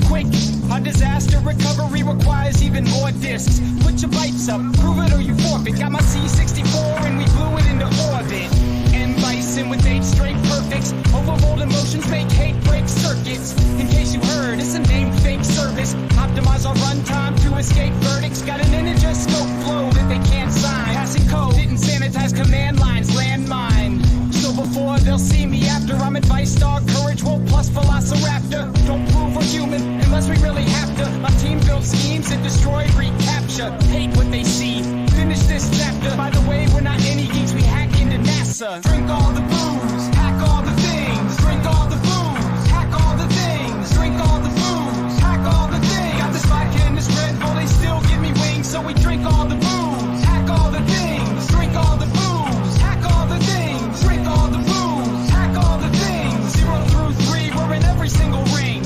quick. Our disaster recovery requires even more discs. Put your pipes up, prove it or you forfeit. Got my C64 and we blew it into orbit. M. Bison with 8 straight perfects. Overrolled emotions make hate break circuits. In case you heard, it's a name fake service. Optimize our runtime to escape verdicts. Got an Integer scope flow that they can't sign. Passing code, didn't sanitize command lines, landmine. So before they'll see me after, I'm advice star, courage, woke plus velociraptor. Don't prove we're human unless we really have to. My team built schemes that destroy, recapture. Hate what they see, finish this chapter. By the way, we're not any geeks, we hack into NASA. Drink all the booze, hack all the things. Drink all the booze, hack all the things. Drink all the booze, hack all the things. Got this vodka and this Red Bull, they still give me wings. So we drink all the booze, hack all the things. Drink all the booze, hack all the things. Drink all the booze, hack all the things. 0 through 3, we're in every single ring.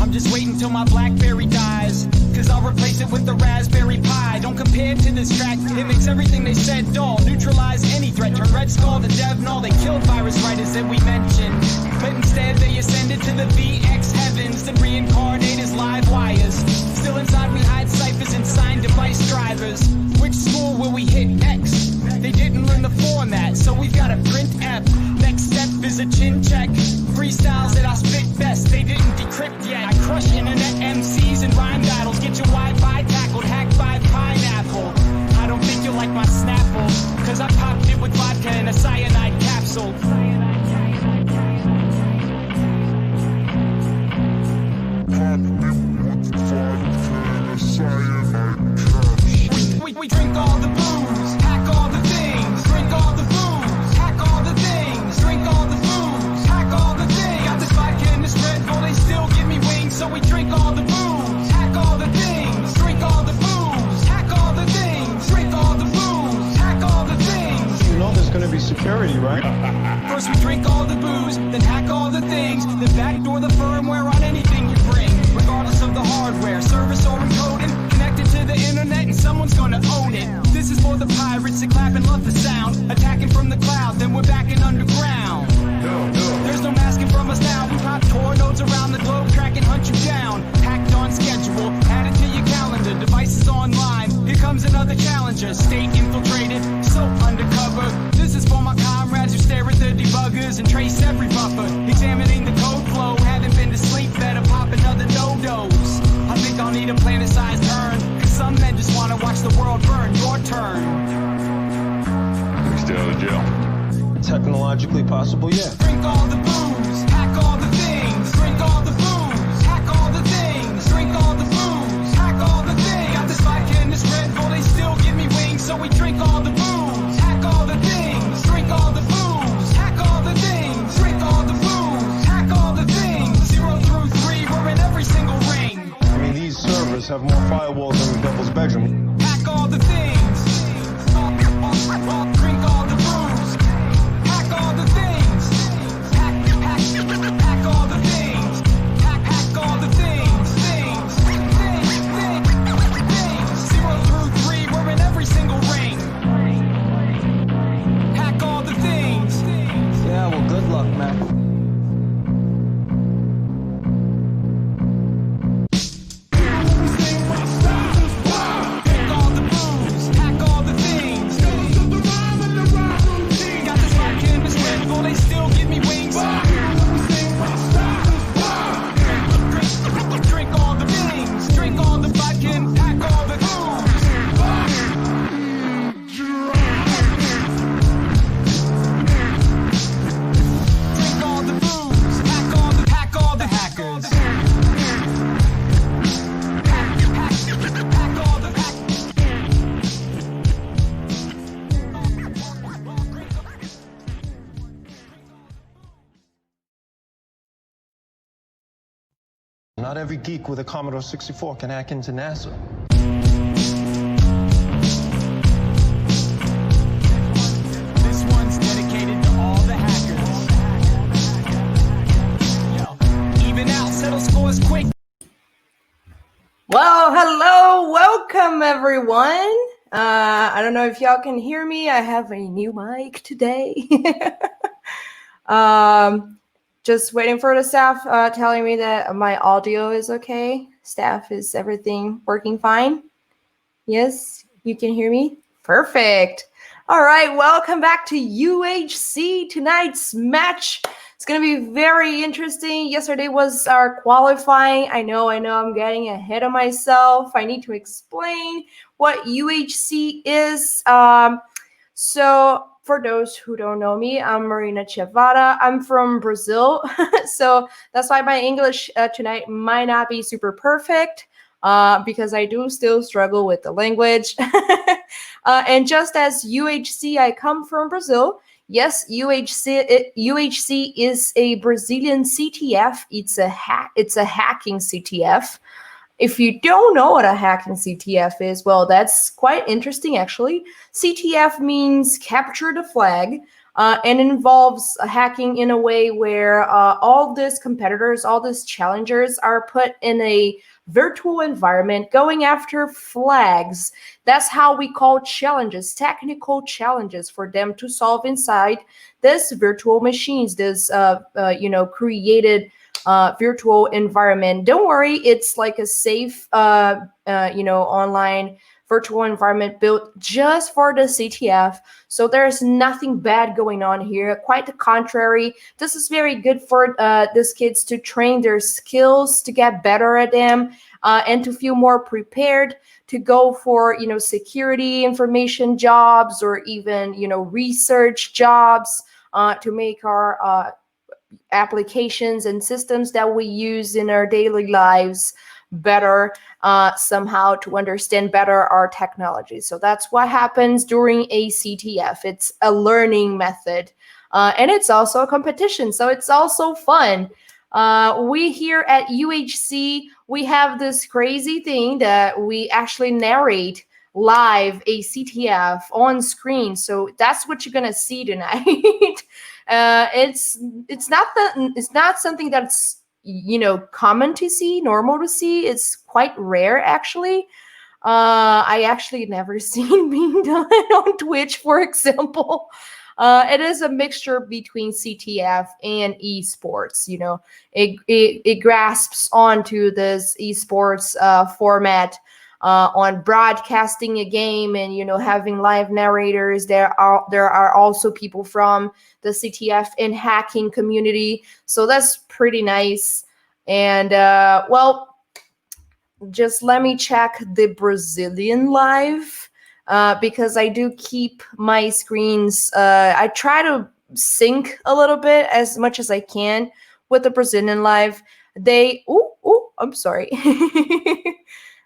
I'm just waiting till my BlackBerry dies, cause I'll replace it with the Raspberry Pi. Don't compare to this track, it makes everything they said dull. Neutralize any threat, turn Red Skull to Dev Null. They killed virus writers that we mentioned, but instead they ascended to the VX heavens, then reincarnate as live wires. Still inside we hide ciphers and sign device drivers. Which school will we hit next? They didn't learn the format, so we've got a print F. Next step is a chin check. Freestyles that I spit best, they didn't decrypt yet. I crush internet MCs and rhyme battles. Get your Wi-Fi tackled, hacked by pineapple. I don't think you'll like my Snapple, cause I popped it with vodka in a cyanide capsule. We drink all the booze, hack all the things. Drink all the booze, hack all the things. Drink all the booze, hack all the things. Got this vodka and this Red Bull, they still give me wings. So we drink all the booze, hack all the things. Drink all the booze, hack all the things. Drink all the booze, hack all the things. You know there's gonna be security, right? First we drink all the booze, then hack all the things. Then backdoor the firmware on anything you bring, regardless of the hardware, service or encoding. Connected to the internet and someone's gonna own it. This is for the pirates that clap and love the sound. Attacking from the cloud, then we're back in underground. There's no masking from us now. We pop tor nodes around the globe, track and hunt you down. Hacked on schedule, add it to your calendar. Devices online, here comes another challenger. State infiltrated, so undercover. This is for my comrades who stare at the debuggers and trace every buffer. Examining the code flow, haven't been to sleep, better pop another no-dose. I think I'll need a planet-sized urn, cause some men just wanna watch the world burn. Your turn. Stay out of jail. Technologically possible, yeah. Drink all the booze, hack all the things. Drink all the booze, hack all the things. Drink all the booze, hack all the things. Got this vodka and this Red Bull, they still give me wings. So we drink all the booze, hack all the things. Drink all the booze, hack all the things. Drink all the booze, hack all the things. 0 through 3, we're in every single ring. I mean, these servers have more firewalls than the devil's bedroom. Hack all the things. Drink all the booze. Hack all the things. Hack all the things. Hack all the things. Things. 0 through 3, we're in every single ring. Hack all the things. Yeah, well, good luck, man. Not every geek with a Commodore 64 can hack into NASA. This one's dedicated to all the hackers. Yo, even out, settle scores quick. Well, hello, welcome everyone. I don't know if y'all can hear me. I have a new mic today. Just waiting for the staff telling me that my audio is okay. Staff, is everything working fine? Yes, you can hear me? Perfect. All right, welcome back to UHC. Tonight's match, it's going to be very interesting. Yesterday was our qualifying. I know, I'm getting ahead of myself. I need to explain what UHC is. So for those who don't know me, I'm Marina Chavada. I'm from Brazil. So that's why my English tonight might not be super perfect. Because I do still struggle with the language. And just as UHC, I come from Brazil. Yes, UHC is a Brazilian CTF. It's a hacking CTF. If you don't know what a hacking CTF is, well, that's quite interesting, actually. CTF means capture the flag, and involves hacking in a way where all these competitors, all these challengers are put in a virtual environment going after flags. That's how we call challenges, technical challenges for them to solve inside this virtual machines, this created virtual environment. Don't worry, it's like a safe online virtual environment built just for the CTF. So there's nothing bad going on here. Quite the contrary. This is very good for these kids to train their skills, to get better at them, and to feel more prepared to go for, security information jobs, or even, research jobs, to make our applications and systems that we use in our daily lives better, somehow to understand better our technology. So that's what happens during a CTF. It's a learning method, and it's also a competition. So it's also fun. We here at UHC, we have this crazy thing that we actually narrate live a CTF on screen. So that's what you're gonna see tonight. It's not something that's common to see, normal to see. It's quite rare, actually. I actually never seen being done on Twitch, for example. It is a mixture between CTF and esports. It grasps onto this esports format. On broadcasting a game and having live narrators. There are also people from the CTF and hacking community, so that's pretty nice. And just let me check the Brazilian live, because I do keep my screens. I try to sync a little bit as much as I can with the Brazilian live. I'm sorry.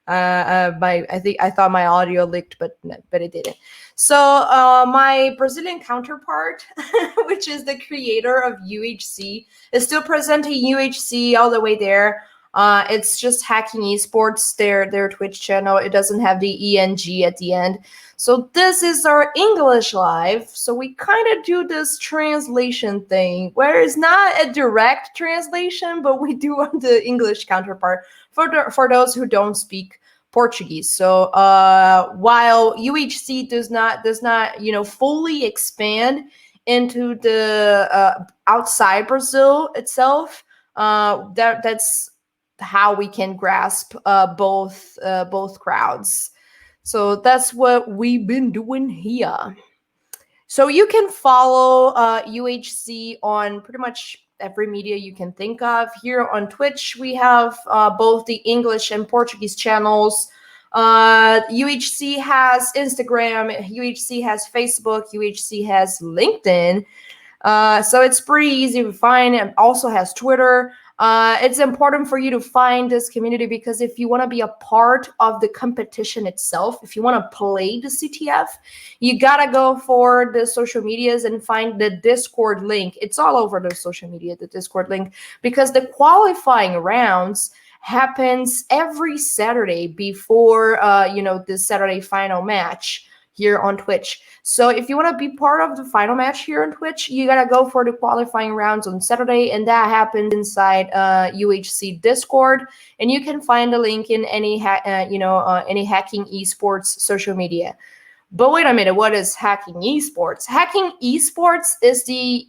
I thought my audio leaked, but it didn't. So my Brazilian counterpart, which is the creator of UHC, is still presenting UHC all the way there. It's just Hacking Esports, their Twitch channel. It doesn't have the ENG at the end. So this is our English live. So we kind of do this translation thing, where it's not a direct translation, but we do on the English counterpart for those who don't speak Portuguese. So while UHC does not fully expand into the outside Brazil itself, that's how we can grasp both crowds. So that's what we've been doing here. So you can follow UHC on pretty much every media you can think of. Here on Twitch, we have both the English and Portuguese channels. UHC has Instagram, UHC has Facebook, UHC has LinkedIn. So it's pretty easy to find. It also has Twitter. It's important for you to find this community, because if you want to be a part of the competition itself, if you want to play the CTF, you got to go for the social medias and find the Discord link. It's all over the social media, the Discord link, because the qualifying rounds happens every Saturday before, the Saturday final match here on Twitch. So if you want to be part of the final match here on Twitch, you got to go for the qualifying rounds on Saturday, and that happens inside UHC Discord, and you can find the link in any Hacking Esports social media. But wait a minute, what is Hacking Esports? Hacking Esports is the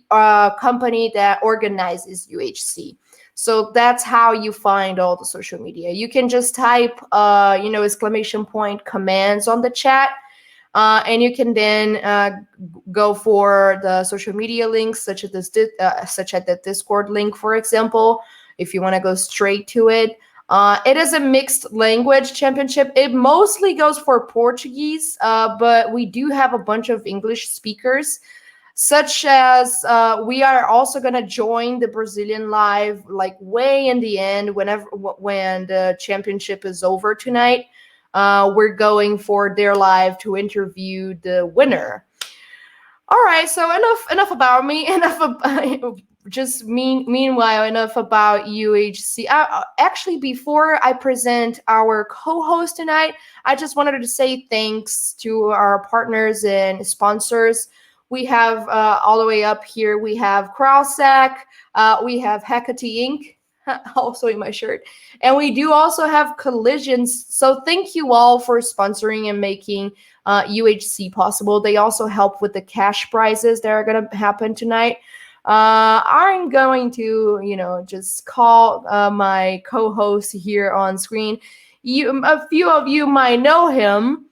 company that organizes UHC. So that's how you find all the social media. You can just type, exclamation point commands on the chat, and you can then go for the social media links, such as the Discord link, for example, if you want to go straight to it. It is a mixed language championship. It mostly goes for Portuguese, but we do have a bunch of English speakers, such as we are also going to join the Brazilian live like way in the end when the championship is over tonight. We're going for their live to interview the winner. All right, so enough about me. Enough about meanwhile, enough about UHC. Actually, before I present our co-host tonight, I just wanted to say thanks to our partners and sponsors. We have all the way up here, we have Crowsack, we have Hecate Inc., also in my shirt, and we do also have Collisions. So thank you all for sponsoring and making UHC possible. They also help with the cash prizes that are going to happen tonight. I'm going to, just call my co-host here on screen. A few of you might know him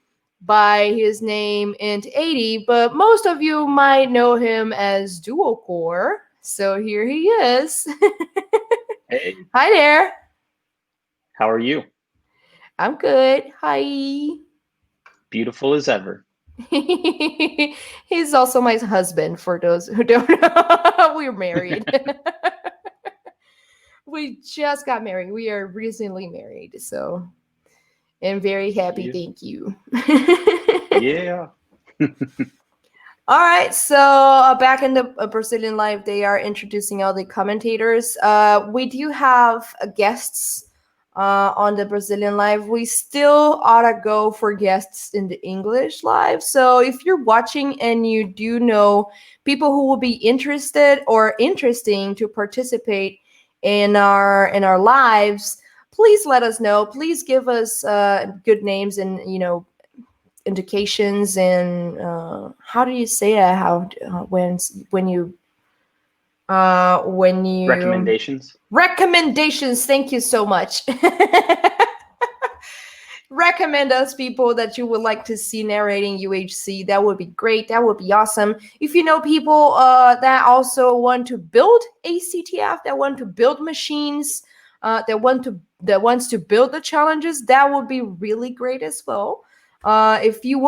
by his name Int80, but most of you might know him as Dual Core. So here he is. Hey. Hi there. How are you? I'm good. Hi. Beautiful as ever. He's also my husband, for those who don't know. We're married. We just got married. We are recently married, so I'm very happy. Yeah. Thank you. Yeah. All right, so back in the Brazilian live, they are introducing all the commentators. We do have guests on the Brazilian live. We still ought to go for guests in the English live. So if you're watching and you do know people who will be interested or interesting to participate in our lives, please let us know. Please give us good names and indications and how do you say that? When you recommendations. Thank you so much. Recommend us people that you would like to see narrating UHC. That would be great. That would be awesome. If you know people that also want to build a CTF, that want to build machines, that wants to build the challenges, that would be really great as well. If you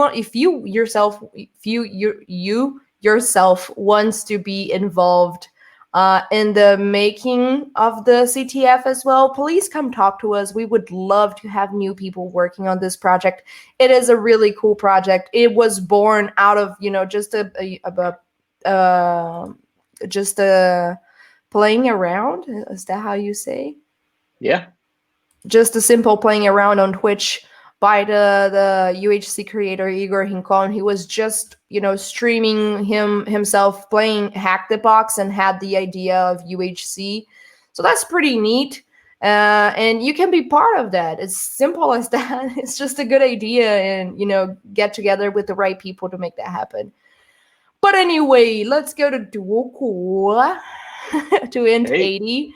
yourself wants to be involved in the making of the CTF as well, please come talk to us. We would love to have new people working on this project. It is a really cool project. It was born out of just a playing around. Is that how you say? Yeah. Just a simple playing around on Twitch by the UHC creator Igor Rincon. He was just streaming himself playing Hack the Box and had the idea of UHC. So that's pretty neat, and you can be part of that. It's simple as that. It's just a good idea, and get together with the right people to make that happen. But anyway, let's go to Dual Core to Int80.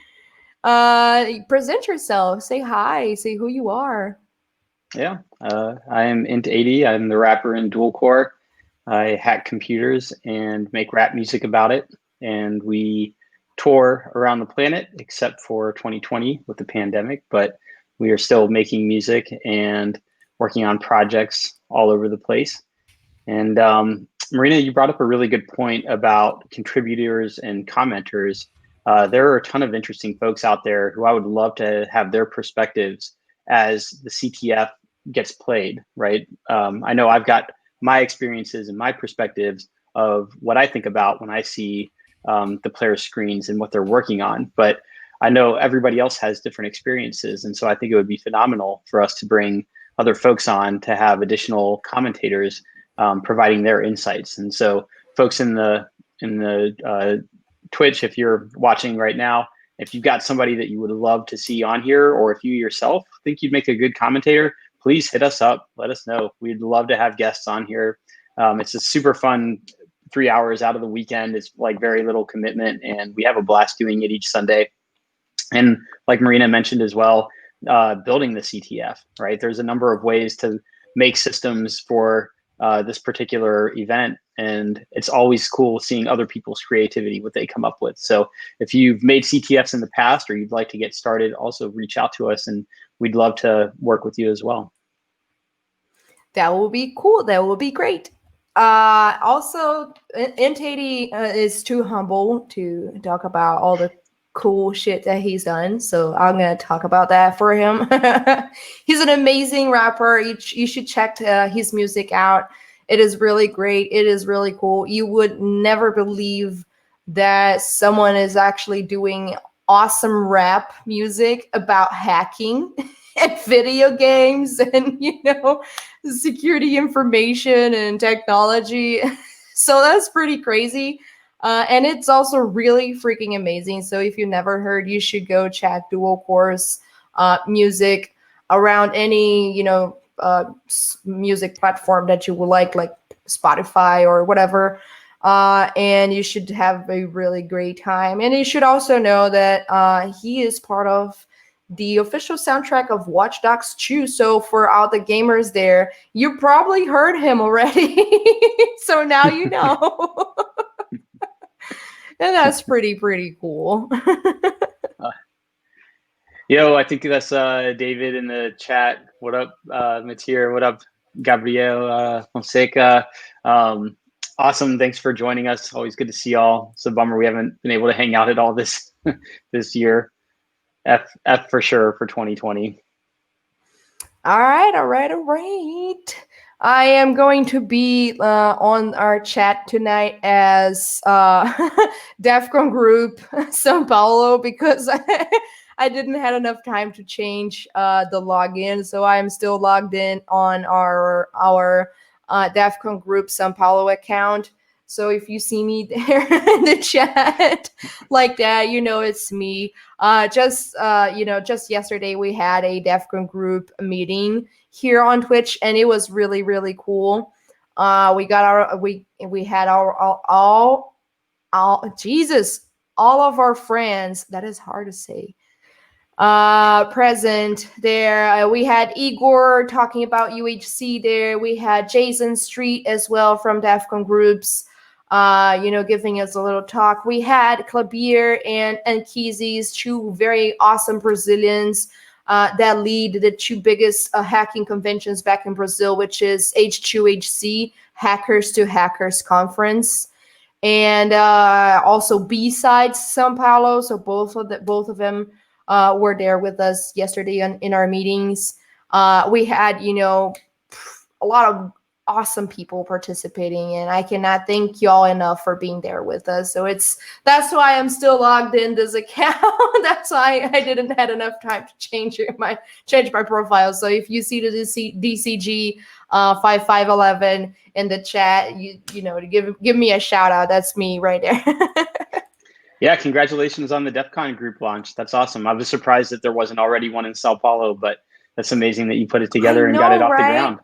Present yourself. Say hi. Say who you are. Yeah, I am Int80. I'm the rapper in Dual Core. I hack computers and make rap music about it. And we tour around the planet, except for 2020 with the pandemic. But we are still making music and working on projects all over the place. And Marina, you brought up a really good point about contributors and commenters. There are a ton of interesting folks out there who I would love to have their perspectives as the CTF gets played, right? I know I've got my experiences and my perspectives of what I think about when I see the player screens and what they're working on. But I know everybody else has different experiences. And so I think it would be phenomenal for us to bring other folks on to have additional commentators providing their insights. And so folks in the Twitch, if you're watching right now, if you've got somebody that you would love to see on here, or if you yourself think you'd make a good commentator, please hit us up. Let us know. We'd love to have guests on here. It's a super fun 3 hours out of the weekend. It's like very little commitment, and we have a blast doing it each Sunday. And like Marina mentioned as well, building the CTF, right? There's a number of ways to make systems for this particular event. And it's always cool seeing other people's creativity, what they come up with. So if you've made CTFs in the past or you'd like to get started, also reach out to us and we'd love to work with you as well. That will be cool. That will be great. Also, Int80 is too humble to talk about all the cool shit that he's done. So I'm going to talk about that for him. He's an amazing rapper. You should check his music out. It is really great. It is really cool. You would never believe that someone is actually doing awesome rap music about hacking and video games and, security information and technology. So that's pretty crazy. And it's also really freaking amazing. So if you never heard, you should go check Dual Core's music around any, music platform that you would like Spotify or whatever. And you should have a really great time. And you should also know that he is part of the official soundtrack of Watch Dogs 2. So for all the gamers there, you probably heard him already. So now you know. And that's pretty cool. Yo, I think that's David in the chat. What up, Matir? What up, Gabriel Fonseca? Awesome. Thanks for joining us. Always good to see y'all. It's a bummer we haven't been able to hang out at all this year. F for sure for 2020. All right. I am going to be on our chat tonight as DEFCON Group São Paulo because I didn't have enough time to change the login. So I'm still logged in on our DEFCON Group São Paulo account. So if you see me there in the chat like that, it's me. Just yesterday we had a DEFCON Group meeting here on Twitch, and it was really, really cool. We had all of our friends. That is hard to say. Present there. We had Igor talking about UHC there. We had Jason Street as well from DEFCON Groups. Giving us a little talk. We had Clabir and Kizis, two very awesome Brazilians that lead the two biggest hacking conventions back in Brazil, which is H2HC, Hackers to Hackers Conference, and also B-Sides São Paulo. So both of them were there with us yesterday in our meetings. We had, a lot of awesome people participating, and I cannot thank y'all enough for being there with us. So that's why I'm still logged in this account. That's why I didn't have enough time to change my profile. So if you see the DCG 5511 in the chat, to give me a shout out. That's me right there. Yeah, congratulations on the DEF CON group launch. That's awesome. I was surprised that there wasn't already one in Sao Paulo, but that's amazing that you put it together and got it off the ground.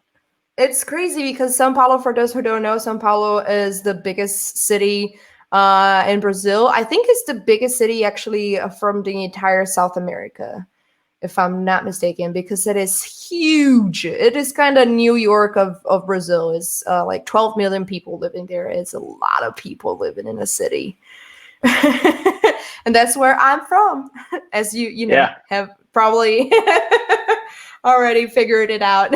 It's crazy because São Paulo, for those who don't know, São Paulo is the biggest city in Brazil. I think it's the biggest city actually from the entire South America, if I'm not mistaken, because it is huge. It is kind of New York of Brazil. It's like 12 million people living there. It's a lot of people living in a city. And that's where I'm from, as you have probably already figured it out.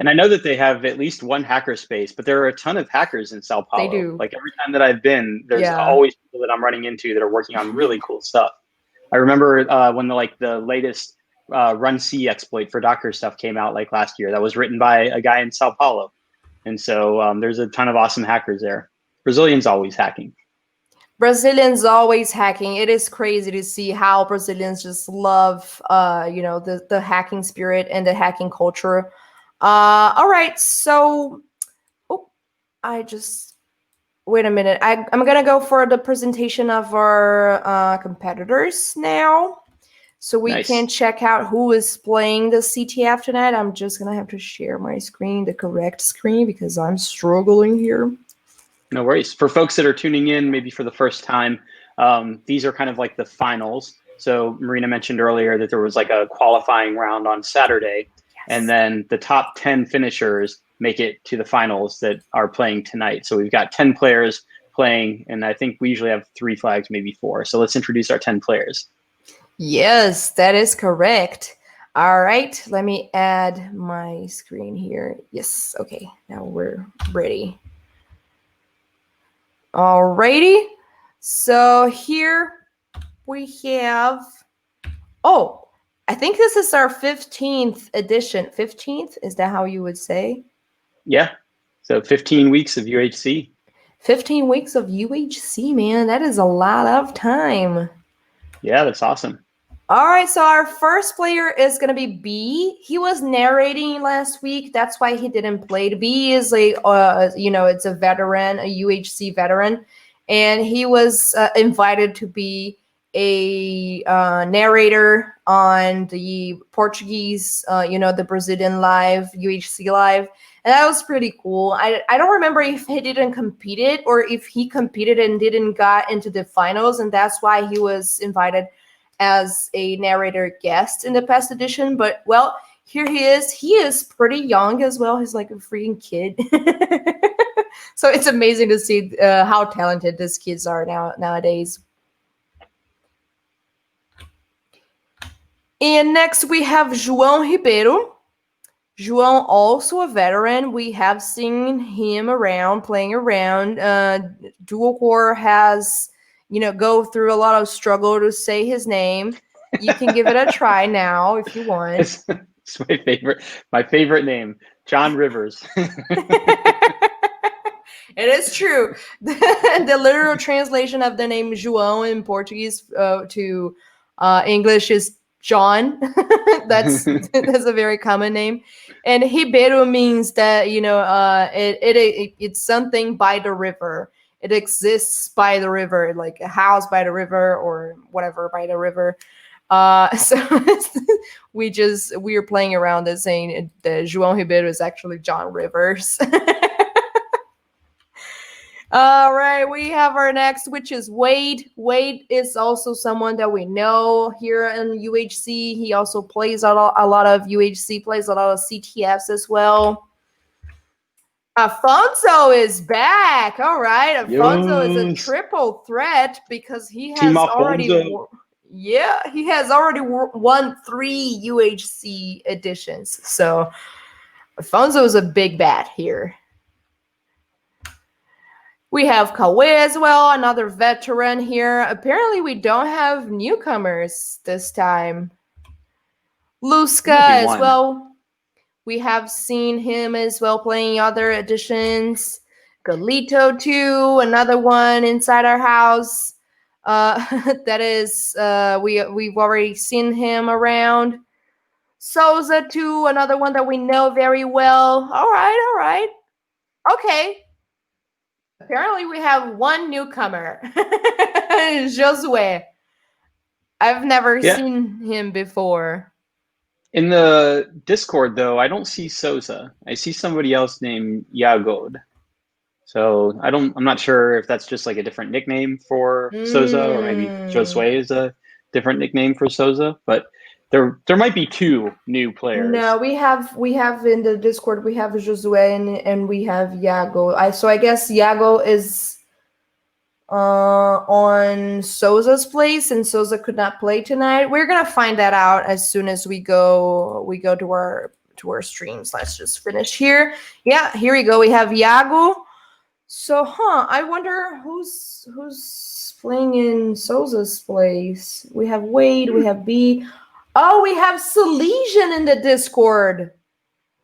And I know that they have at least one hacker space, but there are a ton of hackers in Sao Paulo. They do. Like every time that I've been, there's always people that I'm running into that are working on really cool stuff. I remember when the latest Run C exploit for Docker stuff came out like last year. That was written by a guy in Sao Paulo. And so there's a ton of awesome hackers there. Brazilians always hacking. Brazilians always hacking. It is crazy to see how Brazilians just love, the hacking spirit and the hacking culture. All right, so, wait a minute. I'm gonna go for the presentation of our competitors now. so we Nice. can check out who is playing the CTF tonight. I'm just gonna have to share my screen, the correct screen, because I'm struggling here. No worries. For folks that are tuning in, maybe for the first time, these are kind of like the finals. So Marina mentioned earlier that there was like a qualifying round on Saturday, and then the top 10 finishers make it to the finals that are playing tonight. So we've got 10 players playing, and I think we usually have 3 flags, maybe 4. So let's introduce our 10 players. Yes, that is correct. All right, let me add my screen here. Yes, okay, now we're ready. Alrighty, so here we have, oh, I think this is our 15th edition. 15th, is that how you would say? Yeah, so 15 weeks of UHC. 15 weeks of UHC, man, that is a lot of time. Yeah, that's awesome. All right, so our first player is going to be B. He was narrating last week. That's why he didn't play. B is it's a veteran, a UHC veteran. And he was invited to be a narrator on the Portuguese, the Brazilian live, UHC live. And that was pretty cool. I don't remember if he didn't compete it or if he competed and didn't got into the finals. And that's why he was invited as a narrator guest in the past edition, but well, here he is. He is pretty young as well. He's like a freaking kid. So it's amazing to see how talented these kids are nowadays. And next we have João Ribeiro. João, also a veteran. We have seen him playing around. Dual Core has go through a lot of struggle to say his name. You can give it a try now if you want. It's my favorite name, John Rivers. It is true. The literal translation of the name João in Portuguese to English is John. That's a very common name. And Ribeiro means that it's something by the river. It exists by the river, like a house by the river or whatever by the river. So we are playing around and saying that João Ribeiro is actually John Rivers. All right, we have our next, which is Wade. Wade is also someone that we know here in UHC. He also plays a lot of UHC, plays a lot of CTFs as well. Afonso is back. All right. Afonso is a triple threat because he has already won 3 UHC editions. So Afonso is a big bat here. We have Kawe as well, another veteran here. Apparently we don't have newcomers this time. Luska as well. We have seen him as well playing other editions. Galito too, another one inside our house. That is, we've already seen him around. Souza too, another one that we know very well. All right. Okay. Apparently we have one newcomer, Josue. I've never seen him before. In the Discord, though, I don't see Souza. I see somebody else named Yagod. So I'm not sure if that's just like a different nickname for Souza, or maybe Josue is a different nickname for Souza. But there might be 2 new players. No, we have in the Discord, we have Josue and we have Yago. So I guess Yago is on Souza's place, and Souza could not play tonight. We're gonna find that out as soon as we go to our streams. Let's just finish here. Yeah, here we go. We have Yago. So I wonder who's playing in Souza's place. We have Wade, we have B. Oh, we have Salesian in the Discord.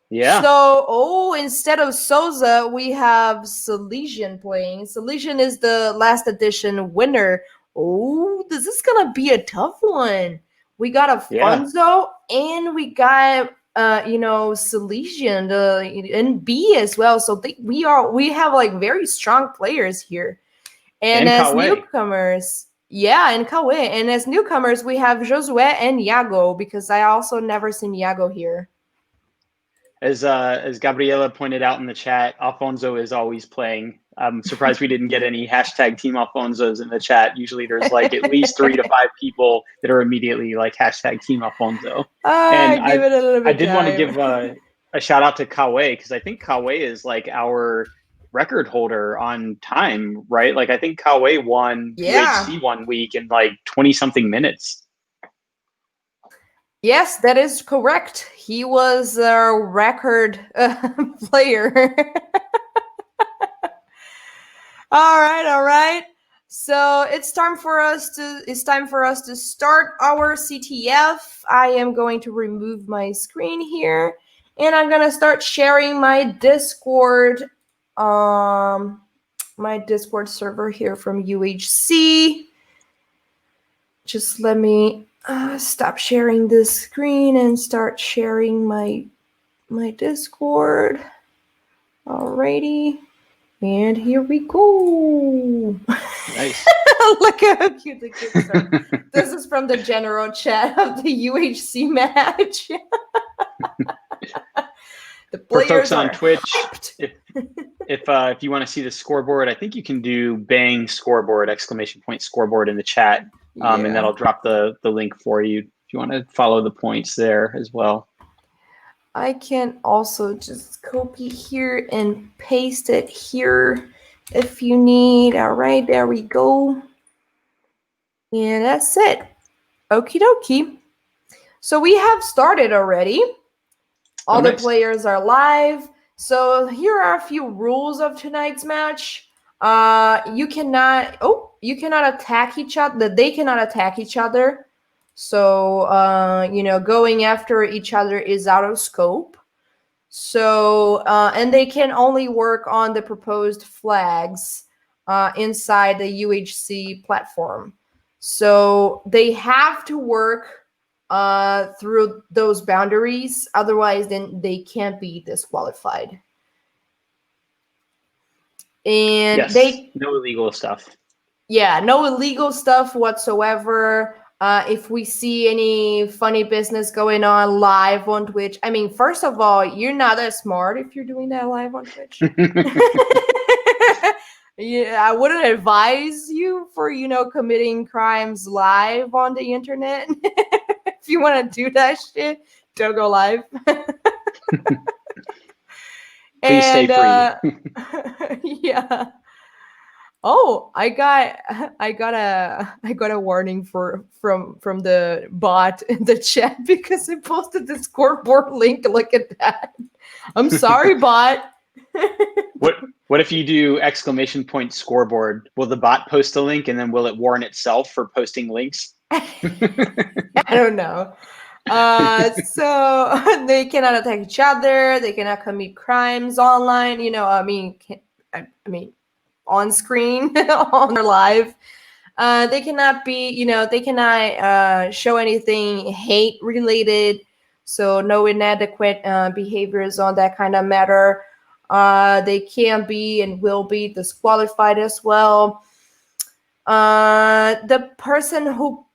Yeah. So, instead of Souza, we have Salesian playing. Salesian is the last edition winner. Oh, this is gonna be a tough one. We got Afonso and we got Salesian and B as well. So we have like very strong players here. And as newcomers, Yeah, and Kawe. And as newcomers, we have Josue and Iago, because I also never seen Iago here. As Gabriela pointed out in the chat, Alfonso is always playing. I'm surprised we didn't get any hashtag Team Alfonsos in the chat. Usually there's like at least 3 to 5 people that are immediately like hashtag Team Alfonso. And Give it a little bit. I did want to give a shout out to Kawe, because I think Kawe is like our record holder on time, right? Like I think Kawe won UHC 1 week in like 20 something minutes. Yes, that is correct. He was a record player. All right. So it's time for us to start our CTF. I am going to remove my screen here, and I'm gonna start sharing my Discord, server here from UHC. Just let me stop sharing this screen and start sharing my Discord. Alrighty. And here we go. Nice. Look how cute the kids are. This is from the general chat of the UHC match. The For folks on are Twitch, if you want to see the scoreboard, I think you can do bang scoreboard, ! Scoreboard in the chat. And that'll drop the link for you if you want to follow the points there as well. I can also just copy here and paste it here if you need. All right, there we go. And that's it. Okie dokie. So we have started already. All the players are live. So here are a few rules of tonight's match. You cannot attack each other. They cannot attack each other. So, going after each other is out of scope. So, and they can only work on the proposed flags inside the UHC platform. So they have to work through those boundaries. Otherwise, then they can't be disqualified. And no illegal stuff. Yeah, no illegal stuff whatsoever. If we see any funny business going on live on Twitch, I mean, first of all, you're not that smart if you're doing that live on Twitch. Yeah, I wouldn't advise you for, committing crimes live on the internet. If you want to do that shit, don't go live. Please stay free. Yeah. Oh, I got a warning from the bot in the chat because I posted the scoreboard link. Look at that. I'm sorry, bot. What if you do ! Scoreboard? Will the bot post a link and then will it warn itself for posting links? I don't know. So they cannot attack each other. They cannot commit crimes online. On screen, on their live. They cannot be, they cannot show anything hate related. So no inadequate behaviors on that kind of matter. They can be and will be disqualified as well. The person who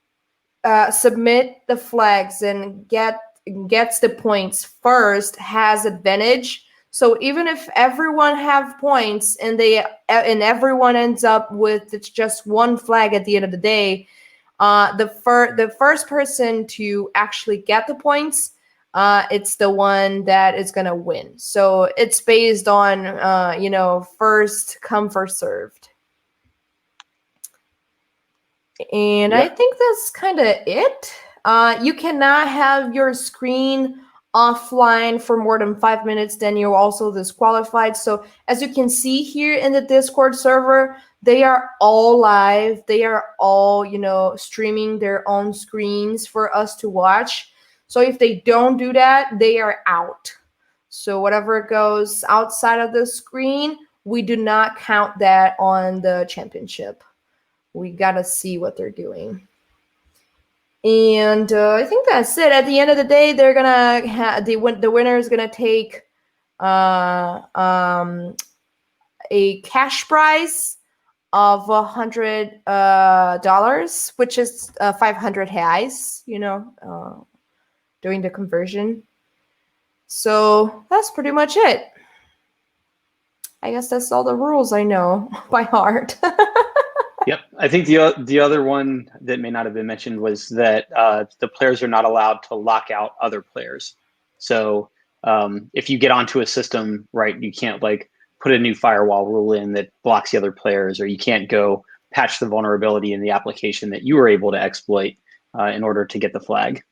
submit the flags and gets the points first has advantage. So even if everyone have points and everyone ends up with just one flag at the end of the day, the first person to actually get the points, it's the one that is gonna win. So it's based on first come first served. And I think that's kind of it. You cannot have your screen offline for more than 5 minutes, then you're also disqualified. So as you can see here in the Discord server, they are all live. They are all, streaming their own screens for us to watch. So if they don't do that, they are out. So whatever goes outside of the screen, we do not count that on the championship. We gotta see what they're doing. And I think that's it. At the end of the day, they're gonna have the winner is gonna take a cash prize of $100, which is 500 reais, doing the conversion. So that's pretty much it. I guess that's all the rules I know by heart. Yep. I think the other one that may not have been mentioned was that the players are not allowed to lock out other players. So if you get onto a system, right, you can't like put a new firewall rule in that blocks the other players, or you can't go patch the vulnerability in the application that you were able to exploit in order to get the flag.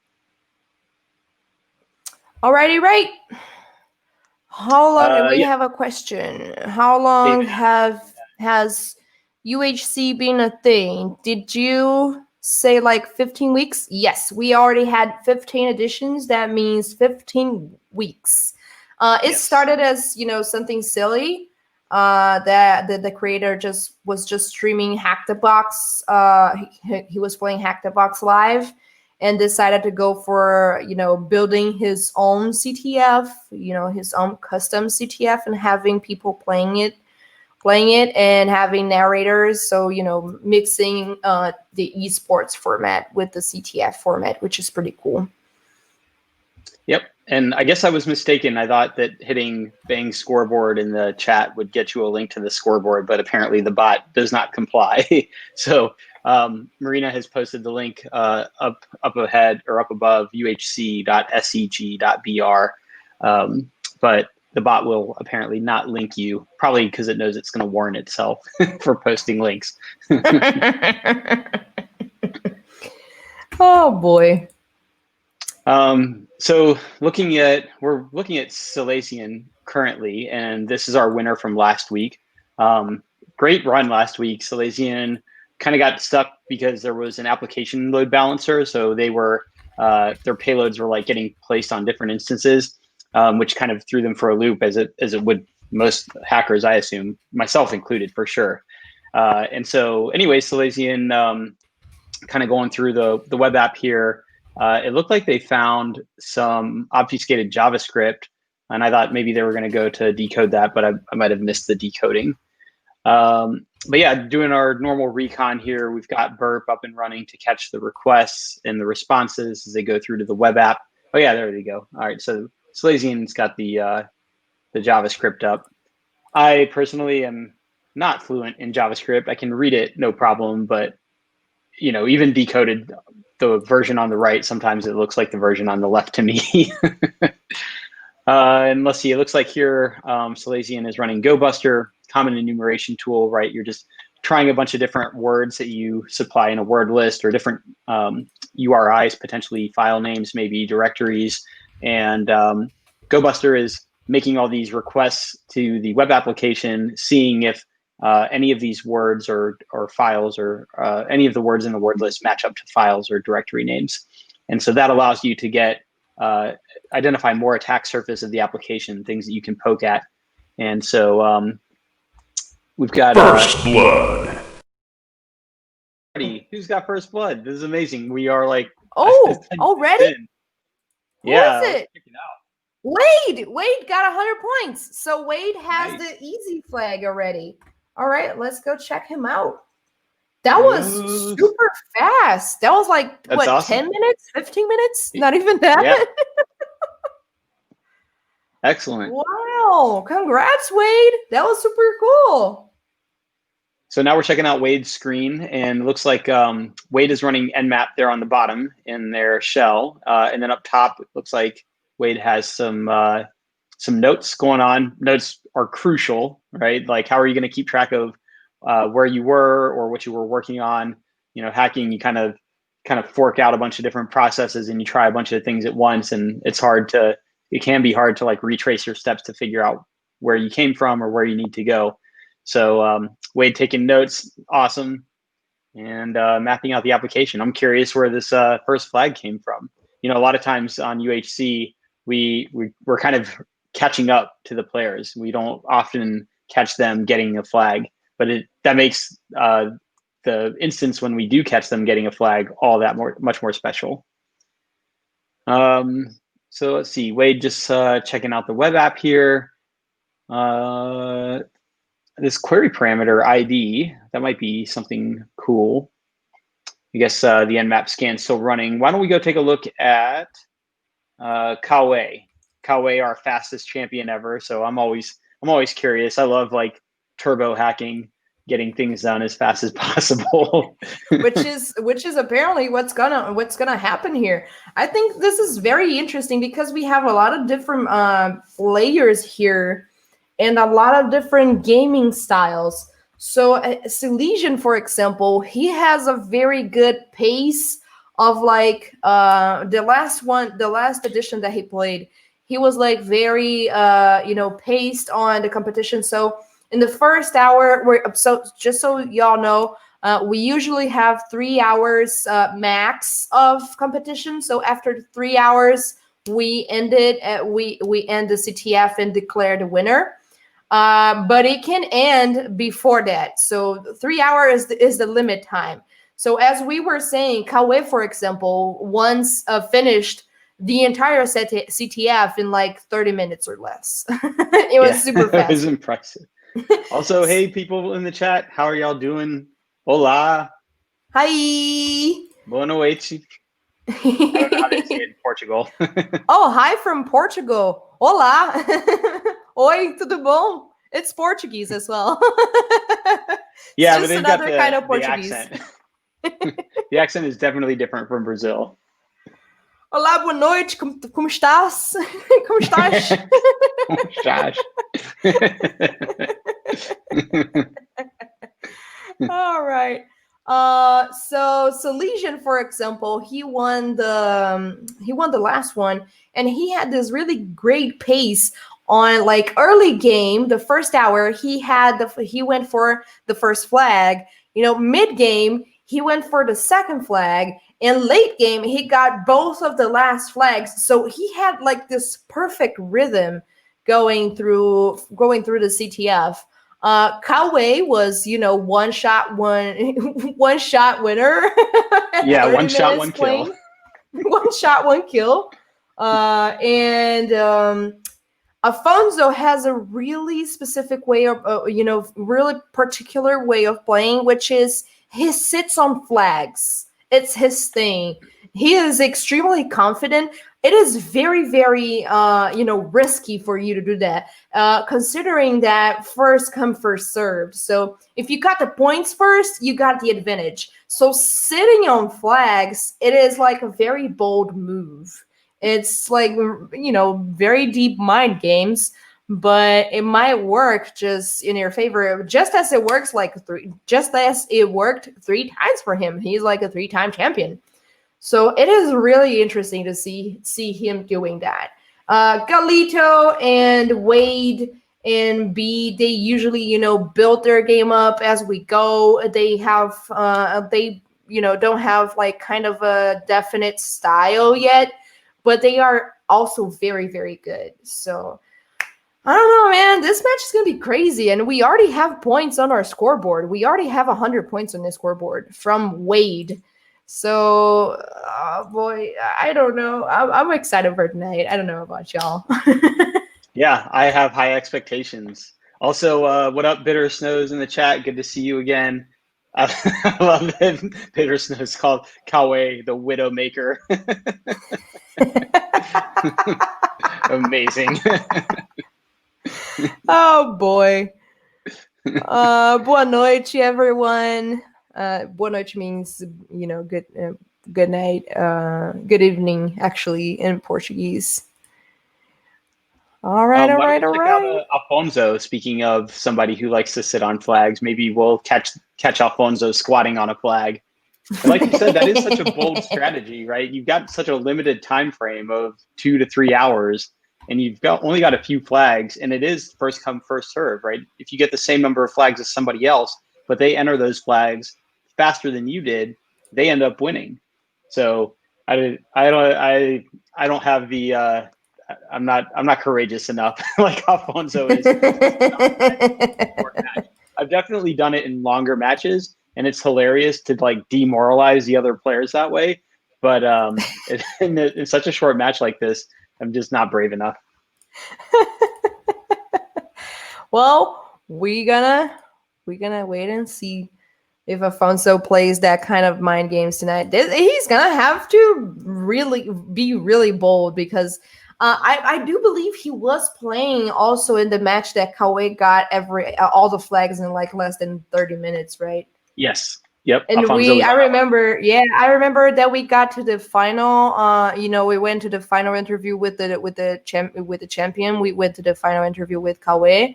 Alrighty, right. How long? We Yeah. have a question. How long has UHC been a thing? Did you say like 15 weeks? Yes, we already had 15 editions. That means 15 weeks. It started as something silly. That the creator was just streaming Hack the Box. He was playing Hack the Box live, and decided to go for building his own CTF, his own custom CTF, and having people playing it and having narrators. So mixing the esports format with the CTF format, which is pretty cool. Yep. And I guess I was mistaken. I thought that hitting Bang scoreboard in the chat would get you a link to the scoreboard, but apparently the bot does not comply. So Marina has posted the link up ahead or up above uhc.seg.br. But the bot will apparently not link you, probably because it knows it's going to warn itself for posting links. Oh boy. So we're looking at Silesian currently, and this is our winner from last week. Great run last week. Silesian kind of got stuck because there was an application load balancer. So they were, their payloads were like getting placed on different instances, which kind of threw them for a loop as it would most hackers, I assume, myself included for sure. And so anyway, Silesian, kind of going through the web app here, it looked like they found some obfuscated JavaScript, and I thought maybe they were going to go to decode that, but I might have missed the decoding. But yeah, doing our normal recon here, we've got Burp up and running to catch the requests and the responses as they go through to the web app. Oh yeah, there they go. All right, so Silesian's got the JavaScript up. I personally am not fluent in JavaScript. I can read it, no problem, but even decoded the version on the right, sometimes it looks like the version on the left to me. And let's see, it looks like here Silesian is running GoBuster, common enumeration tool, right? You're just trying a bunch of different words that you supply in a word list, or different URIs, potentially file names, maybe directories. And GoBuster is making all these requests to the web application, seeing if any of these words or files or any of the words in the word list match up to files or directory names. And so that allows you to get identify more attack surface of the application, things that you can poke at. And so we've got First Blood. Who's got first blood? This is amazing. We are like already? Yeah. Who is it? Check it out. Wade got 100 points. So Wade has the easy flag already. All right, let's go check him out. That was super fast. That was like, awesome. 10 minutes, 15 minutes? Not even that? Yeah. Excellent. Wow. Congrats, Wade. That was super cool. So now we're checking out Wade's screen, and it looks like Wade is running Nmap there on the bottom in their shell. And then up top, it looks like Wade has some notes going on. Notes are crucial, right? Like, how are you going to keep track of where you were or what you were working on? Hacking, you kind of fork out a bunch of different processes and you try a bunch of things at once, and it can be hard to like retrace your steps to figure out where you came from or where you need to go. So Wade taking notes, awesome, and mapping out the application. I'm curious where this first flag came from. A lot of times on UHC, we're kind of catching up to the players. We don't often catch them getting a flag, but that makes the instance when we do catch them getting a flag all that much more special. So let's see, Wade just checking out the web app here. this query parameter ID. That might be something cool. I guess the Nmap scan's still running. Why don't we go take a look at Kawe? Kawe, our fastest champion ever. So I'm always curious. I love like turbo hacking, getting things done as fast as possible. which is apparently what's gonna happen here. I think this is very interesting because we have a lot of different players here and a lot of different gaming styles. So Silesian, for example, he has a very good pace of like the last edition that he played. He was like very paced on the competition. So in the first hour, so just so y'all know, we usually have 3 hours max of competition. So after 3 hours, we end the CTF and declare the winner. But it can end before that. So 3 hours is the limit time. So as we were saying, Kawe, for example, once finished the entire CTF in like 30 minutes or less. It was super fast. It was impressive. Also, hey, people in the chat, how are y'all doing? Hola. Hi. Boa noite. I don't know how they say it in Portugal. Oh, hi from Portugal. Olá. Oi, tudo bom? It's Portuguese as well. Yeah, it's but they've another got kind of the Portuguese. accent. The accent is definitely different from Brazil. Olá, boa noite. Como estás? Como estás? All right. So Silesian, for example, he won the last one, and he had this really great pace on like early game. The first hour, he went for the first flag. Mid game, he went for the second flag. In late game, he got both of the last flags. So he had like this perfect rhythm going through the CTF. Kawe was, one shot winner. Yeah, 1 shot, 1 kill. 1 shot, 1 kill. And Afonso has a really specific way of, really particular way of playing, which is he sits on flags. It's his thing. He is extremely confident. It is very, very, risky for you to do that, considering that first come, first served. So if you got the points first, you got the advantage. So sitting on flags, it is like a very bold move. It's like, very deep mind games, but it might work just in your favor, just as it worked 3 times for him. He's like a 3-time champion. So it is really interesting to see him doing that. Galito and Wade and B, they usually, build their game up as we go. They have, don't have like kind of a definite style yet, but they are also very, very good. So I don't know, man. This match is going to be crazy. And we already have points on our scoreboard. We already have 100 points on this scoreboard from Wade. So, boy, I don't know. I'm excited for tonight. I don't know about y'all. Yeah, I have high expectations. Also, what up, Bitter Snows in the chat? Good to see you again. I love that Bitter Snows called Kawe the Widow Maker. Amazing. Oh, boy. Boa noite, everyone. Boa noite means, good night, good evening, actually, in Portuguese. All right. Afonso, speaking of somebody who likes to sit on flags, maybe we'll catch Afonso squatting on a flag. And like you said, that is such a bold strategy, right? You've got such a limited time frame of 2 to 3 hours, and you've only got a few flags, and it is first come, first serve, right? If you get the same number of flags as somebody else, but they enter those flags faster than you did, they end up winning. So I don't have the I'm not courageous enough like Afonso is. I've definitely done it in longer matches, and it's hilarious to like demoralize the other players that way. But in such a short match like this, I'm just not brave enough. Well, we gonna wait and see if Afonso plays that kind of mind games tonight. He's gonna have to really be really bold because I do believe he was playing also in the match that Kawe got all the flags in like less than 30 minutes, right? Yes. Yep. And I remember that we got to the final. We went to the final interview with the champion. We went to the final interview with Kawe,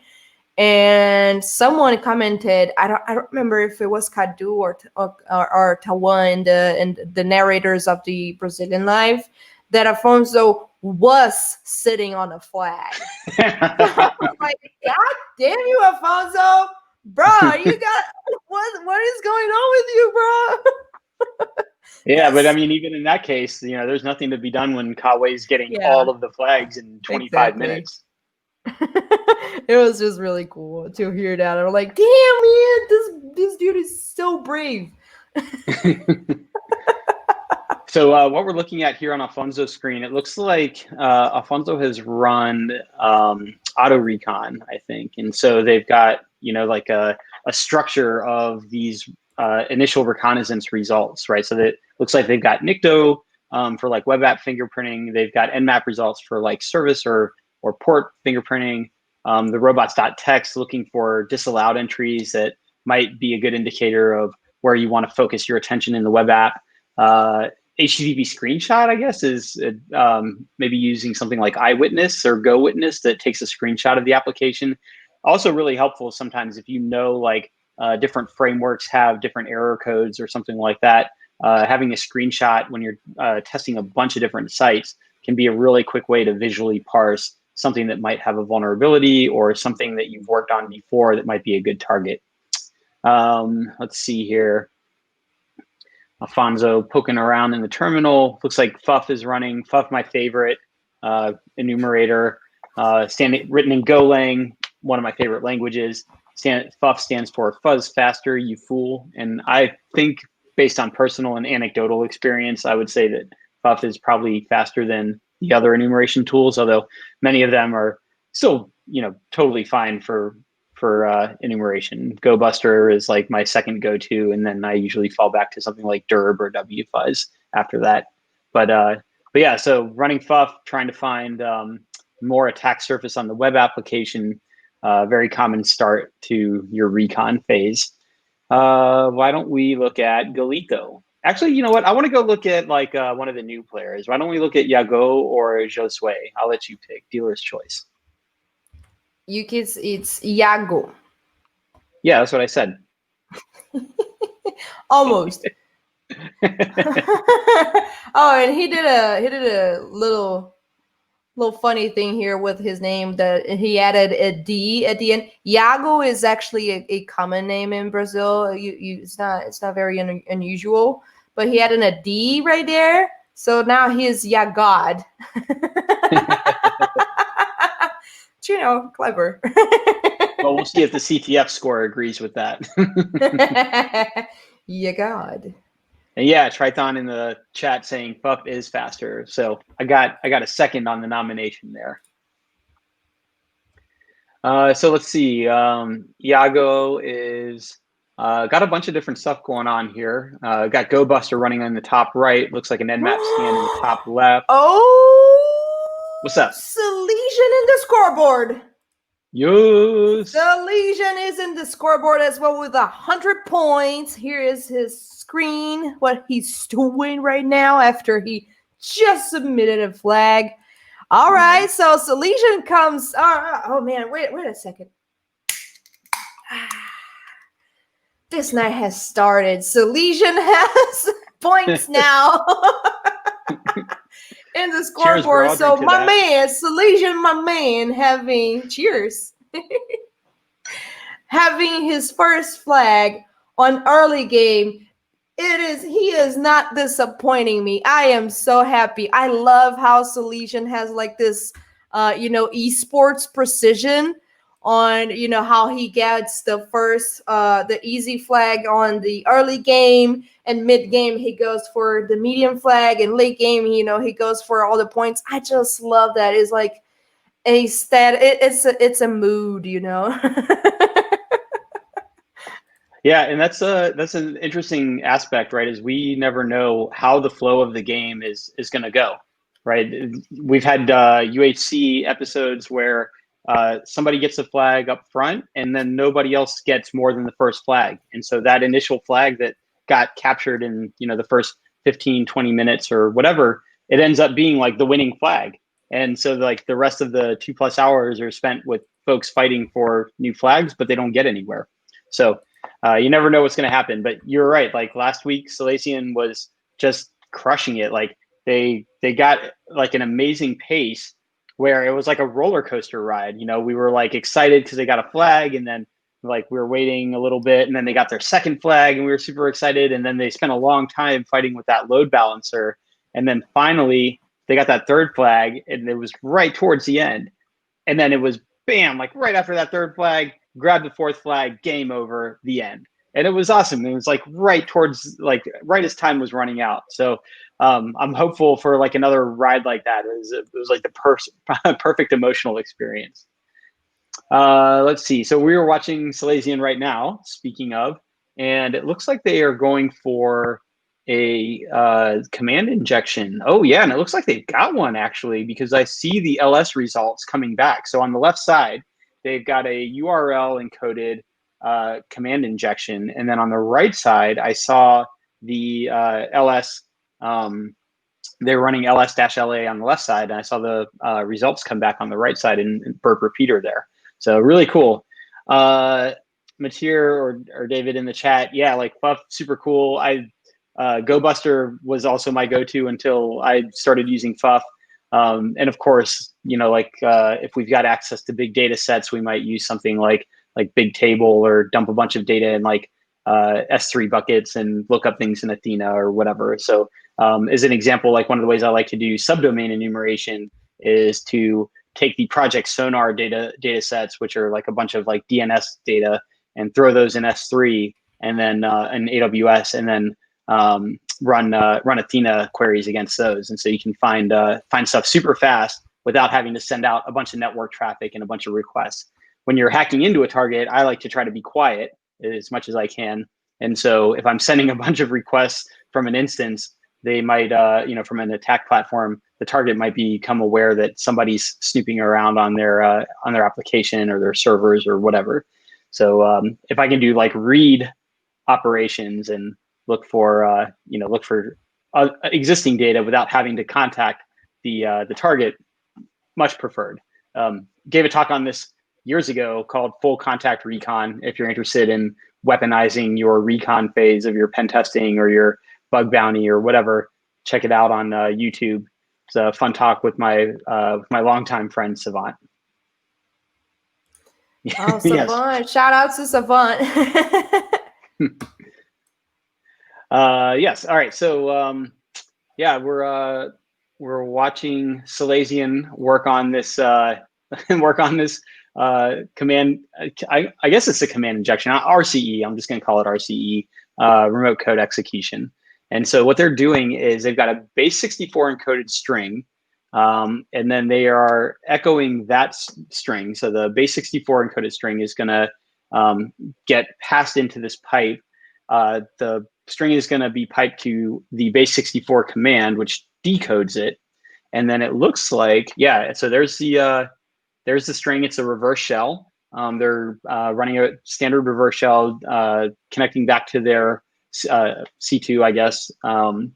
and someone commented. I don't remember if it was Kadu or Tawan and the narrators of the Brazilian live, that Afonso was sitting on a flag. I was like, God damn you, Afonso! Bro, you got what is going on with you, bro? Yeah, but I mean, even in that case, there's nothing to be done when Kawe's getting all of the flags in 25 minutes. It was just really cool to hear that. I'm like, damn, man, this dude is so brave. So what we're looking at here on Afonso's screen, it looks like Afonso has run auto recon, I think. And so they've got, like a structure of these initial reconnaissance results, right? So that looks like they've got NICTO for like web app fingerprinting. They've got Nmap results for like service or port fingerprinting. The robots.txt looking for disallowed entries that might be a good indicator of where you want to focus your attention in the web app. HTTP screenshot, I guess, is maybe using something like Eyewitness or GoWitness that takes a screenshot of the application. Also really helpful sometimes if like different frameworks have different error codes or something like that. Having a screenshot when you're testing a bunch of different sites can be a really quick way to visually parse something that might have a vulnerability or something that you've worked on before that might be a good target. Let's see here. Afonso poking around in the terminal. Looks like Fuff is running. Fuff, my favorite enumerator, written in Golang, one of my favorite languages. Fuff stands for Fuzz Faster, You Fool. And I think based on personal and anecdotal experience, I would say that Fuff is probably faster than the other enumeration tools, although many of them are still, totally fine for enumeration. GoBuster is like my second go-to, and then I usually fall back to something like Derb or WFuzz after that. But yeah, so running Fuff, trying to find more attack surface on the web application, very common start to your recon phase. Why don't we look at Galito? Actually, you know what? I want to go look at like one of the new players. Why don't we look at Yago or Josue? I'll let you pick. Dealer's choice. It's Yago. Yeah, that's what I said. Almost. Oh, and he did a little funny thing here with his name, that he added a D at the end. Yago is actually a common name in Brazil. It's not very unusual, but he added a D right there, so now he is Yagod. Clever. Well, we'll see if the CTF score agrees with that. Yeah, God. And yeah, Trithon in the chat saying Fuff is faster. So I got a second on the nomination there. So let's see. Yago is got a bunch of different stuff going on here. Got GoBuster running on the top right. Looks like an Nmap scan in the top left. Oh! What's up? Lesion in the scoreboard. Yes. The Lesion is in the scoreboard as well with 100 points. Here is his screen, what he's doing right now after he just submitted a flag. All right, so Lesion comes. Oh man, wait a second. This night has started. Lesion has points now. In the scoreboard. So my man, Salesian, my man, having his first flag on early game. He is not disappointing me. I am so happy. I love how Salesian has like this esports precision on how he gets the first the easy flag on the early game, and mid game he goes for the medium flag, and late game he goes for all the points. I just love that. It's like a stat. It's a mood. Yeah, and that's an interesting aspect, right? Is we never know how the flow of the game is going to go, right? We've had UHC episodes where somebody gets a flag up front, and then nobody else gets more than the first flag, and so that initial flag that got captured in the first 15, 20 minutes or whatever, it ends up being like the winning flag, and so like the rest of the 2+ hours are spent with folks fighting for new flags, but they don't get anywhere. So you never know what's going to happen, but you're right. Like last week, Silesian was just crushing it. Like they got like an amazing pace where it was like a roller coaster ride. We were like excited because they got a flag, and then like we were waiting a little bit, and then they got their second flag, and we were super excited. And then they spent a long time fighting with that load balancer, and then finally they got that third flag, and it was right towards the end. And then it was bam, like right after that third flag, grab the fourth flag, game over, the end. And it was awesome. It was like right as time was running out. So I'm hopeful for like another ride like that. It was like the perfect emotional experience. Let's see. So we were watching Silesian right now, speaking of, and it looks like they are going for a command injection. Oh yeah, and it looks like they've got one actually, because I see the LS results coming back. So on the left side, they've got a URL encoded command injection, and then on the right side, I saw the LS. They're running ls-la on the left side, and I saw the results come back on the right side in burp repeater there. So really cool. Matir or David in the chat, yeah, like Fuff, super cool. GoBuster was also my go-to until I started using Fuff. And of course, if we've got access to big data sets, we might use something like Bigtable, or dump a bunch of data in like S3 buckets and look up things in Athena or whatever. So as an example, like one of the ways I like to do subdomain enumeration is to take the project Sonar data sets, which are like a bunch of like DNS data, and throw those in S3 and then in AWS, and then run Athena queries against those. And so you can find stuff super fast without having to send out a bunch of network traffic and a bunch of requests. When you're hacking into a target, I like to try to be quiet as much as I can. And so if I'm sending a bunch of requests from an instance, they might, from an attack platform, the target might become aware that somebody's snooping around on their application or their servers or whatever. So if I can do like read operations and look for existing data without having to contact the target, much preferred. Gave a talk on this years ago called Full Contact Recon. If you're interested in weaponizing your recon phase of your pen testing or your bug bounty or whatever, check it out on YouTube. It's a fun talk with my longtime friend Savant. Oh, Savant! Yes. Shout out to Savant. Yes. All right. So we're watching Silesian work on this command. I guess it's a command injection, not RCE. I'm just going to call it RCE, remote code execution. And so what they're doing is they've got a base 64 encoded string, and then they are echoing that string. So the base 64 encoded string is going to get passed into this pipe. The string is going to be piped to the base 64 command, which decodes it. And then it looks like, so there's the string. It's a reverse shell. They're running a standard reverse shell, connecting back to their C2, I guess, on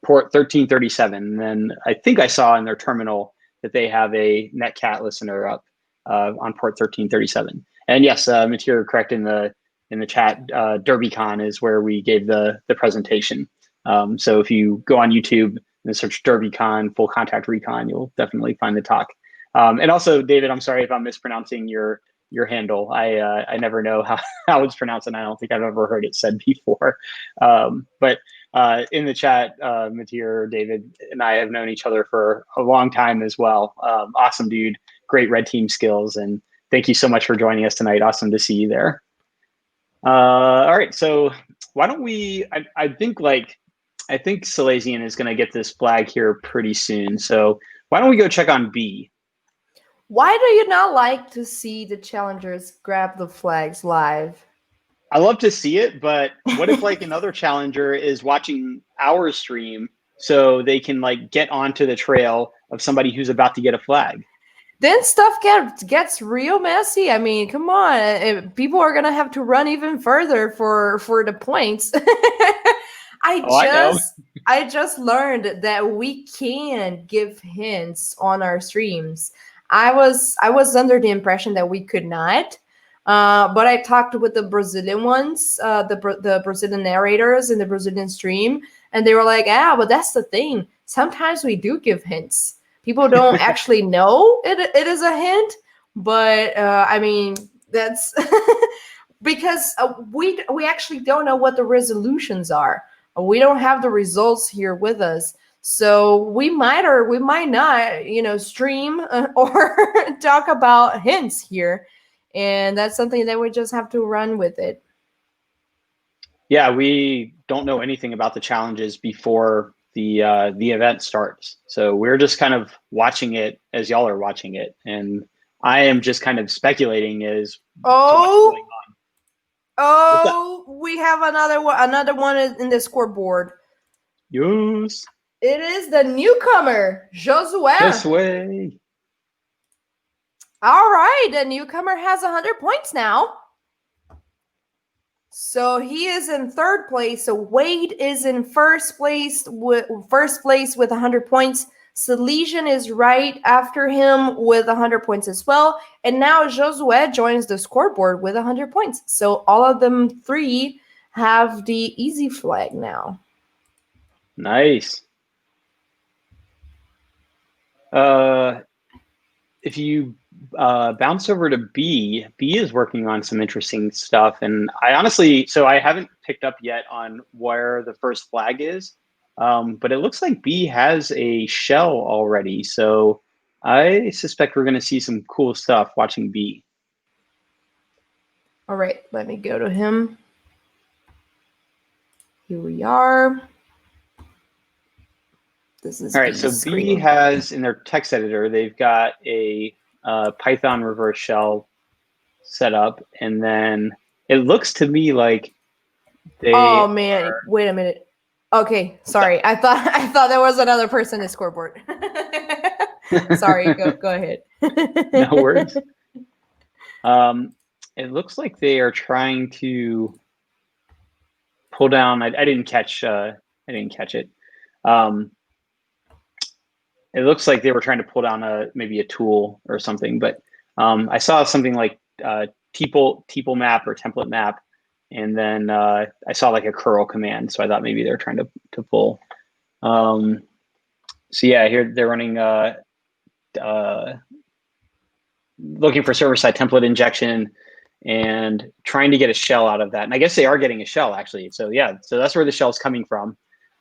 port 1337. And then I think I saw in their terminal that they have a Netcat listener up on port 1337. And yes, Matir, correct in the chat, DerbyCon is where we gave the presentation. So if you go on YouTube and search DerbyCon Full Contact Recon, you'll definitely find the talk. And also, David, I'm sorry if I'm mispronouncing your handle. I never know how it's pronounced, and I don't think I've ever heard it said before. But in the chat, Matir, David, and I have known each other for a long time as well. Awesome dude, great red team skills, and thank you so much for joining us tonight. Awesome to see you there. All right, so why don't we? I think Silesian is going to get this flag here pretty soon. So why don't we go check on B? Why do you not like to see the challengers grab the flags live? I love to see it, but what if like another challenger is watching our stream so they can like get onto the trail of somebody who's about to get a flag? Then stuff gets real messy. I mean, come on, people are gonna have to run even further for the points. I just learned that we can give hints on our streams. I was under the impression that we could not. But I talked with the Brazilian ones, the Brazilian narrators in the Brazilian stream, and they were like, but that's the thing. Sometimes we do give hints. People don't actually know it is a hint, but I mean, that's because we actually don't know what the resolutions are. We don't have the results here with us. So we might or we might not, stream or talk about hints here. And that's something that we just have to run with it. Yeah, we don't know anything about the challenges before the event starts. So we're just kind of watching it as y'all are watching it. And I am just kind of speculating as to what's going on. We have another one in the scoreboard. Yes. It is the newcomer, Josué. Josué. All right, the newcomer has 100 points now. So he is in third place. So Wade is in first place with 100 points. Silesian is right after him with 100 points as well. And now Josué joins the scoreboard with 100 points. So all of them three have the easy flag now. Nice. If you bounce over to B is working on some interesting stuff. And I honestly, so I haven't picked up yet on where the first flag is, but it looks like B has a shell already. So I suspect we're going to see some cool stuff watching B. All right, let me go to him. Here we are. This is all right. So B has in their text editor, they've got a Python reverse shell set up, and then it looks to me like they. Oh man! Wait a minute. Okay, sorry. I thought there was another person in the scoreboard. Sorry. Go ahead. No worries. It looks like they are trying to pull down. I didn't catch. I didn't catch it. It looks like they were trying to pull down maybe a tool or something, but I saw something like TPL map or template map, and then I saw like a curl command. So I thought maybe they're trying to pull. So yeah, here they're running looking for server-side template injection and trying to get a shell out of that. And I guess they are getting a shell actually. So yeah, so that's where the shell's coming from.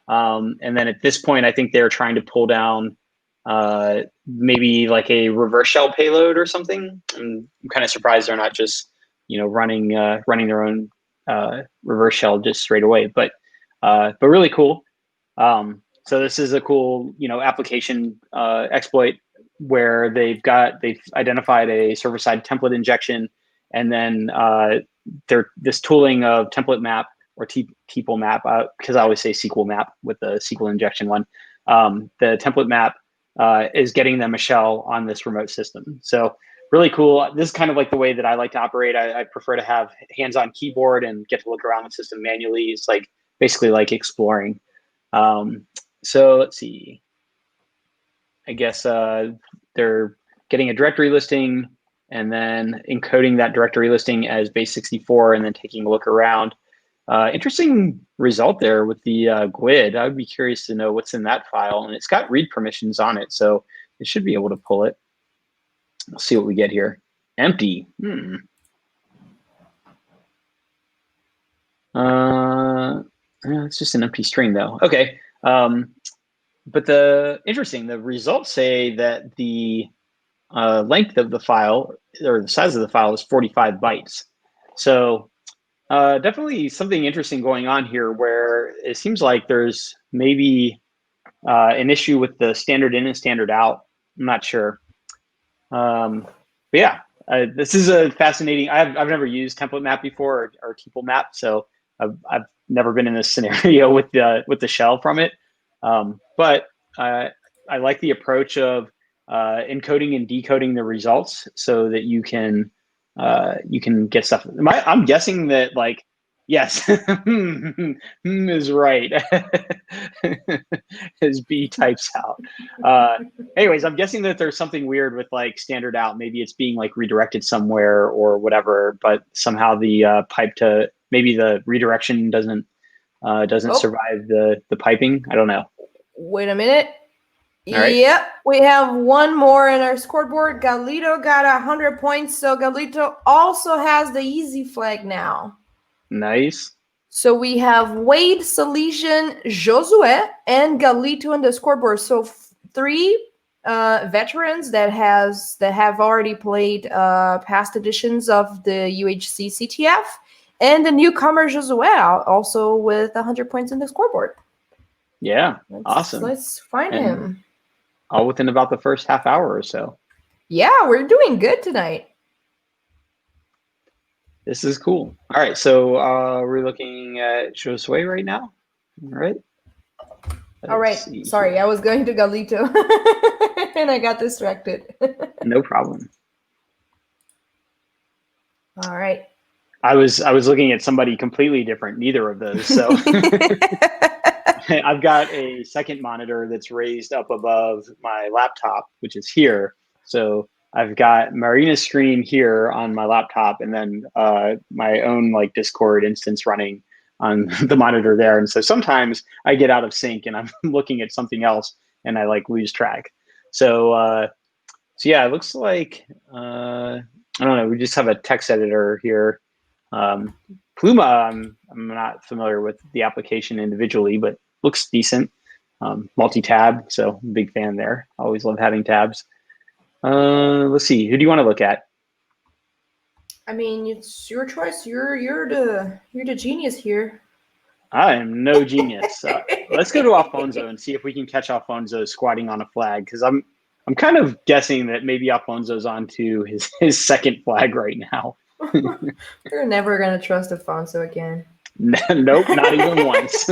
And then at this point, I think they're trying to pull down maybe like a reverse shell payload or something. And I'm kind of surprised they're not just, running their own reverse shell just straight away, but really cool. So this is a cool, application exploit where they've identified a server-side template injection, and then this tooling of template map or TPL map, because I always say SQL map with the SQL injection one. The template map is getting them a shell on this remote system. So really cool. This is kind of like the way that I like to operate. I prefer to have hands-on keyboard and get to look around the system manually. It's like basically like exploring. So let's see. I guess they're getting a directory listing and then encoding that directory listing as base64 and then taking a look around. Interesting result there with the GUID. I would be curious to know what's in that file, and it's got read permissions on it, so it should be able to pull it. We'll see what we get here. Empty. It's just an empty string though. Okay. But the results say that the length of the file or the size of the file is 45 bytes. So definitely something interesting going on here where it seems like there's maybe an issue with the standard in and standard out. I'm not sure. But yeah, this is a fascinating. I've never used template map before or tuple map, so I've never been in this scenario with the shell from it. But I like the approach of encoding and decoding the results so that you can get stuff. I'm guessing that like yes is right as B types out. Anyways, I'm guessing that there's something weird with like standard out. Maybe it's being like redirected somewhere or whatever, but somehow the pipe to maybe the redirection doesn't survive the piping. I don't know. Wait a minute. All right. Yep, we have one more in our scoreboard. Galito got 100 points, so Galito also has the easy flag now. Nice. So we have Wade, Salesian, Josue, and Galito in the scoreboard. So three veterans that have already played past editions of the UHC CTF, and the newcomer Josue also with 100 points in the scoreboard. Yeah, awesome. Let's find him. All within about the first half hour or so. Yeah, we're doing good tonight. This is cool. All right, so we're looking at Josue right now. All right. All right. Sorry, I was going to Galito and I got distracted. No problem. All right. I was looking at somebody completely different, neither of those. So I've got a second monitor that's raised up above my laptop, which is here. So I've got Marina's screen here on my laptop, and then my own like Discord instance running on the monitor there. And so sometimes I get out of sync and I'm looking at something else and I like lose track. So yeah, it looks like I don't know. We just have a text editor here. Pluma, I'm not familiar with the application individually, but looks decent. Multi-tab, so big fan there. Always love having tabs. Let's see. Who do you want to look at? I mean, it's your choice. You're the genius here. I am no genius. Let's go to Alfonso and see if we can catch Alfonso squatting on a flag, because I'm kind of guessing that maybe Alfonso's onto his second flag right now. You're never gonna trust Alfonso again. Nope, not even once.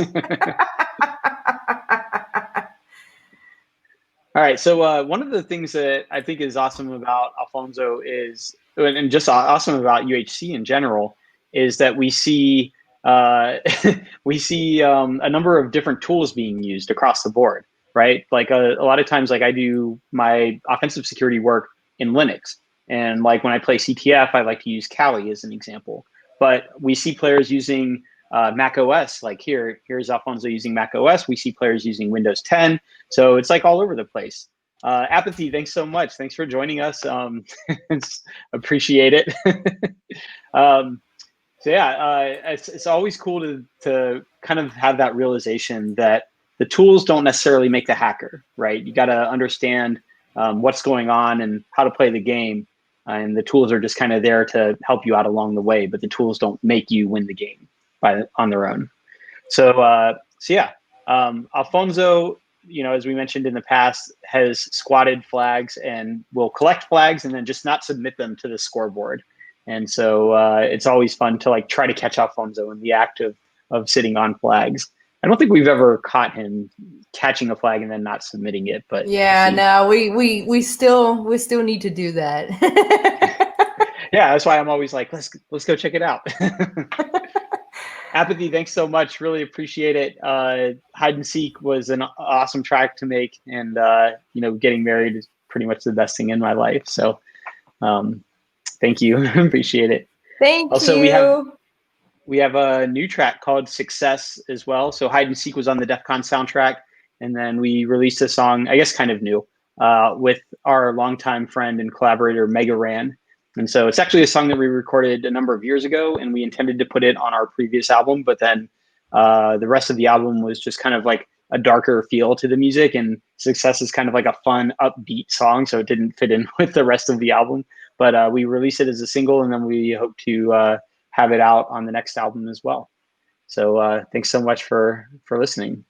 All right, so one of the things that I think is awesome about Alfonso is, and just awesome about UHC in general, is that we see a number of different tools being used across the board, right? Like a lot of times, like I do my offensive security work in Linux, and like when I play CTF, I like to use Kali as an example. But we see players using Mac OS, like here's Alfonso using Mac OS. We see players using Windows 10. So it's like all over the place. Apathy, thanks so much. Thanks for joining us. Appreciate it. So yeah, it's always cool to kind of have that realization that the tools don't necessarily make the hacker, right? You got to understand what's going on and how to play the game. And the tools are just kind of there to help you out along the way, but the tools don't make you win the game on their own. So yeah, Alfonso, as we mentioned in the past, has squatted flags and will collect flags and then just not submit them to the scoreboard. And so it's always fun to like try to catch Alfonso in the act of sitting on flags. I don't think we've ever caught him catching a flag and then not submitting it, but yeah, no, we still need to do that. Yeah, that's why I'm always like, let's go check it out. Apathy, thanks so much. Really appreciate it. Hide and Seek was an awesome track to make, and getting married is pretty much the best thing in my life. So, thank you. Appreciate it. Thank you. We have a new track called Success as well. So Hide and Seek was on the DEF CON soundtrack, and then we released a song, I guess kind of new, with our longtime friend and collaborator Mega Ran. And so it's actually a song that we recorded a number of years ago, and we intended to put it on our previous album, but then the rest of the album was just kind of like a darker feel to the music, and Success is kind of like a fun, upbeat song, so it didn't fit in with the rest of the album. But we released it as a single, and then we hope to have it out on the next album as well. So thanks so much for listening.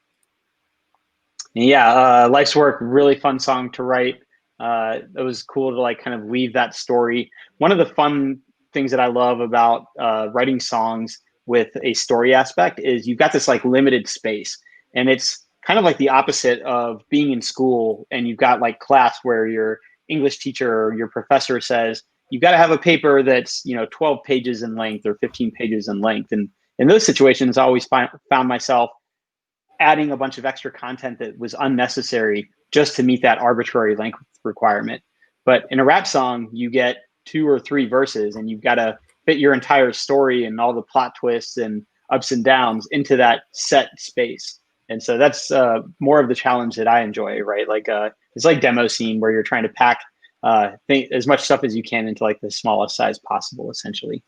And yeah, Life's Work, really fun song to write. It was cool to like kind of weave that story. One of the fun things that I love about writing songs with a story aspect is you've got this like limited space, and it's kind of like the opposite of being in school and you've got like class where your English teacher or your professor says you've got to have a paper that's 12 pages in length or 15 pages in length. And in those situations, I always found myself adding a bunch of extra content that was unnecessary just to meet that arbitrary length requirement. But in a rap song, you get 2 or 3 verses and you've got to fit your entire story and all the plot twists and ups and downs into that set space. And so that's more of the challenge that I enjoy, right? Like it's like demo scene where you're trying to pack as much stuff as you can into like the smallest size possible, essentially.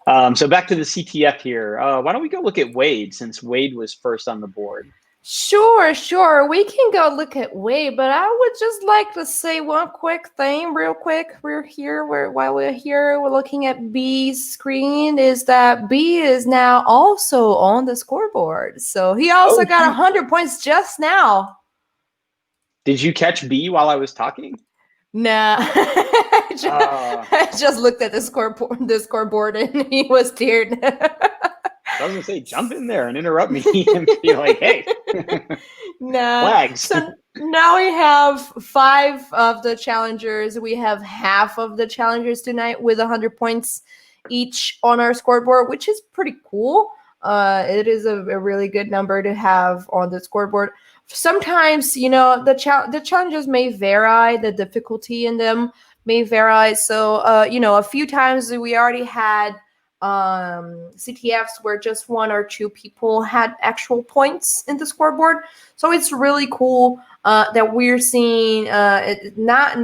So back to the CTF here. Why don't we go look at Wade, since Wade was first on the board? Sure. We can go look at Wade, but I would just like to say one quick thing real quick. While we're here, we're looking at B's screen, is that B is now also on the scoreboard. So he also got 100 points just now. Did you catch B while I was talking? Nah. I just looked at the scoreboard and he was teared. I was gonna say, jump in there and interrupt me and be like, hey. Nah. Flags. So now we have 5 of the challengers. We have half of the challengers tonight with 100 points each on our scoreboard, which is pretty cool. It is a really good number to have on the scoreboard. Sometimes, the challenges may vary, the difficulty in them may vary. So, a few times we already had CTFs where just 1 or 2 people had actual points in the scoreboard. So it's really cool that we're seeing not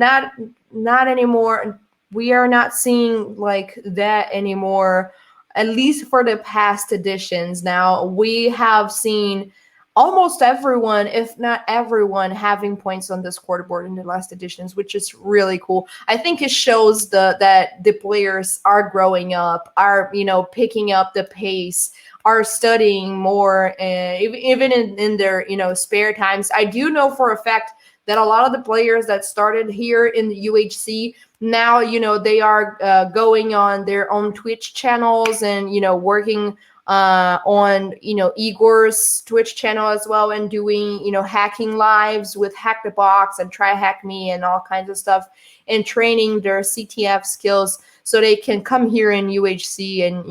anymore. We are not seeing like that anymore, at least for the past editions. Now we have seen almost everyone, if not everyone, having points on the scoreboard in the last editions, which is really cool. I think it shows that the players are growing up, are picking up the pace, are studying more, even in their spare times. I do know for a fact that a lot of the players that started here in the UHC now, they are going on their own Twitch channels and working on Igor's Twitch channel as well, and doing hacking lives with Hack the Box and Try Hack Me and all kinds of stuff, and training their CTF skills so they can come here in UHC and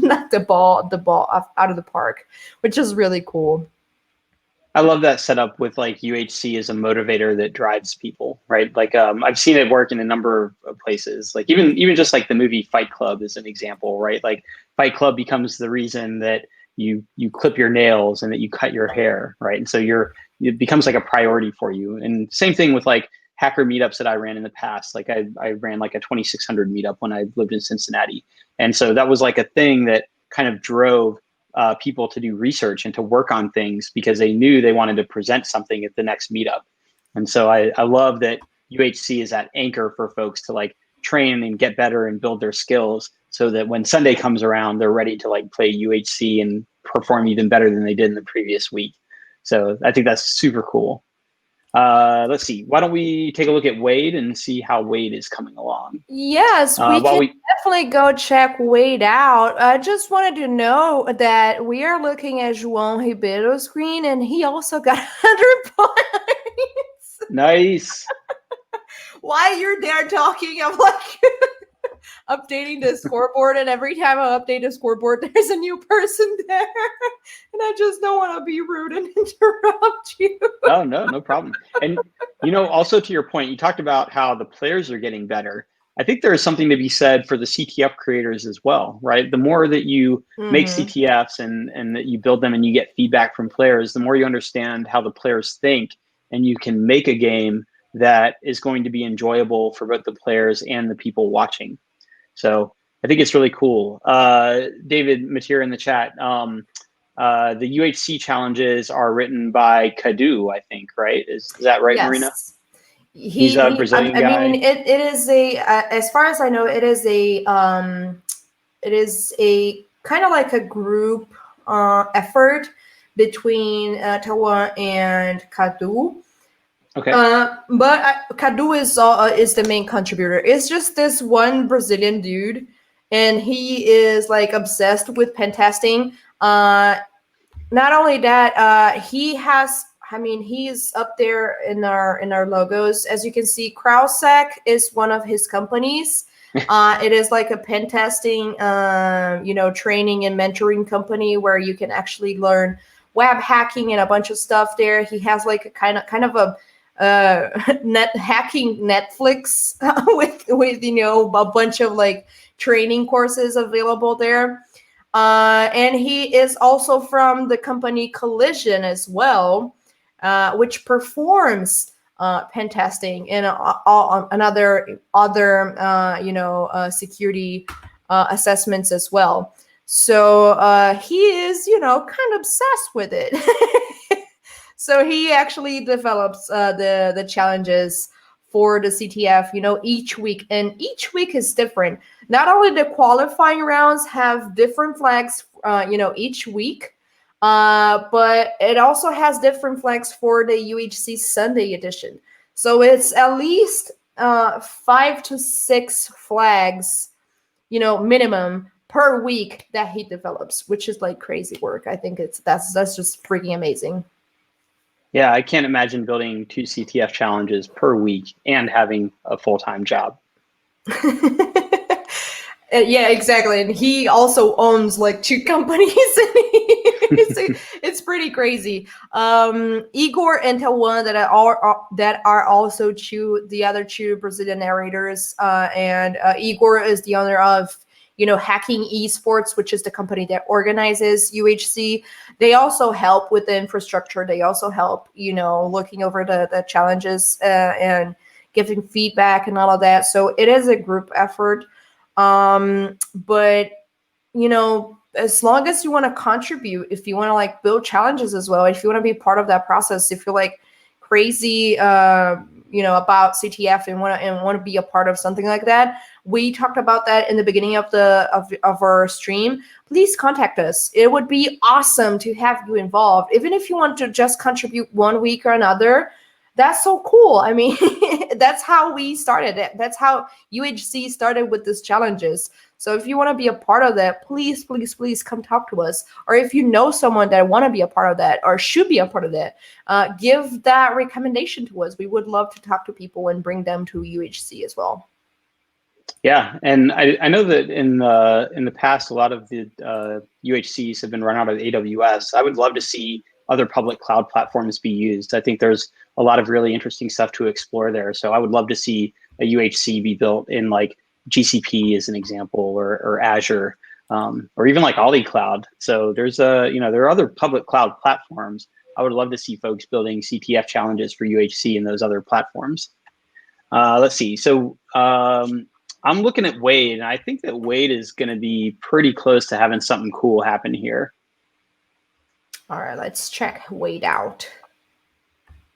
knock the ball out of the park, which is really cool. I love that setup with like UHC as a motivator that drives people, right? Like I've seen it work in a number of places. Like even just like the movie Fight Club is an example, right? Like Fight Club becomes the reason that you clip your nails and that you cut your hair, right? And so it becomes like a priority for you. And same thing with like hacker meetups that I ran in the past. Like I ran like a 2600 meetup when I lived in Cincinnati. And so that was like a thing that kind of drove people to do research and to work on things because they knew they wanted to present something at the next meetup. And so I love that UHC is that anchor for folks to like train and get better and build their skills so that when Sunday comes around, they're ready to like play UHC and perform even better than they did in the previous week. So I think that's super cool. Let's see. Why don't we take a look at Wade and see how Wade is coming along? Yes, we can definitely go check Wade out. I just wanted to know that we are looking at João Ribeiro's screen, and he also got 100 points. Nice. While you're there talking, I'm like updating the scoreboard, and every time I update the scoreboard, there's a new person there, and I just don't want to be rude and interrupt you. Oh, no problem. And also to your point, you talked about how the players are getting better. I think there is something to be said for the CTF creators as well, right? The more that you make CTFs and that you build them and you get feedback from players, the more you understand how the players think, and you can make a game that is going to be enjoyable for both the players and the people watching. So I think it's really cool. David Mateer in the chat. The UHC challenges are written by Kadu, I think, right? Is that right, yes. Marina? He's a Brazilian guy. I mean, it is as far as I know, it is a kind of like a group effort between Tawa and Kadu. Okay. But Cadu is the main contributor. It's just this one Brazilian dude, and he is like obsessed with pen testing. Not only that, he has. I mean, he's up there in our logos. As you can see, Kraussec is one of his companies. It is like a pen testing, training and mentoring company where you can actually learn web hacking and a bunch of stuff there. He has like a kind of a net hacking Netflix with a bunch of like training courses available there. And he is also from the company Collision as well, which performs pen testing and other security assessments as well. So he is, kind of obsessed with it. So he actually develops the challenges for the CTF, each week, and each week is different. Not only the qualifying rounds have different flags, each week, but it also has different flags for the UHC Sunday edition. So it's at least 5 to 6 flags, minimum per week that he develops, which is like crazy work. I think that's just freaking amazing. Yeah, I can't imagine building 2 CTF challenges per week and having a full-time job. Yeah, exactly. And he also owns like 2 companies. It's pretty crazy. Igor and Tawan that are also the other 2 Brazilian narrators. And Igor is the owner of Hacking Esports, which is the company that organizes UHC. They also help with the infrastructure. They also help, looking over the challenges and giving feedback and all of that. So it is a group effort. But as long as you want to contribute, if you want to like build challenges as well, if you want to be part of that process, if you're like crazy, about CTF and want to be a part of something like that, we talked about that in the beginning of our stream. Please contact us. It would be awesome to have you involved, even if you want to just contribute one week or another. That's so cool. I mean, that's how we started it. That's how UHC started with these challenges. So if you want to be a part of that, please, please, please come talk to us. Or if you know someone that want to be a part of that or should be a part of that, give that recommendation to us. We would love to talk to people and bring them to UHC as well. Yeah, and I know that in the past, a lot of the UHCs have been run out of AWS. I would love to see other public cloud platforms be used. I think there's a lot of really interesting stuff to explore there. So I would love to see a UHC be built in like GCP as an example, or Azure, or even like Ollie Cloud. So there's there are other public cloud platforms. I would love to see folks building CTF challenges for UHC and those other platforms. Let's see. So I'm looking at Wade, and I think that Wade is going to be pretty close to having something cool happen here. All right, let's check Wade out.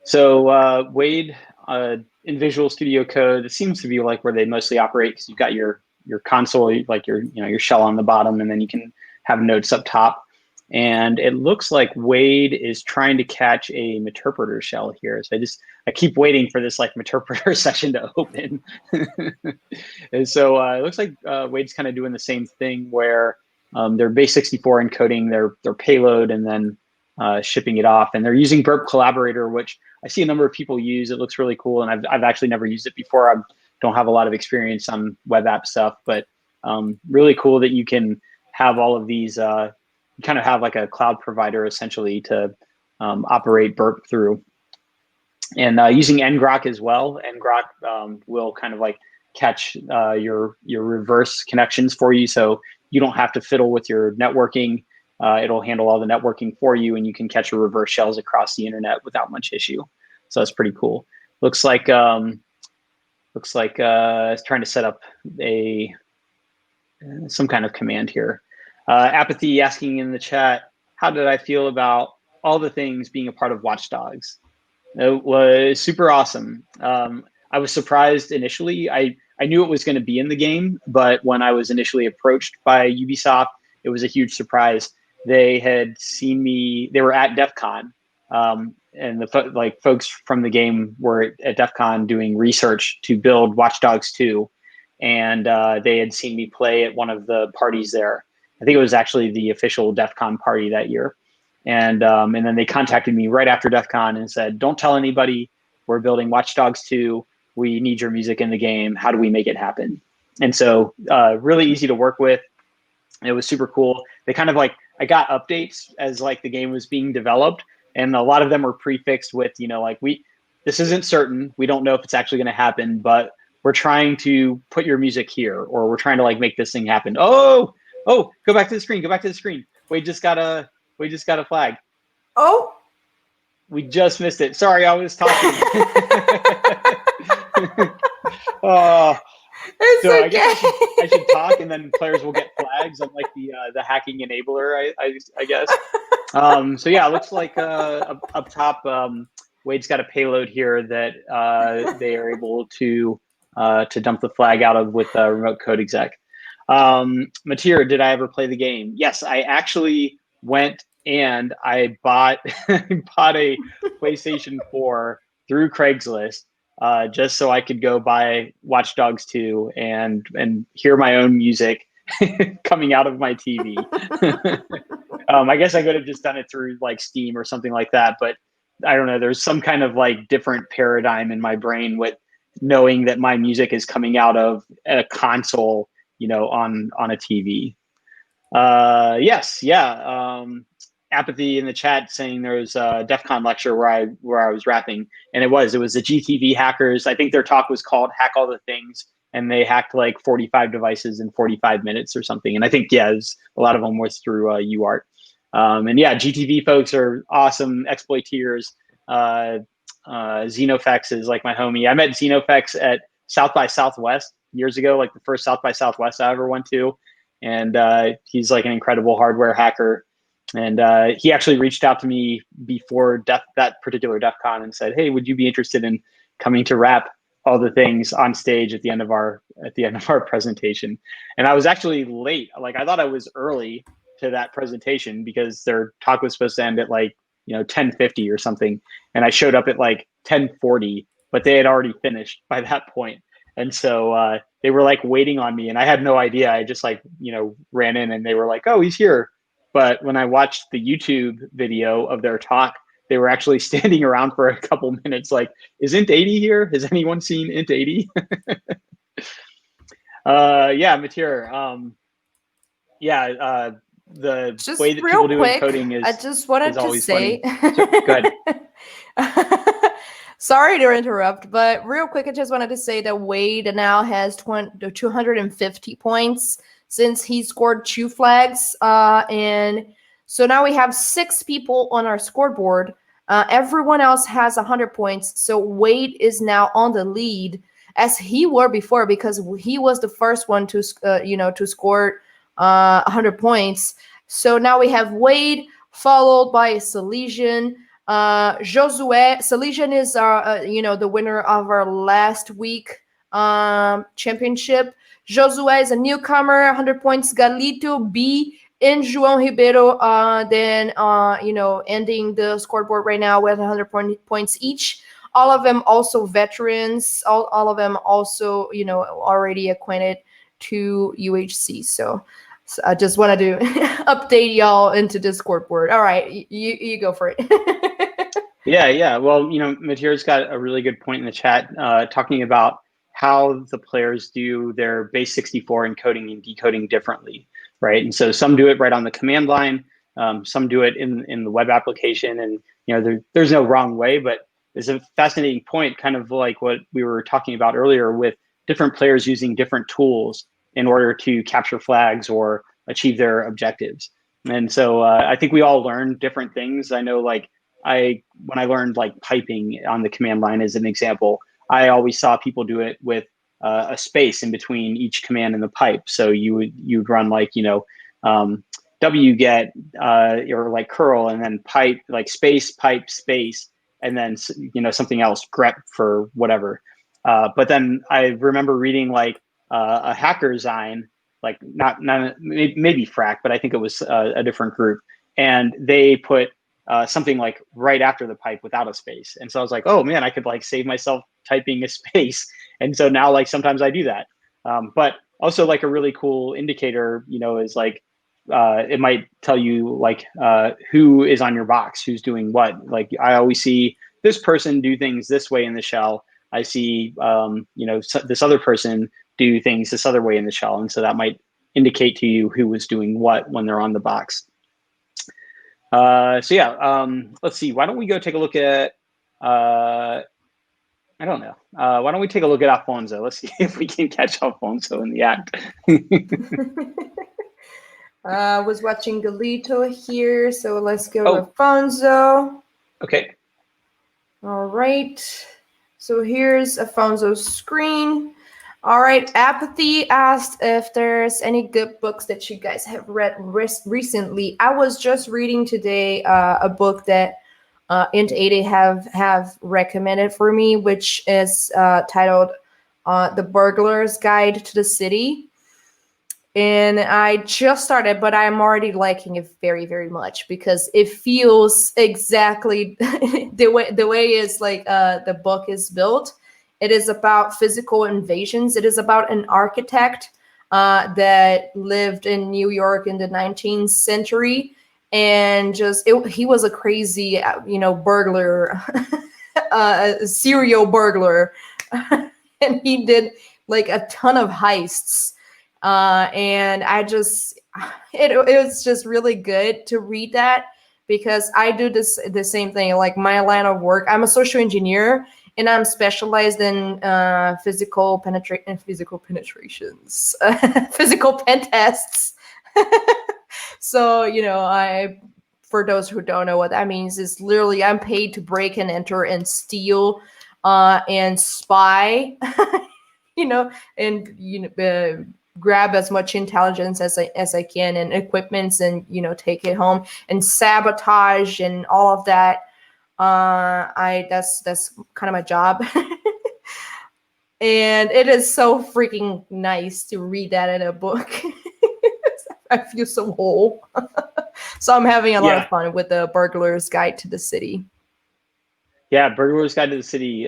So Wade in Visual Studio Code, it seems to be like where they mostly operate, because you've got your console, like your shell on the bottom, and then you can have notes up top. And it looks like Wade is trying to catch a Meterpreter shell here. So I keep waiting for this like Meterpreter session to open. And so it looks like Wade's kind of doing the same thing where they're base64 encoding their payload and then shipping it off. And they're using Burp Collaborator, which I see a number of people use. It looks really cool. And I've actually never used it before. I don't have a lot of experience on web app stuff, but really cool that you can have all of these, you kind of have like a cloud provider essentially to operate Burp through. And using ngrok as well. ngrok will kind of like catch your reverse connections for you. So you don't have to fiddle with your networking. It'll handle all the networking for you, and you can catch your reverse shells across the internet without much issue. So that's pretty cool. Looks like it's trying to set up some kind of command here. Apathy asking in the chat, how did I feel about all the things being a part of Watch Dogs? It was super awesome. I was surprised initially. I knew it was going to be in the game, but when I was initially approached by Ubisoft, it was a huge surprise. They had seen me, they were at DEF CON, and the folks from the game were at DEF CON doing research to build Watch Dogs 2, and they had seen me play at one of the parties there. I think it was actually the official DEF CON party that year, and then they contacted me right after DEF CON and said, "Don't tell anybody. We're building Watch Dogs 2. We need your music in the game. How do we make it happen?" And so really easy to work with. It was super cool. They kind of like, I got updates as like the game was being developed, and a lot of them were prefixed with, like, this isn't certain. We don't know if it's actually going to happen, but we're trying to put your music here, or we're trying to like make this thing happen. Oh, go back to the screen. Go back to the screen. We just got a flag. Oh, we just missed it. Sorry, I was talking. it's so okay. I guess I should talk, and then players will get flags. I'm like the hacking enabler, I guess. So yeah, it looks like up top, Wade's got a payload here that they are able to dump the flag out of with remote code exec. Matir, did I ever play the game? Yes, I actually went and I bought a PlayStation 4 through Craigslist. Just so I could go buy Watch Dogs 2 and hear my own music coming out of my TV. I guess I could have just done it through like Steam or something like that, but I don't know. There's some kind of like different paradigm in my brain with knowing that my music is coming out of a console, on a TV. Yes, yeah. Apathy in the chat saying there was a DEF CON lecture where I was rapping, and it was the GTV hackers. I think their talk was called Hack All the Things, and they hacked like 45 devices in 45 minutes or something. And I think, a lot of them was through UART. And yeah, GTV folks are awesome exploiteers. Xenofex is like my homie. I met Xenofex at South by Southwest years ago, like the first South by Southwest I ever went to. And he's like an incredible hardware hacker. And he actually reached out to me before that particular DEF CON and said, "Hey, would you be interested in coming to rap all the things on stage at the end of our presentation?" And I was actually late. Like, I thought I was early to that presentation because their talk was supposed to end at like 10:50 or something, and I showed up at like 10:40, but they had already finished by that point. And so they were like waiting on me, and I had no idea. I just like ran in, and they were like, "Oh, he's here." But when I watched the YouTube video of their talk, they were actually standing around for a couple minutes like, "Is int80 here? Has anyone seen int80?" Yeah, Matir. The just way that real people do quick, encoding is I just wanted to always say. So, go ahead. Sorry to interrupt, but real quick, I just wanted to say that Wade now has 250 points since he scored 2 flags. And so now we have 6 people on our scoreboard. Everyone else has 100 points. So Wade is now on the lead, as he were before, because he was the first one to score 100 points. So now we have Wade, followed by Salesian. Josue. Salesian is the winner of our last week championship. Josue is a newcomer, 100 points. Galito, B, and João Ribeiro, then ending the scoreboard right now with 100 points each. All of them also veterans. All of them also already acquainted to UHC. So I just wanted to update y'all into the scoreboard. All right, you go for it. Yeah. Well, Matir's got a really good point in the chat, talking about how the players do their base 64 encoding and decoding differently, right? And so some do it right on the command line, some do it in the web application, and there's no wrong way, but it's a fascinating point, kind of like what we were talking about earlier with different players using different tools in order to capture flags or achieve their objectives. And so I think we all learn different things. I know, like, when I learned like piping on the command line as an example, I always saw people do it with a space in between each command in the pipe. So you'd run like wget or like curl, and then pipe, like space, pipe, space, and then something else, grep for whatever. But then I remember reading like a Hackerzyme, like not maybe Frack, but I think it was a different group, and they put something like right after the pipe without a space. And so I was like, oh man, I could like save myself typing a space. And so now like sometimes I do that. But also like a really cool indicator, is like, it might tell you like who is on your box, who's doing what. Like I always see this person do things this way in the shell. I see, this other person do things this other way in the shell. And so that might indicate to you who was doing what when they're on the box. Let's see. Why don't we go take a look at, I don't know. Why don't we take a look at Alfonso? Let's see if we can catch Alfonso in the act. I was watching Galito here, so let's go to Alfonso. Okay. All right. So here's Alfonso's screen. All right. Apathy asked if there's any good books that you guys have read recently. I was just reading today a book that Int80 have recommended for me, which is titled The Burglar's Guide to the City. And I just started, but I'm already liking it very, very much because it feels exactly the way is like the book is built. It is about physical invasions. It is about an architect that lived in New York in the 19th century, and he was a crazy, burglar, serial burglar, and he did like a ton of heists. And it was just really good to read that because I do the same thing. Like my line of work, I'm a social engineer and I'm specialized in physical pen tests. So, for those who don't know what that means, is literally I'm paid to break and enter and steal and spy, grab as much intelligence as I can and equipments and, take it home and sabotage and all of that. That's kind of my job. And it is so freaking nice to read that in a book. I feel so whole. So I'm having a lot of fun with The Burglar's Guide to the City. Yeah, Burglar's Guide to the City.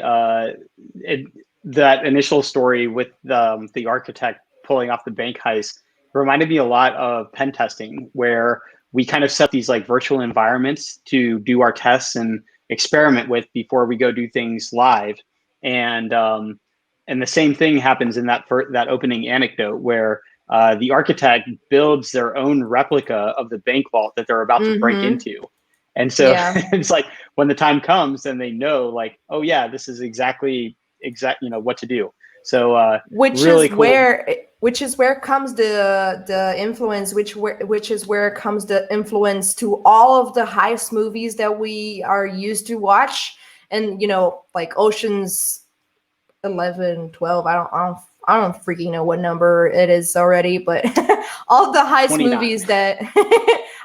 That initial story with the architect pulling off the bank heist reminded me a lot of pen testing, where we kind of set these like virtual environments to do our tests and experiment with before we go do things live. And the same thing happens in that opening anecdote where the architect builds their own replica of the bank vault that they're about to break into. And so it's like when the time comes and they know like, oh yeah, this is exactly what to do. So which really is cool. which is where comes the influence, which is where comes the influence to all of the heist movies that we are used to watch. And like Ocean's 11, 12, I don't freaking know what number it is already, but all the heist 29. movies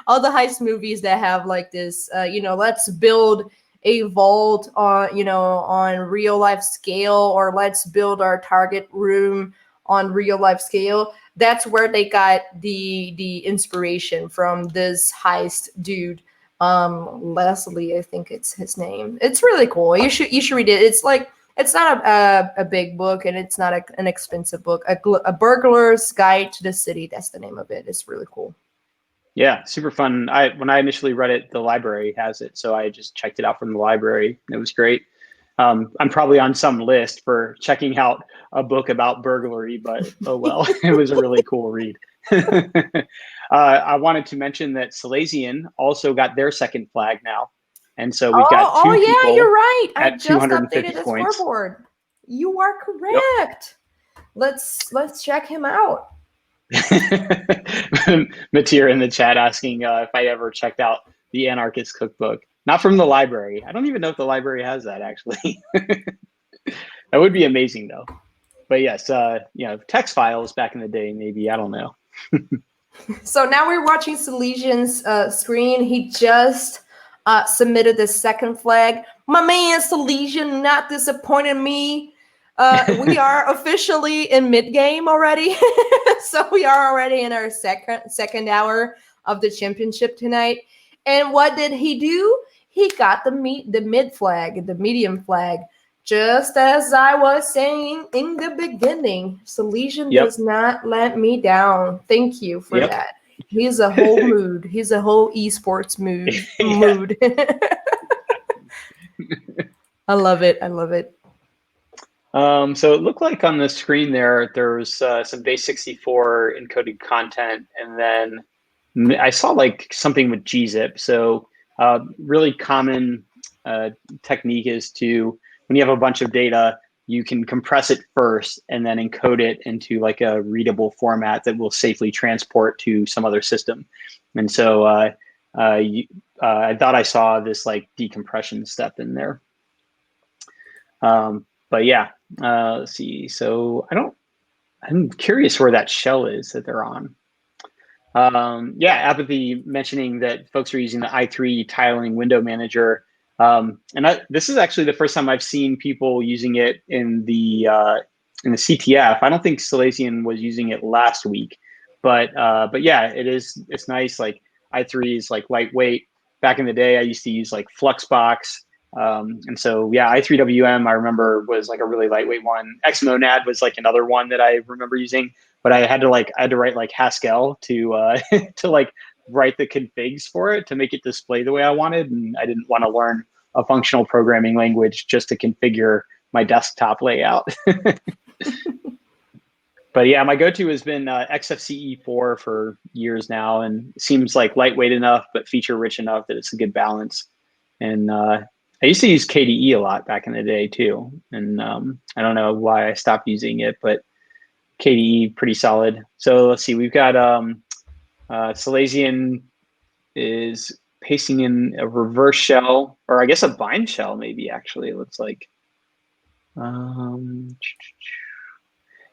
all the heist movies that have like this let's build a vault on real life scale, or let's build our target room on real life scale. That's where they got the inspiration from, this heist dude, Leslie, I think it's his name. It's really cool. You should read it. It's like, it's not a big book and it's not an expensive book. A Burglar's Guide to the City, that's the name of it. It's really cool. Yeah, super fun. When I initially read it, the library has it, so I just checked it out from the library. It was great. I'm probably on some list for checking out a book about burglary, but oh well, it was a really cool read. I wanted to mention that Salesian also got their second flag now, and so we've got two people. You're right. I at just 250 updated the points. scoreboard. You are correct. Yep. Let's check him out. Matir in the chat asking if I ever checked out the Anarchist Cookbook. Not from the library. I don't even know if the library has that, actually. That would be amazing, though. But yes, text files back in the day, maybe. I don't know. So now we're watching Salesian's screen. He just submitted the second flag. My man Salesian not disappointing me. We are officially in mid-game already. So we are already in our second hour of the championship tonight. And what did he do? He got the mid flag, the medium flag. Just as I was saying in the beginning, Salesian does not let me down. Thank you for that. He's a whole mood. He's a whole esports mood. I love it. I love it. So it looked like on the screen there's some base 64 encoded content, and then I saw like something with gzip. So really common technique is to, when you have a bunch of data, you can compress it first and then encode it into like a readable format that will safely transport to some other system. And so I thought I saw this like decompression step in there. But yeah, let's see. So I'm curious where that shell is that they're on. Yeah, Apathy mentioning that folks are using the i3 tiling window manager. And this is actually the first time I've seen people using it in the CTF. I don't think Salesian was using it last week, but yeah, it's nice. Like i3 is like lightweight. Back in the day, I used to use like Fluxbox. And so, yeah, i3WM, I remember, was like a really lightweight one. Xmonad was like another one that I remember using, but I had to write like Haskell to to like write the configs for it to make it display the way I wanted. And I didn't want to learn a functional programming language just to configure my desktop layout. But yeah, my go-to has been XFCE4 for years now, and it seems like lightweight enough, but feature rich enough that it's a good balance. And I used to use KDE a lot back in the day too. And I don't know why I stopped using it, but KDE pretty solid. So let's see, we've got Salesian is pasting in a reverse shell, or I guess a bind shell maybe, actually, it looks like. Yeah,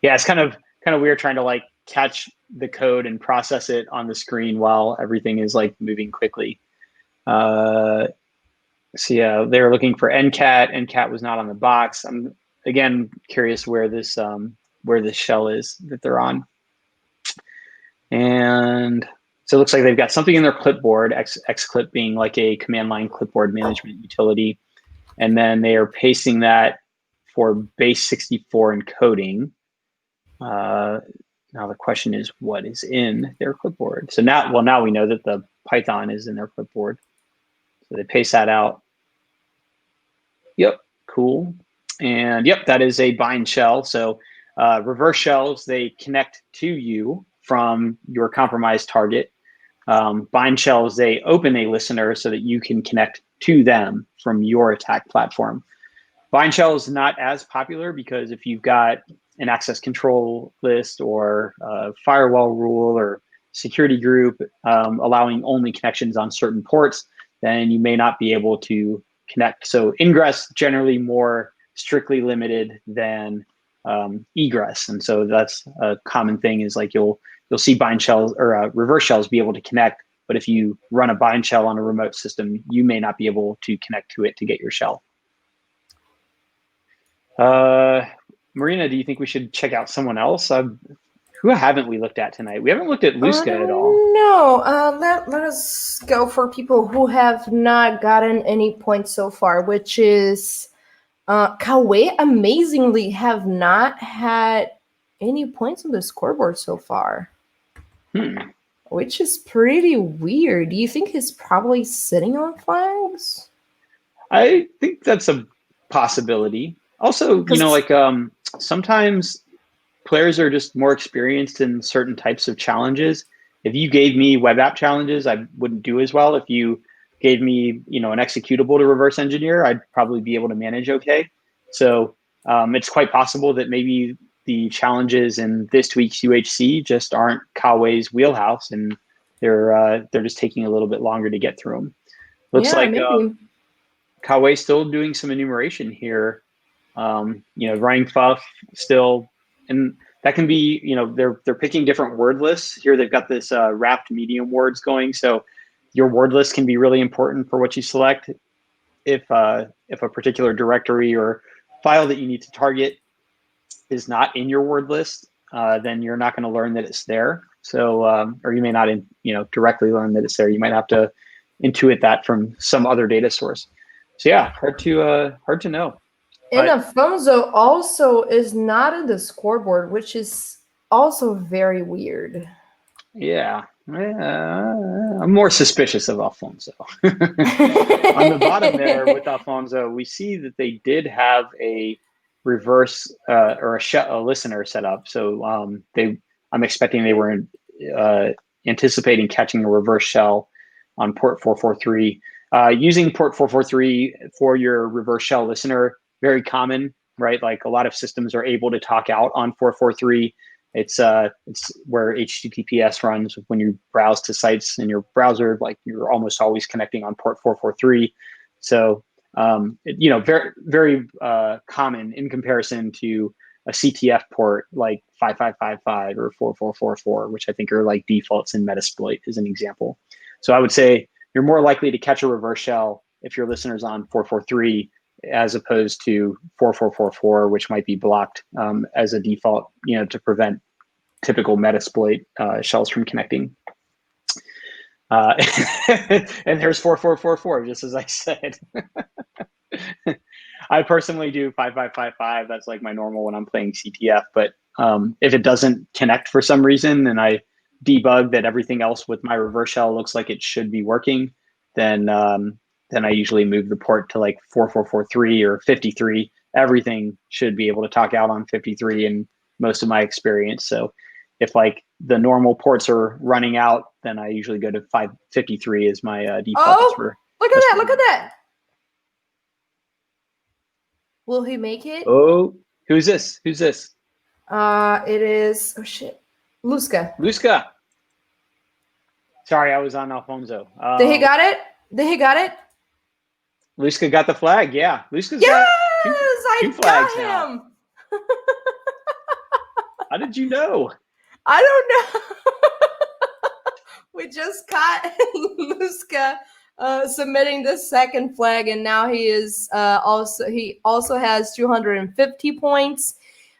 it's kind of weird trying to like catch the code and process it on the screen while everything is like moving quickly. So yeah, they were looking for NCAT. NCAT was not on the box. I'm again curious where this shell is that they're on. And so it looks like they've got something in their clipboard, xclip being like a command line clipboard management utility. And then they are pasting that for base 64 encoding. Now the question is, what is in their clipboard? So now we know that the Python is in their clipboard. So they paste that out. Yep, cool. And yep, that is a bind shell. So reverse shells, they connect to you from your compromised target. Bind shells, they open a listener so that you can connect to them from your attack platform. Bind shell is not as popular because if you've got an access control list or a firewall rule or security group allowing only connections on certain ports, then you may not be able to connect. So ingress generally more strictly limited than egress, and so that's a common thing. Is like you'll see bind shells or reverse shells be able to connect, but if you run a bind shell on a remote system, you may not be able to connect to it to get your shell. Marina, do you think we should check out someone else? Who haven't we looked at tonight? We haven't looked at Luska at all. No, let us go for people who have not gotten any points so far, which is Kawe amazingly have not had any points on the scoreboard so far. Which is pretty weird. Do you think he's probably sitting on flags? I think that's a possibility. Also, you know, like sometimes players are just more experienced in certain types of challenges. If you gave me web app challenges, I wouldn't do as well. If you gave me, you know, an executable to reverse engineer, I'd probably be able to manage okay. So it's quite possible that maybe the challenges in this week's UHC just aren't Kawe's wheelhouse, and they're just taking a little bit longer to get through them. Looks like Kawe's still doing some enumeration here. You know, running FUF still, and that can be, you know, they're picking different word lists here. They've got this wrapped medium words going, so your word list can be really important for what you select. If a particular directory or file that you need to target is not in your word list, then you're not going to learn that it's there. So, or you may not, directly learn that it's there. You might have to intuit that from some other data source. So yeah, hard to know. And Afonso also is not in the scoreboard, which is also very weird. Yeah, I'm more suspicious of Alfonso. On the bottom there with Alfonso, we see that they did have a reverse or a listener set up. So I'm expecting they were anticipating catching a reverse shell on port 443. Using port 443 for your reverse shell listener, very common, right? Like a lot of systems are able to talk out on 443. It's where HTTPS runs when you browse to sites in your browser. Like you're almost always connecting on port 443. So very very common in comparison to a CTF port like 5555 or 4444, which I think are like defaults in Metasploit as an example. So I would say you're more likely to catch a reverse shell if your listener's on 443 as opposed to 4444, which might be blocked as a default, to prevent typical Metasploit shells from connecting. And there's 4444, just as I said. I personally do 5555. That's like my normal when I'm playing CTF. But if it doesn't connect for some reason, and I debug that everything else with my reverse shell looks like it should be working, then I usually move the port to like 4443 or 53. Everything should be able to talk out on 53 in most of my experience. So if like the normal ports are running out, then I usually go to 553 as my default. Oh, look at that! Look at that! Will he make it? Oh, who's this? It is. Oh shit, Luska. Sorry, I was on Alfonso. Did he got it? Luska got the flag. Yeah, Luska's got two flags now. How did you know? I don't know. We just caught Luska submitting the second flag, and now he is also has 250 points,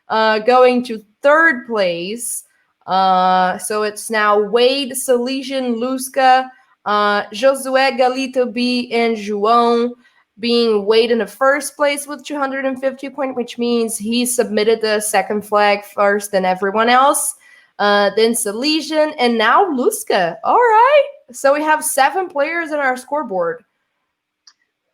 going to third place. So it's now Wade, Salesian, Luska, Josué, Galito B, and João, being Wade in the first place with 250 points, which means he submitted the second flag first than everyone else. Then Salesian, and now Luska. All right. So we have 7 players in our scoreboard.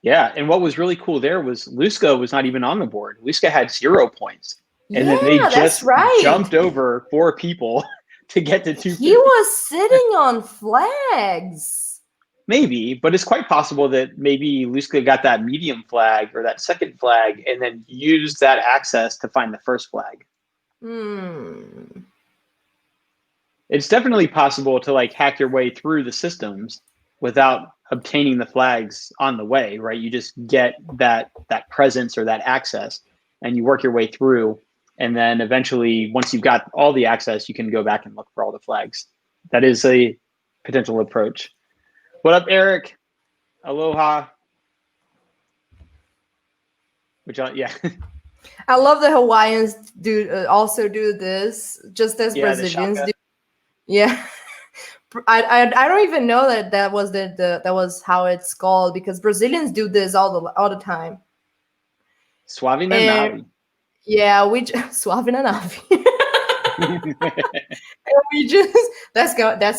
Yeah, and what was really cool there was Luska was not even on the board. Luska had 0 points. And then they just jumped over 4 people to get to 250. He was sitting on flags. Maybe, but it's quite possible that maybe Luska got that medium flag or that second flag and then used that access to find the first flag. It's definitely possible to like hack your way through the systems without obtaining the flags on the way, right? You just get that presence or that access and you work your way through. And then eventually, once you've got all the access, you can go back and look for all the flags. That is a potential approach. What up, Eric? Aloha. Yeah. I love the Hawaiians also do this, just as Brazilians do. Yeah. I don't even know that was that was how it's called, because Brazilians do this all the time. Suave na nave. Yeah, suave na nave. And we just that's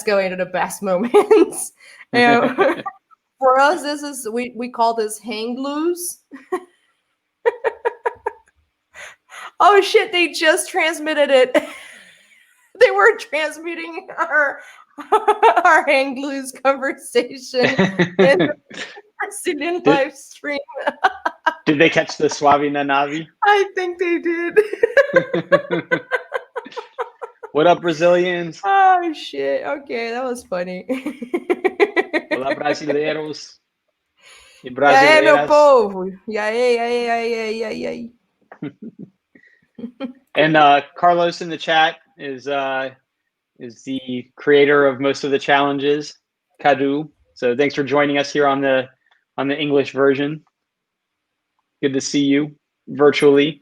going to the best moments. For us, this is we call this hang loose. Oh shit! They just transmitted it. They were transmitting our hang loose conversation in the Brazilian live stream. Did they catch the suave na nave? I think they did. What up, Brazilians? Oh shit! Okay, that was funny. Olá, brasileiros e brasileiras. E aí, meu povo? E aí. And Carlos in the chat is the creator of most of the challenges, Kadu. So thanks for joining us here on the English version. Good to see you virtually.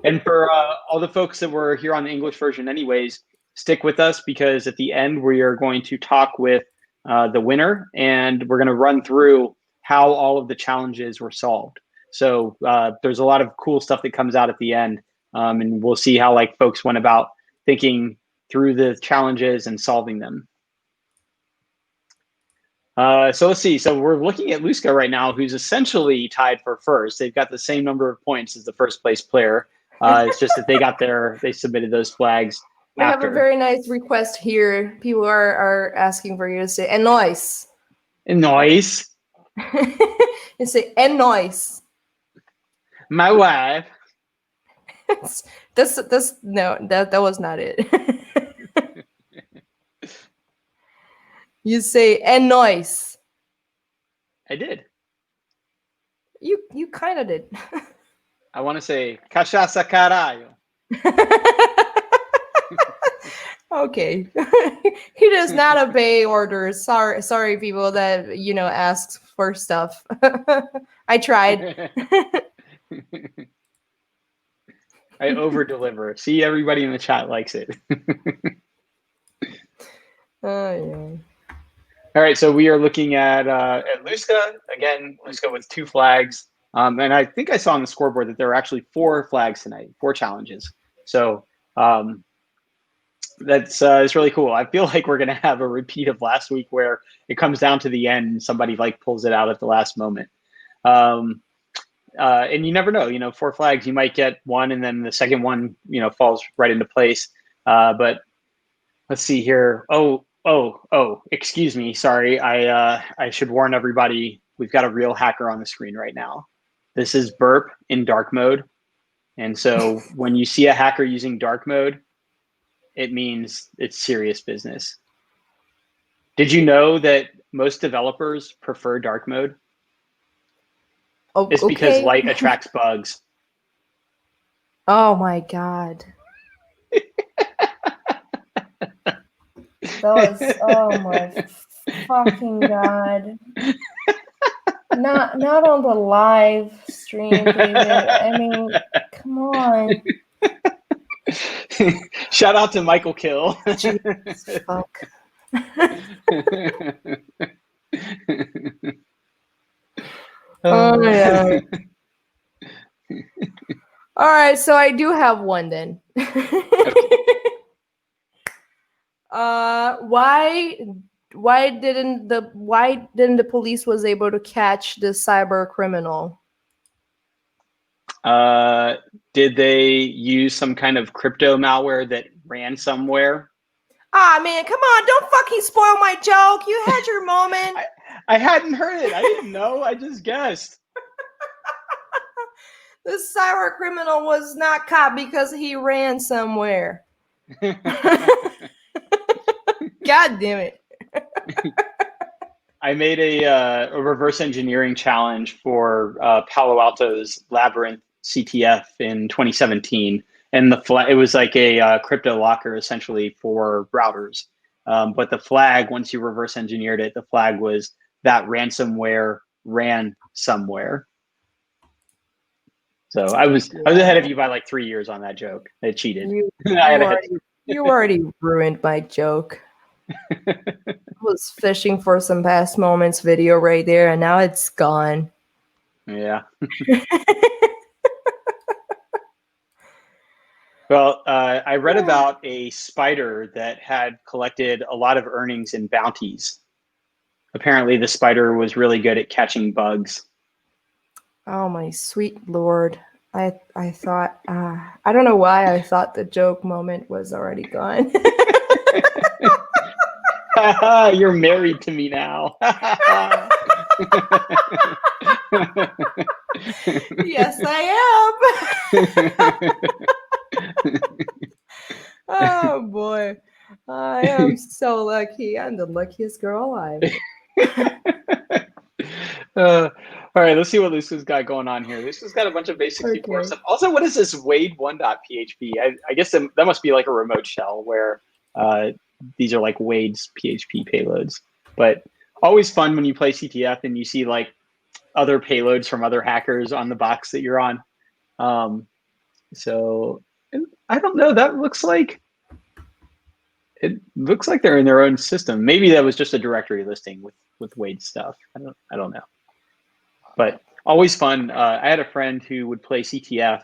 And for all the folks that were here on the English version anyways, stick with us, because at the end we are going to talk with the winner, and we're going to run through how all of the challenges were solved. So there's a lot of cool stuff that comes out at the end, and we'll see how like folks went about thinking through the challenges and solving them. So let's see. So we're looking at Luska right now, who's essentially tied for first. They've got the same number of points as the first place player. It's just that they submitted those flags. We have a very nice request here. People are asking for you to say "en noise." En noise. You say "en noise." My wife. That was not it. You say "en noise." I did. You kind of did. I want to say cachaça caralho. Okay. He does not obey orders. Sorry, people that ask for stuff. I tried. I over deliver. See, everybody in the chat likes it. Oh yeah. All right, so we are looking at Luska again. Luska with 2 flags, and I think I saw on the scoreboard that there are actually 4 flags tonight, 4 challenges. So that's it's really cool. I feel like we're gonna have a repeat of last week where it comes down to the end and somebody like pulls it out at the last moment. And you never know. 4 flags, you might get one, and then the second one falls right into place. But let's see here. Oh, excuse me. Sorry. I should warn everybody. We've got a real hacker on the screen right now. This is Burp in dark mode. And so when you see a hacker using dark mode, it means it's serious business. Did you know that most developers prefer dark mode? Oh, it's because light attracts bugs. Oh my God. Oh my fucking God. Not on the live stream, David. I mean, come on. Shout out to Michael Kill. Jesus, fuck. Oh yeah. All right, so I do have one then. Why didn't the police was able to catch the cyber criminal? Did they use some kind of crypto malware that ran somewhere? Ah, man, come on, don't fucking spoil my joke. You had your moment. I hadn't heard it. I didn't know. I just guessed. The cyber criminal was not caught because he ran somewhere. God damn it. I made a reverse engineering challenge for Palo Alto's Labyrinth CTF in 2017. And it was like a crypto locker essentially for routers. But the flag, once you reverse engineered it, the flag was that ransomware ran somewhere. So I was ahead of you by like 3 years on that joke. I cheated. You already ruined my joke. I was fishing for some past moments video right there, and now it's gone. Yeah. Well, I read about a spider that had collected a lot of earnings in bounties. Apparently, the spider was really good at catching bugs. Oh my sweet Lord. I thought, I don't know why I thought the joke moment was already gone. You're married to me now. Yes, I am. Oh boy. I am so lucky. I'm the luckiest girl alive. All right, let's see what Luska's got going on here. Luska's got a bunch of base 64 stuff. Also, what is this Wade 1.php? I guess that must be like a remote shell where these are like Wade's PHP payloads. But always fun when you play CTF and you see like other payloads from other hackers on the box that you're on. So I don't know. That looks like It looks like they're in their own system. Maybe that was just a directory listing with Wade's stuff. I don't know. But always fun. I had a friend who would play CTF,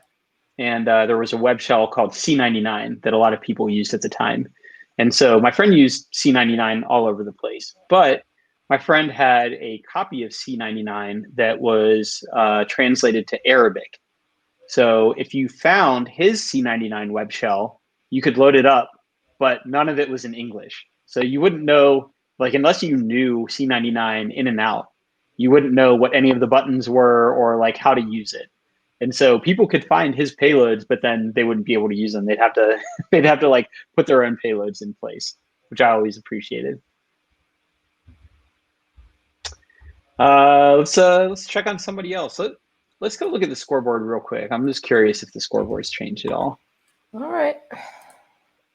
and there was a web shell called C99 that a lot of people used at the time. And so my friend used C99 all over the place. But my friend had a copy of C99 that was translated to Arabic. So if you found his C99 web shell, you could load it up, but none of it was in English. So you wouldn't know, like, unless you knew C99 in and out, you wouldn't know what any of the buttons were or like how to use it. And so people could find his payloads, but then they wouldn't be able to use them. They'd have to they'd have to like put their own payloads in place, which I always appreciated. Let's check on somebody else. Let's go look at the scoreboard real quick. I'm just curious if the scoreboard's changed at all. All right.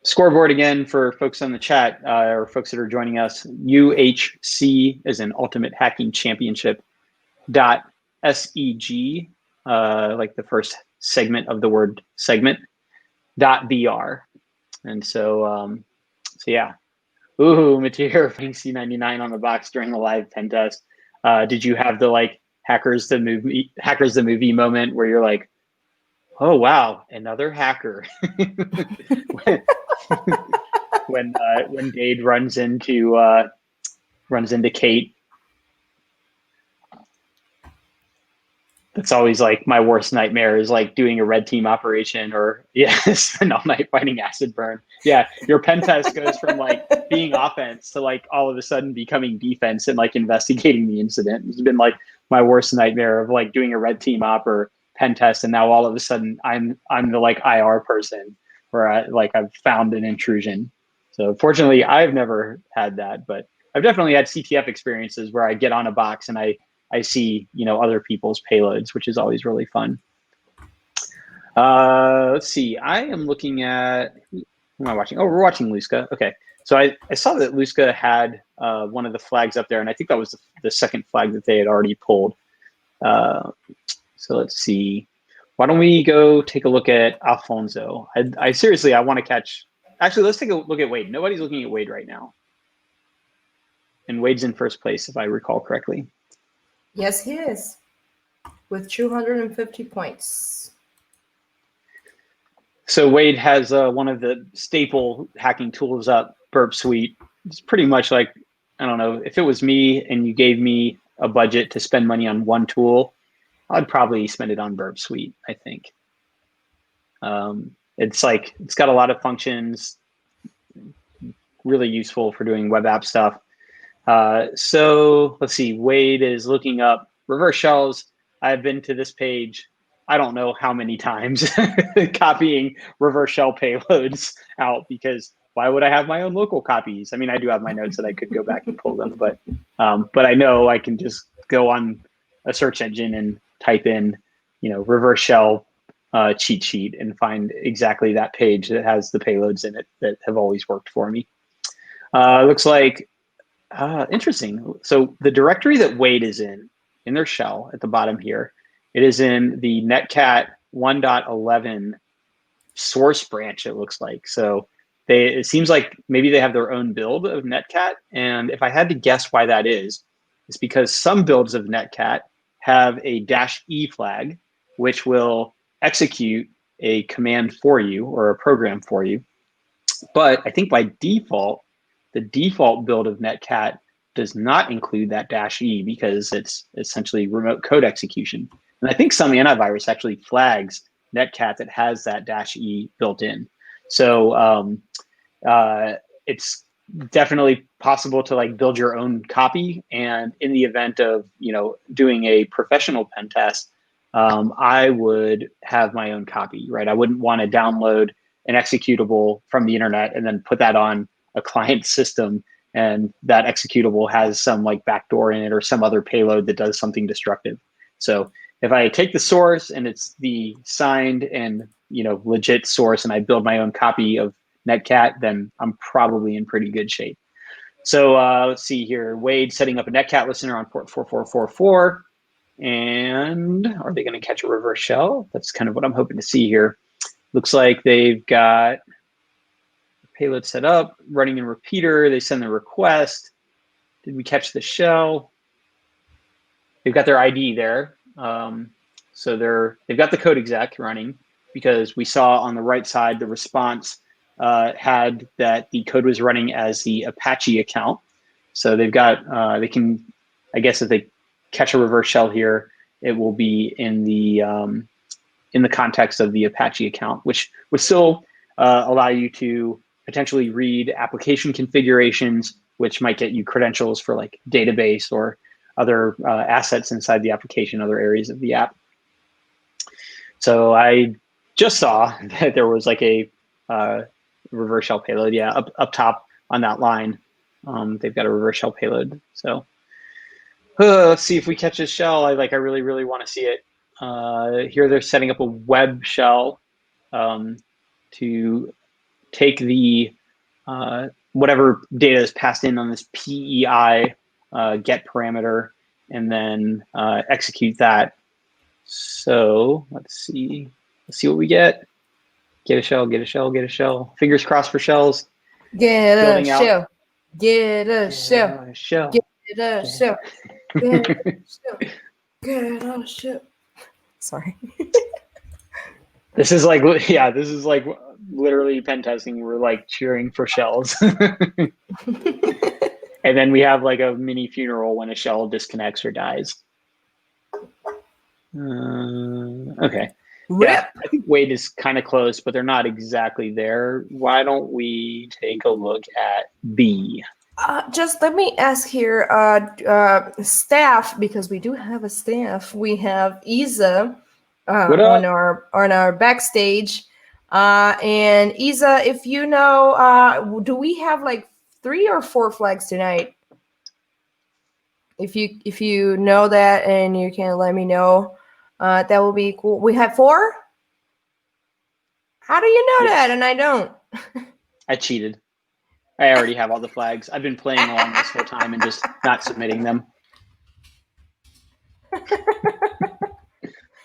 Scoreboard again for folks on the chat or folks that are joining us. UHC is an Ultimate Hacking Championship .seg, like the first segment of the word segment, .br. And so yeah. Ooh, Mateer putting C99 on the box during the live pen test. Did you have the like Hackers the movie moment where you're like, oh wow, another hacker? when Dade runs into Kate. That's always like my worst nightmare, is like doing a red team operation or spend all night fighting acid burn. Yeah, your pen test goes from like being offense to like all of a sudden becoming defense and like investigating the incident. It's been like my worst nightmare of like doing a red team op or pen test, and now all of a sudden I'm the like IR person where I've found an intrusion. So fortunately I've never had that, but I've definitely had CTF experiences where I get on a box and I see, other people's payloads, which is always really fun. Let's see. I am looking at, who am I watching? Oh, we're watching Luzca. Okay. So I saw that Luzca had one of the flags up there, and I think that was the second flag that they had already pulled. So let's see. Why don't we go take a look at Alfonso? I seriously, I want to catch. Actually, let's take a look at Wade. Nobody's looking at Wade right now. And Wade's in first place, if I recall correctly. Yes, he is, with 250 points. So Wade has one of the staple hacking tools up, Burp Suite. It's pretty much like, I don't know, if it was me and you gave me a budget to spend money on one tool, I'd probably spend it on Burp Suite, I think. It's got a lot of functions, really useful for doing web app stuff. So let's see, Wade is looking up reverse shells. I've been to this page, I don't know how many times, copying reverse shell payloads out, because why would I have my own local copies? I mean, I do have my notes that I could go back and pull them, but I know I can just go on a search engine and type in, reverse shell cheat sheet and find exactly that page that has the payloads in it that have always worked for me. Looks like, interesting. So the directory that Wade is in their shell at the bottom here, it is in the Netcat 1.11 source branch, it looks like. So it seems like maybe they have their own build of Netcat. And if I had to guess why that is, it's because some builds of Netcat have a -e flag, which will execute a command for you or a program for you. But I think by default, the default build of Netcat does not include that -e because it's essentially remote code execution. And I think some antivirus actually flags Netcat that has that -e built in. So it's definitely possible to like build your own copy. And in the event of, doing a professional pen test, I would have my own copy, right? I wouldn't want to download an executable from the internet and then put that on a client system, and that executable has some like backdoor in it or some other payload that does something destructive. So if I take the source and it's the signed and legit source, and I build my own copy of Netcat, then I'm probably in pretty good shape. So let's see here. Wade setting up a Netcat listener on port 4444. And are they going to catch a reverse shell? That's kind of what I'm hoping to see here. Looks like they've got payload set up, running in repeater. They send the request. Did we catch the shell? They've got their ID there. So they've got the code exec running, because we saw on the right side the response had that the code was running as the Apache account. So they've got, they can, I guess if they catch a reverse shell here, it will be in the context of the Apache account, which would still allow you to potentially read application configurations, which might get you credentials for like database or other assets inside the application, other areas of the app. So I just saw that there was like a reverse shell payload. Yeah, up top on that line, they've got a reverse shell payload. So let's see if we catch this shell. I really, really want to see it. Here they're setting up a web shell to take the whatever data is passed in on this PEI get parameter and then execute that. So let's see what we get. Get a shell, get a shell, get a shell. Fingers crossed for shells. Get a Building shell. out. Get a shell. Shell. Get a shell. Get a shell. Get a shell. Sorry. This is like, yeah, this is like literally pen testing. We're like cheering for shells. And then we have like a mini funeral when a shell disconnects or dies. Okay. Rip. Yeah, I think Wade is kind of close, but they're not exactly there. Why don't we take a look at B? Just let me ask here, staff, because we do have a staff. We have Isa on our backstage, and Isa, if you know, do we have like 3 or 4 flags tonight? If you know that and you can let me know, that will be cool. We have 4. How do you know that and I don't? I cheated. I already have all the flags. I've been playing along this whole time and just not submitting them.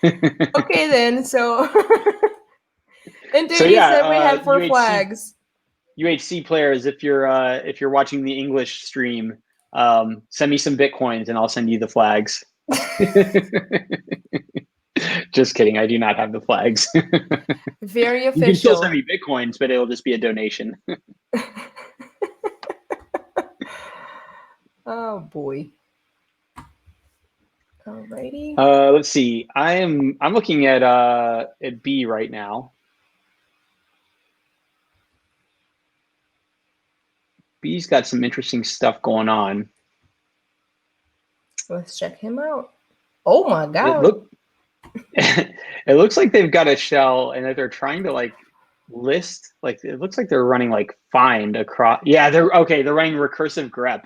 Okay, then. So, and dude, so yeah, said we have 4 UHC, flags. UHC players, if you're watching the English stream, send me some Bitcoins and I'll send you the flags. Just kidding. I do not have the flags. Very official. You can still send me Bitcoins, but it'll just be a donation. Oh boy. Alrighty. Let's see. I'm looking at B right now. B's got some interesting stuff going on. Let's check him out. Oh my god. It looks like they've got a shell and that they're trying to like list, like it looks like they're running like find across. Yeah, they're running recursive grep.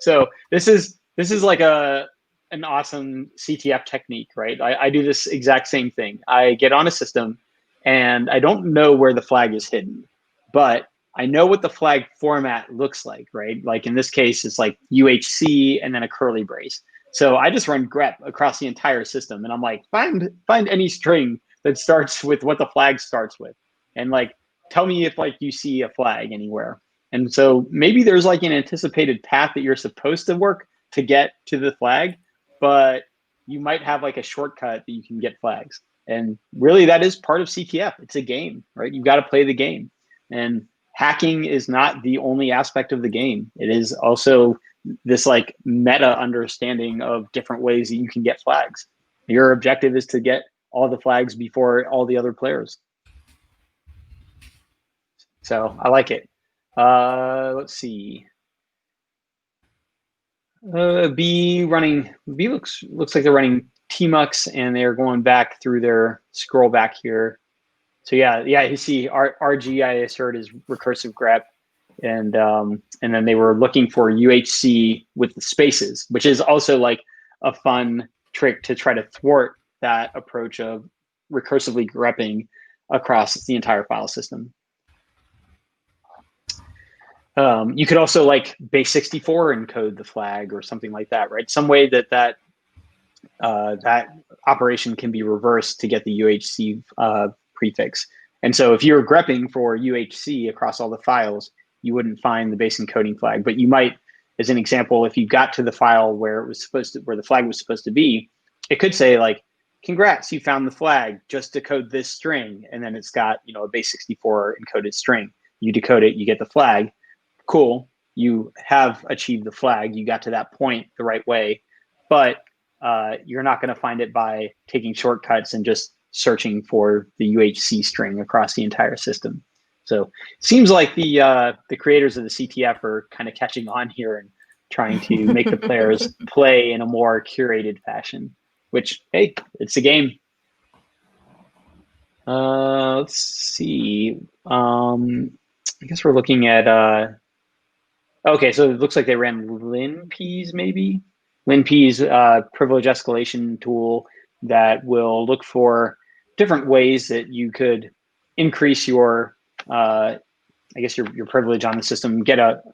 So this is like an awesome CTF technique, right? I do this exact same thing. I get on a system and I don't know where the flag is hidden, but I know what the flag format looks like, right? Like in this case, it's like UHC and then a curly brace. So I just run grep across the entire system and I'm like, find any string that starts with what the flag starts with. And like, tell me if like you see a flag anywhere. And so maybe there's like an anticipated path that you're supposed to work to get to the flag, but you might have like a shortcut that you can get flags. And really that is part of CTF. It's a game, right? You've got to play the game. And hacking is not the only aspect of the game. It is also this like meta understanding of different ways that you can get flags. Your objective is to get all the flags before all the other players. So I like it. Let's see. B looks like they're running tmux and they're going back through their scroll back here. So yeah, you see RG I assert is recursive grep, and then they were looking for UHC with the spaces, which is also like a fun trick to try to thwart that approach of recursively grepping across the entire file system. You could also like base64 encode the flag or something like that, right? Some way that operation can be reversed to get the UHC prefix. And so if you're grepping for UHC across all the files, you wouldn't find the base encoding flag, but you might, as an example, if you got to the file where the flag was supposed to be, it could say like, congrats, you found the flag, just decode this string. And then it's got, a base 64 encoded string. You decode it, you get the flag. Cool. You have achieved the flag. You got to that point the right way, but you're not going to find it by taking shortcuts and just searching for the UHC string across the entire system. So it seems like the creators of the CTF are kind of catching on here and trying to make the players play in a more curated fashion, which, hey, it's a game. Let's see. I guess we're looking at, okay, so it looks like they ran LinPs maybe? LinP's privilege escalation tool that will look for different ways that you could increase your, I guess your privilege on the system,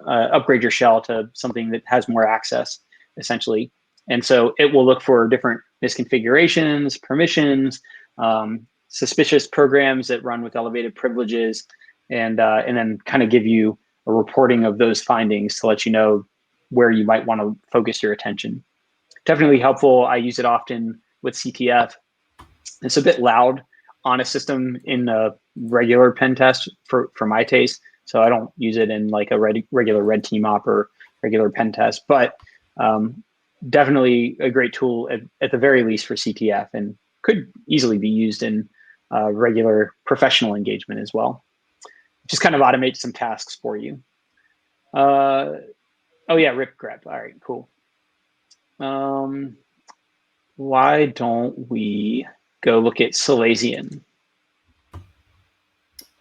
upgrade your shell to something that has more access, essentially. And so it will look for different misconfigurations, permissions, suspicious programs that run with elevated privileges, and then kind of give you a reporting of those findings to let you know where you might want to focus your attention. Definitely helpful. I use it often with CTF. It's a bit loud on a system in a regular pen test for my taste, so I don't use it in like a regular red team op or regular pen test, but definitely a great tool at the very least for CTF, and could easily be used in regular professional engagement as well. Just kind of automate some tasks for you. Oh yeah, rip grep. All right, cool. Why don't we go look at Silesian?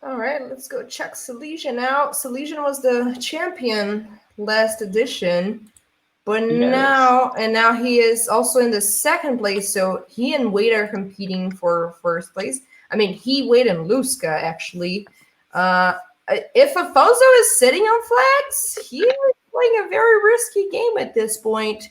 All right, let's go check Silesian out. Silesian was the champion last edition, but now he is also in the second place. So he and Wade are competing for first place. I mean, Wade and Luska actually. If Afonso is sitting on flags, he is playing a very risky game at this point,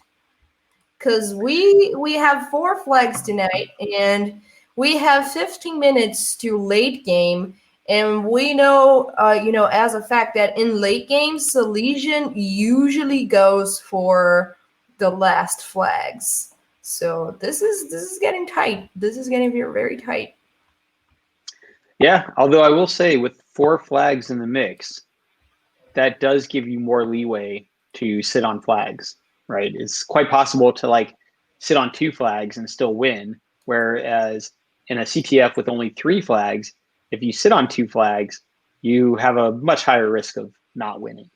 because we have 4 flags tonight, and we have 15 minutes to late game, and we know, as a fact that in late games, Silesian usually goes for the last flags. So this is getting tight. This is getting very, very tight. Yeah, although I will say with 4 flags in the mix, that does give you more leeway to sit on flags, right? It's quite possible to like sit on 2 flags and still win, whereas in a CTF with only 3 flags, if you sit on 2 flags, you have a much higher risk of not winning.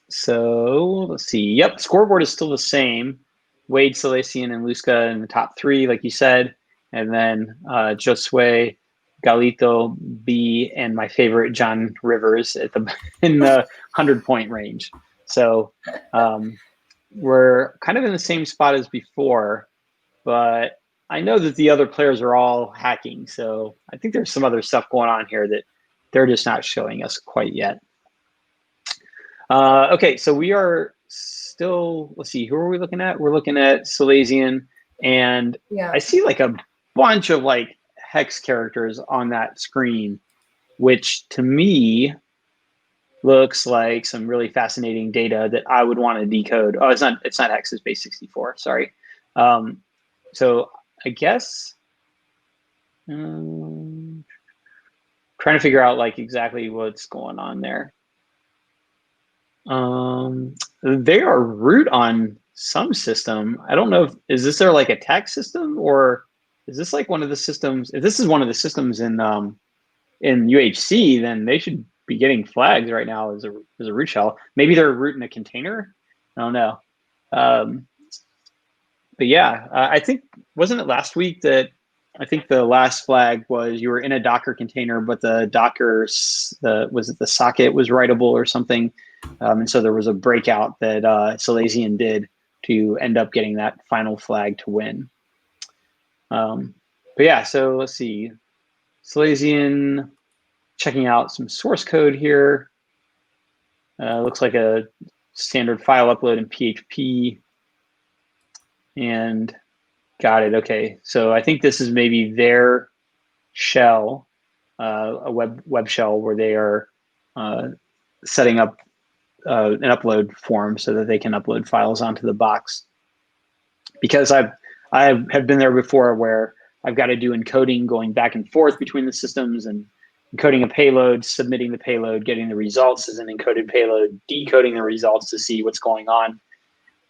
So let's see. Yep, scoreboard is still the same. Wade, Silesian, and Luska in the top 3, like you said. And then Josue, Galito, B, and my favorite John Rivers in the 100-point range. So we're kind of in the same spot as before, but I know that the other players are all hacking. So I think there's some other stuff going on here that they're just not showing us quite yet. Okay, so we are still, let's see, who are we looking at? We're looking at Silesian, and yeah. I see like a bunch of like hex characters on that screen, which to me looks like some really fascinating data that I would want to decode. Oh, it's not hex, it's base 64, sorry. So I guess trying to figure out like exactly what's going on there. They are root on some system. I don't know is this their like attack system, or is this like one of the systems? If this is one of the systems in UHC, then they should be getting flags right now as a root shell. Maybe they're root in a container. I don't know. But yeah, I think, wasn't it last week that I think the last flag was you were in a Docker container, but the Docker, was it the socket was writable or something? And so there was a breakout that Silesian did to end up getting that final flag to win. But yeah, so let's see. Silesian, checking out some source code here. Looks like a standard file upload in PHP. And got it, okay. So I think this is maybe their shell, a web shell where they are setting up an upload form so that they can upload files onto the box. Because I have been there before where I've got to do encoding going back and forth between the systems and encoding a payload, submitting the payload, getting the results as an encoded payload, decoding the results to see what's going on.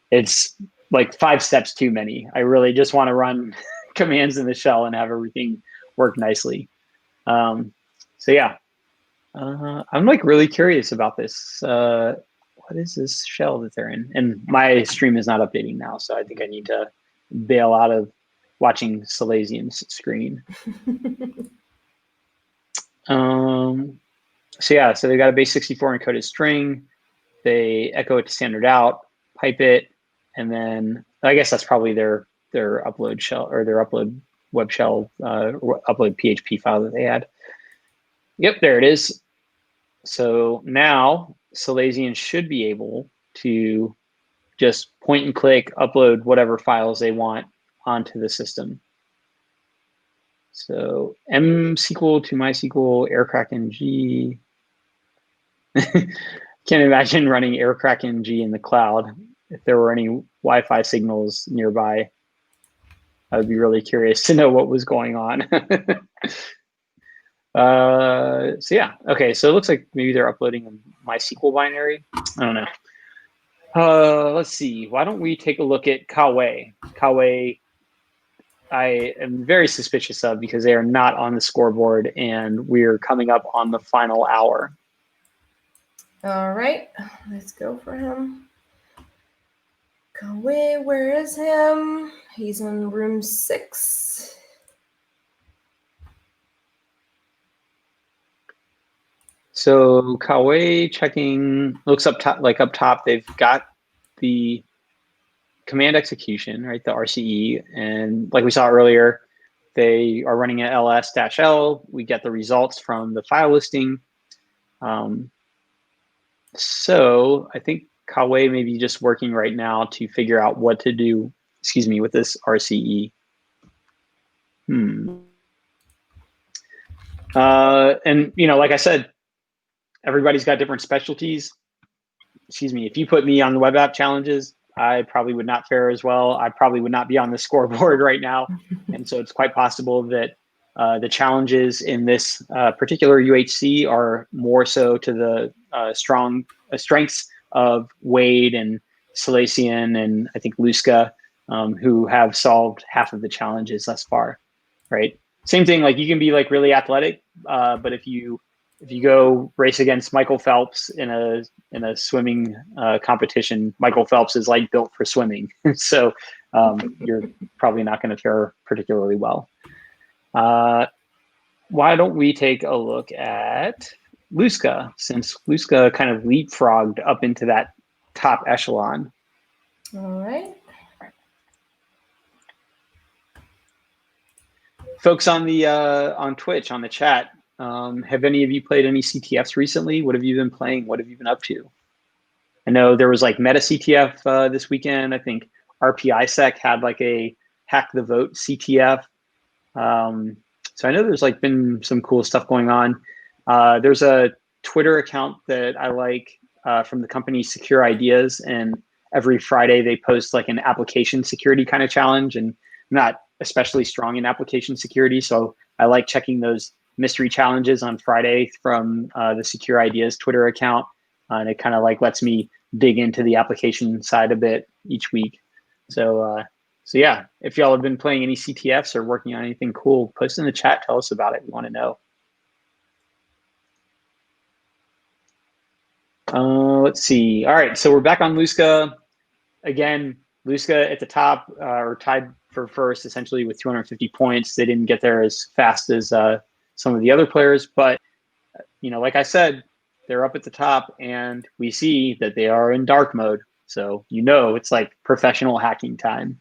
It's like 5 steps too many. I really just want to run commands in the shell and have everything work nicely. So yeah, I'm like really curious about this. What is this shell that they're in? And my stream is not updating now, so I think I need to bail out of watching Salazian's screen. So yeah, so they got a base 64 encoded string. They echo it to standard out, pipe it, and then I guess that's probably their upload shell or their upload web shell upload PHP file that they had. Yep, there it is. So now Salazian should be able to just point and click, upload whatever files they want onto the system. So MSQL to MySQL, AirCrackNG. Can't imagine running AirCrackNG in the cloud. If there were any Wi-Fi signals nearby, I would be really curious to know what was going on. So yeah, okay. So it looks like maybe they're uploading a MySQL binary. I don't know. Let's see. Why don't we take a look at Kawe? Kawe, I am very suspicious of because they are not on the scoreboard and we're coming up on the final hour. All right, let's go for him. Kawe, where is him? He's in room 6. So Kawe checking, looks up top, up top, they've got the command execution, right? The RCE. And like we saw earlier, they are running at ls-l. We get the results from the file listing. So I think Kawe may be just working right now to figure out what to do, with this RCE. And, like I said, everybody's got different specialties. If you put me on the web app challenges, I probably would not fare as well. I probably would not be on the scoreboard right now. And so it's quite possible that the challenges in this particular UHC are more so to the strengths of Wade and Salazian and I think Luska, who have solved half of the challenges thus far, right? Same thing, like you can be like really athletic, but if you go race against Michael Phelps in a swimming competition, Michael Phelps is like built for swimming. So you're probably not going to fare particularly well. Why don't we take a look at Luska, since Luska kind of leapfrogged up into that top echelon. All right. Folks on the on Twitch, on the chat, have any of you played any CTFs recently? What have you been playing? What have you been up to? I know there was like Meta CTF this weekend. I think RPISec had like a Hack the Vote CTF. So I know there's like been some cool stuff going on. There's a Twitter account that I like from the company Secure Ideas, and every Friday they post like an application security kind of challenge, and I'm not especially strong in application security, so I like checking those mystery challenges on Friday from the Secure Ideas Twitter account, and it kind of like lets me dig into the application side a bit each week. So yeah, if y'all have been playing any CTFs or working on anything cool, post in the chat, tell us about it. We want to know. Let's see. All right, so we're back on Luska. Again, Luska at the top, or tied for first, essentially with 250 points. They didn't get there as fast as some of the other players, but like I said, they're up at the top, and we see that they are in dark mode. So it's like professional hacking time.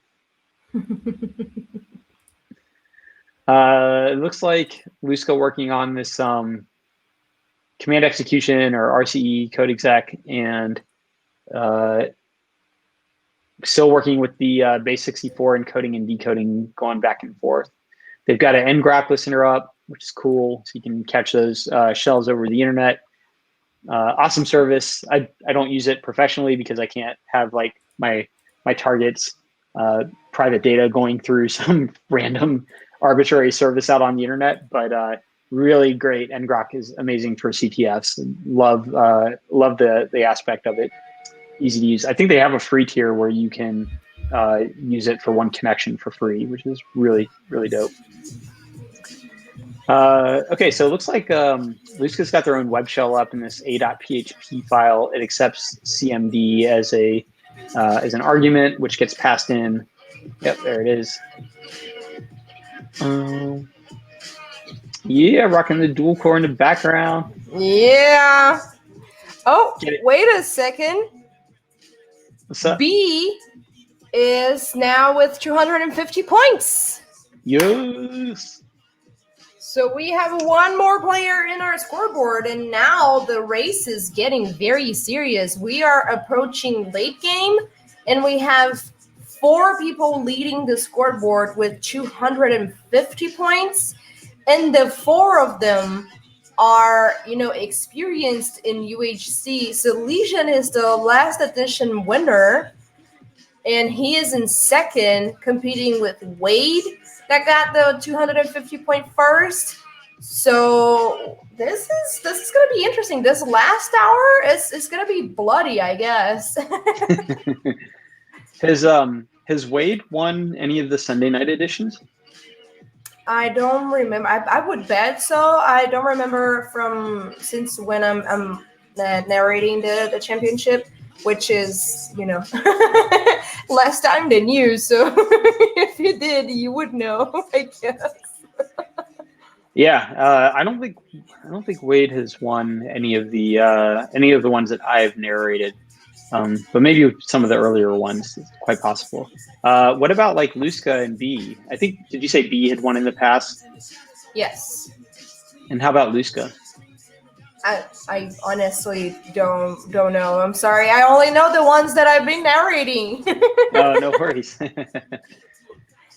It looks like Luska working on this command execution or RCE code exec, and still working with the base 64 encoding and decoding, going back and forth. They've got an ngraph listener up. which is cool. So you can catch those shells over the internet. Awesome service. I don't use it professionally because I can't have like my target's private data going through some random arbitrary service out on the internet, but really great. ngrok is amazing for CTFs. Love the aspect of it. Easy to use. I think they have a free tier where you can use it for one connection for free, which is really, really dope. Okay, so it looks like Luzca's got their own web shell up in this a.php file. It accepts CMD as an argument, which gets passed in. Yep, there it is. Yeah, rocking the dual core in the background. Yeah. Oh, wait a second. What's up? B is now with 250 points. Yes. So we have one more player in our scoreboard, and now the race is getting very serious. We are approaching late game, and we have 4 people leading the scoreboard with 250 points, and the 4 of them are, experienced in UHC. So Legion is the last edition winner, and he is in second, competing with Wade that got the 250 point first. So this is gonna be interesting. This last hour is gonna be bloody, I guess. Has Wade won any of the Sunday night editions? I don't remember. I would bet so. I don't remember since when I'm narrating the championship, which is, less time than you. So if you did, you would know, I guess. Yeah, I don't think Wade has won any of the ones that I've narrated. But maybe some of the earlier ones, it's quite possible. What about like Luzca and B? I think, did you say B had won in the past? Yes. And how about Luzca? I honestly don't know. I'm sorry. I only know the ones that I've been narrating. Oh, no worries.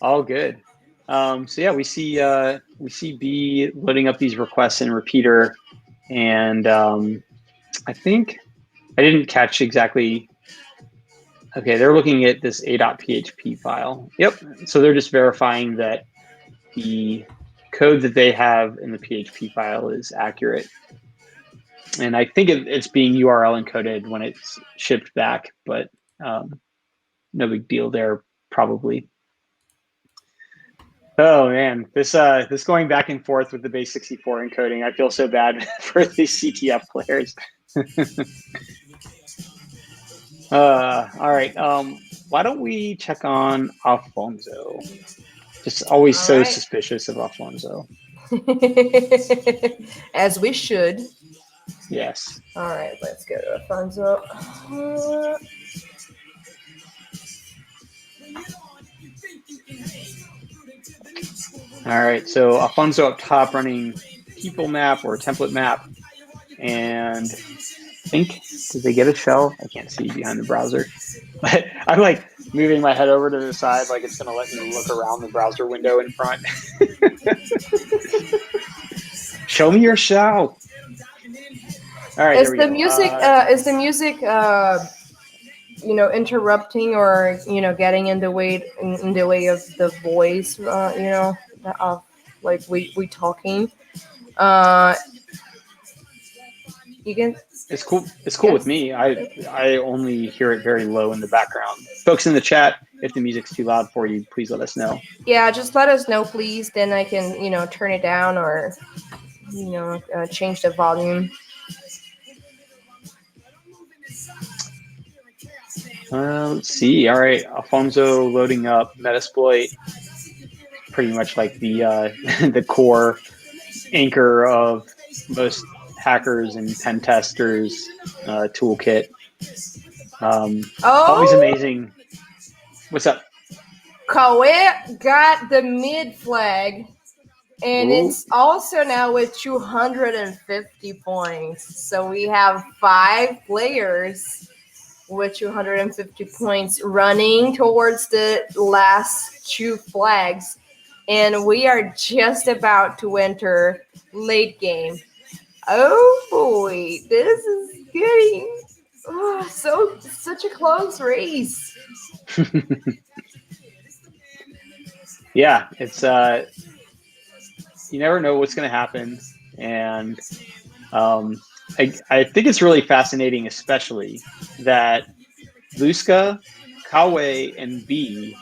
All good. So yeah, we see B loading up these requests in Repeater, and I think I didn't catch exactly. Okay, they're looking at this a.php file. Yep. So they're just verifying that the code that they have in the PHP file is accurate. And I think it's being URL encoded when it's shipped back, but no big deal there, probably. Oh man, this going back and forth with the base 64 encoding, I feel so bad for these CTF players. All right, why don't we check on Alfonso? Just always all so right. Suspicious of Alfonso. As we should. Yes. All right, let's go to Alfonso. All right, so Alfonso up top running people map or template map, and I think, did they get a shell? I can't see behind the browser, but I'm like moving my head over to the side like it's gonna let me look around the browser window in front. Show me your shell. All right, is the music interrupting or getting in the way of the voice, of like we talking? You can. It's cool. It's cool with me. I only hear it very low in the background. Folks in the chat, if the music's too loud for you, please let us know. Yeah, just let us know, please. Then I can turn it down or change the volume. Let's see. All right, Alfonso loading up Metasploit. Pretty much like the the core anchor of most hackers and pen testers toolkit. Always amazing. What's up? Kawhi got the mid flag, and it's also now with 250 points. So we have 5 players with 250 points running towards the last 2 flags. and we are just about to enter late game. Oh boy, this is getting such a close race. Yeah, it's you never know what's going to happen, and I think it's really fascinating, especially that Luska, Kawe, and B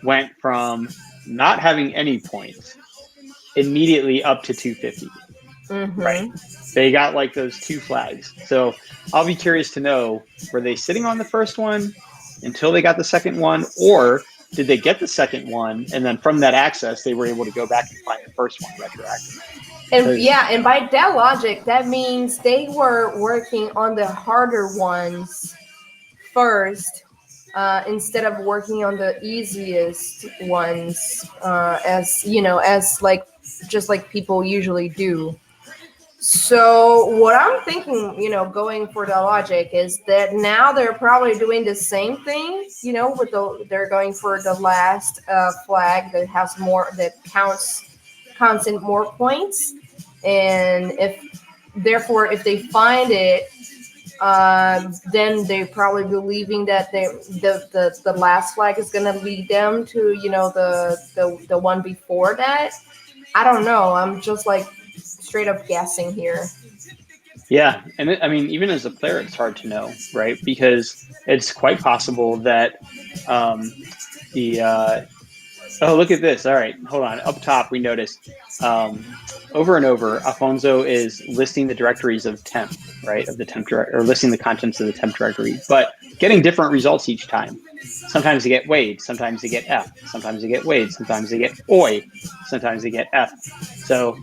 went from not having any points immediately up to 250. Right. They got like those 2 flags. So I'll be curious to know, were they sitting on the first one until they got the second one, or did they get the second one and then from that access they were able to go back and find the first one retroactively? And by that logic, that means they were working on the harder ones first, instead of working on the easiest ones, as like just like people usually do. So what I'm thinking, going for the logic is that now they're probably doing the same thing, they're going for the last flag that has more, that counts in more points, and if they find it, then they probably believing that the last flag is going to lead them to the one before that. I don't know. I'm just like straight up guessing here. Yeah, and I mean, even as a player, it's hard to know, right? Because it's quite possible that oh, look at this. All right, hold on. Up top, we noticed over and over, Alfonso is listing the directories of temp, right? Of the temp directory, or listing the contents of the temp directory, but getting different results each time. Sometimes they get Wade, sometimes they get F, sometimes they get Wade, sometimes they get Oi, sometimes they get F. So,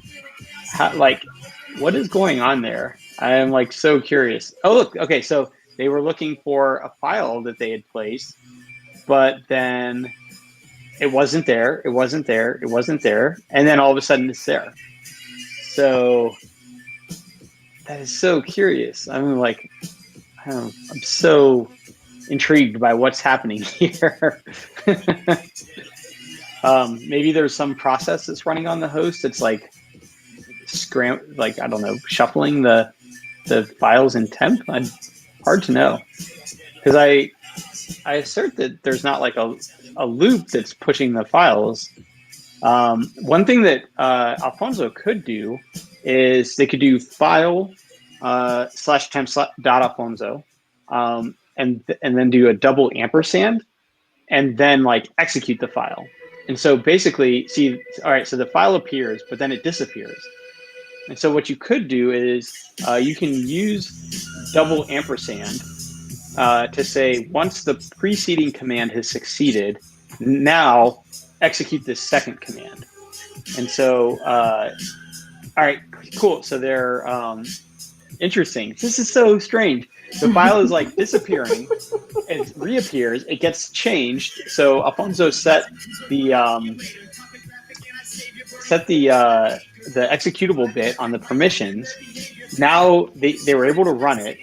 what is going on there? I am like so curious. Oh, look. Okay, so they were looking for a file that they had placed, but then it wasn't there. It wasn't there. It wasn't there. And then all of a sudden it's there. So that is so curious. I'm like, I'm so intrigued by what's happening here. Maybe there's some process that's running on the host. It's like I don't know, shuffling the files in temp. Hard to know, because I assert that there's not like a loop that's pushing the files. One thing that Alfonso could do is they could do file /temp.alfonso, and then do a double ampersand, and then like execute the file. And so basically, see, all right, so the file appears, but then it disappears. And so what you could do is you can use double ampersand to say, once the preceding command has succeeded, now execute this second command. And so, all right, cool. So they're interesting. This is so strange. The file is like disappearing. It reappears. It gets changed. So Alfonso set the executable bit on the permissions. Now they were able to run it.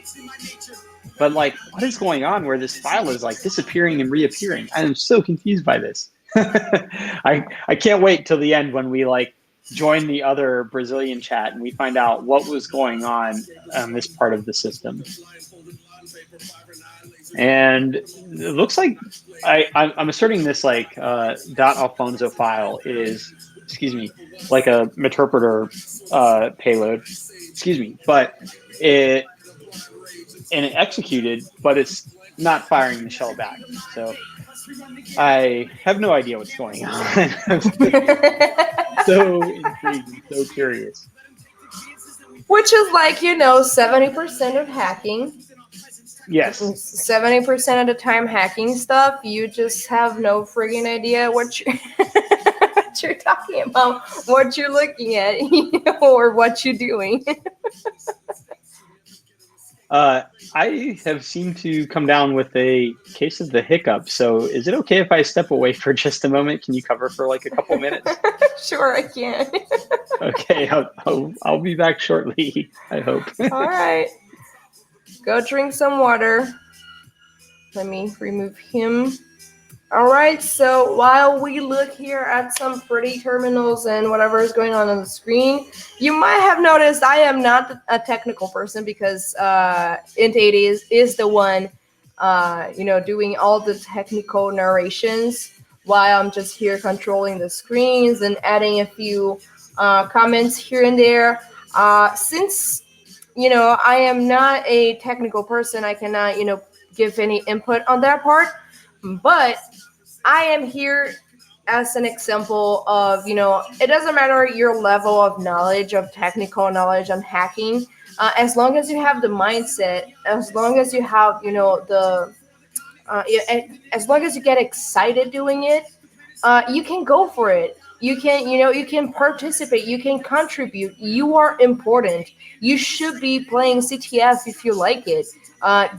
But like, what is going on where this file is like disappearing and reappearing? I am so confused by this. I can't wait till the end when we like join the other Brazilian chat and we find out what was going on this part of the system. And it looks like I'm asserting this like .alfonso file is, like a interpreter payload, but it executed, but it's not firing the shell back. So I have no idea what's going on. So intrigued, so curious. Which is like, 70% of hacking. Yes. 70% of the time hacking stuff, you just have no friggin' idea what you're talking about, what you're looking at, or what you're doing. I have seemed to come down with a case of the hiccup. So is it okay if I step away for just a moment? Can you cover for like a couple minutes? Sure, I can. Okay, I'll be back shortly, I hope. All right. Go drink some water. Let me remove him. All right, so while we look here at some pretty terminals and whatever is going on the screen, you might have noticed I am not a technical person because Int80 is the one, doing all the technical narrations while I'm just here controlling the screens and adding a few comments here and there. Since, I am not a technical person, I cannot, give any input on that part, but I am here as an example of, it doesn't matter your level of knowledge, of technical knowledge on hacking, as long as you have the mindset, as long as you have, as long as you get excited doing it, you can go for it. You can, you can participate, you can contribute. You are important. You should be playing CTF if you like it.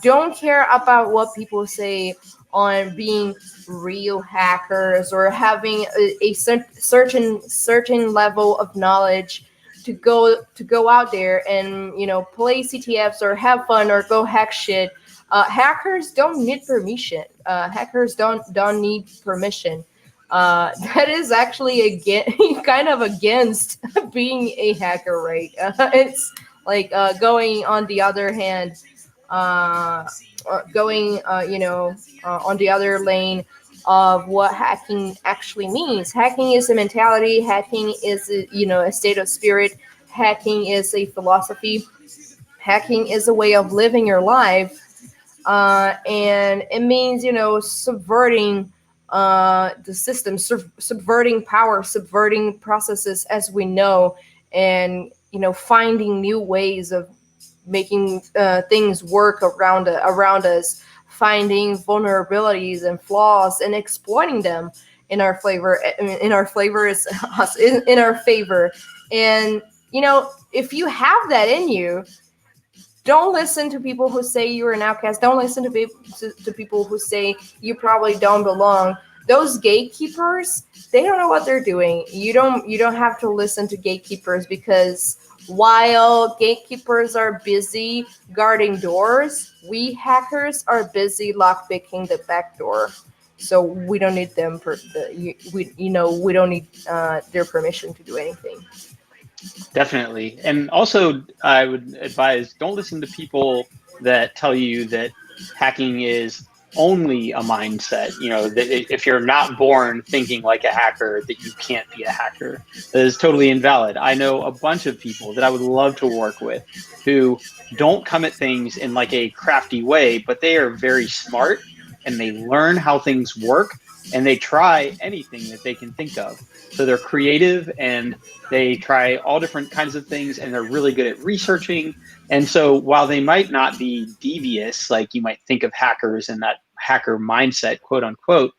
Don't care about what people say on being real hackers or having a certain level of knowledge to go out there and play CTFs or have fun or go hack shit. Hackers don't need permission. Hackers don't need permission. That is actually again kind of against being a hacker, right? It's like going on the other hand, going on the other lane of what hacking actually means. Hacking is a mentality. Hacking is a state of spirit. Hacking is a philosophy. Hacking is a way of living your life, and it means subverting the system, subverting power, subverting processes as we know, and finding new ways of making things work around us, finding vulnerabilities and flaws and exploiting them in our favor. In our favor. And if you have that in you, don't listen to people who say you're an outcast. Don't listen to people who say you probably don't belong. Those gatekeepers, they don't know what they're doing. You don't have to listen to gatekeepers, because while gatekeepers are busy guarding doors, we hackers are busy lockpicking the back door. So we don't need them we don't need their permission to do anything. Definitely. And also, I would advise, don't listen to people that tell you that hacking is only a mindset. That if you're not born thinking like a hacker, that you can't be a hacker. That is totally invalid. I know a bunch of people that I would love to work with who don't come at things in like a crafty way, but they are very smart and they learn how things work and they try anything that they can think of. So they're creative and they try all different kinds of things and they're really good at researching. And so while they might not be devious, like you might think of hackers in that hacker mindset, quote unquote,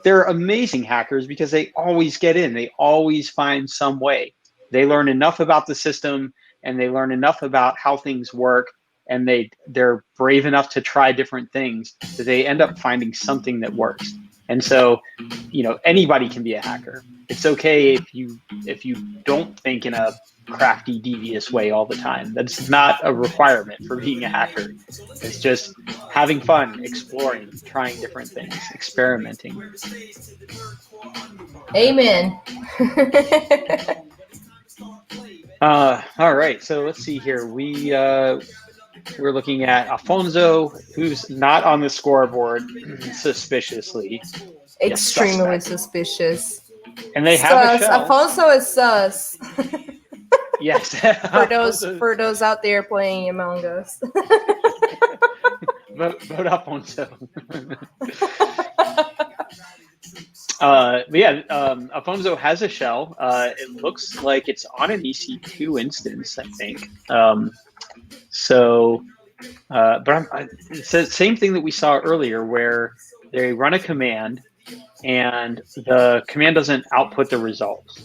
they're amazing hackers because they always get in. They always find some way. They learn enough about the system and they learn enough about how things work, and they're brave enough to try different things that they end up finding something that works. And so, anybody can be a hacker. It's okay if you don't think in a crafty, devious way all the time. That's not a requirement for being a hacker. It's just having fun, exploring, trying different things, experimenting. Amen. All right. So let's see here. We're looking at Afonso, who's not on the scoreboard, suspiciously. Extremely suspicious. And they have a shell. Afonso is sus. Yes. for those out there playing Among Us. Vote Afonso. Afonso has a shell. It looks like it's on an EC2 instance, I think. It's the same thing that we saw earlier, where they run a command and the command doesn't output the results.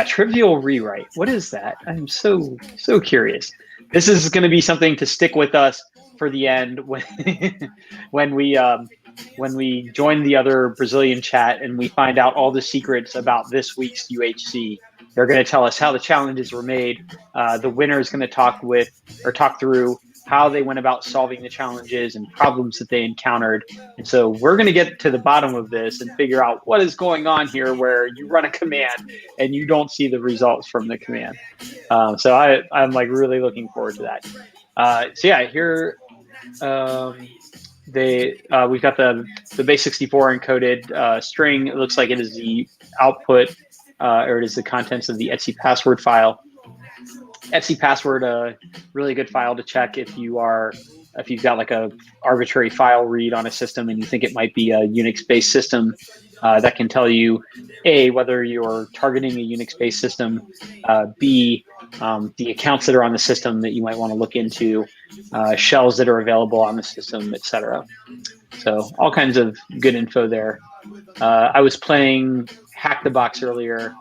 Trivial rewrite. What is that? I'm so curious. This is going to be something to stick with us for the end when we join the other Brazilian chat and we find out all the secrets about this week's UHC. They're going to tell us how the challenges were made. The winner is going to talk through how they went about solving the challenges and problems that they encountered. And so we're going to get to the bottom of this and figure out what is going on here where you run a command and you don't see the results from the command. So I'm like really looking forward to that. So yeah, here we've got the base64 encoded string. It looks like it is the output or it is the contents of the etc password file. etc password, really good file to check if you've got like a arbitrary file read on a system and you think it might be a Unix-based system. That can tell you A, whether you're targeting a Unix-based system, B, the accounts that are on the system that you might want to look into, shells that are available on the system, etc. So all kinds of good info there. I was playing Hack the Box earlier,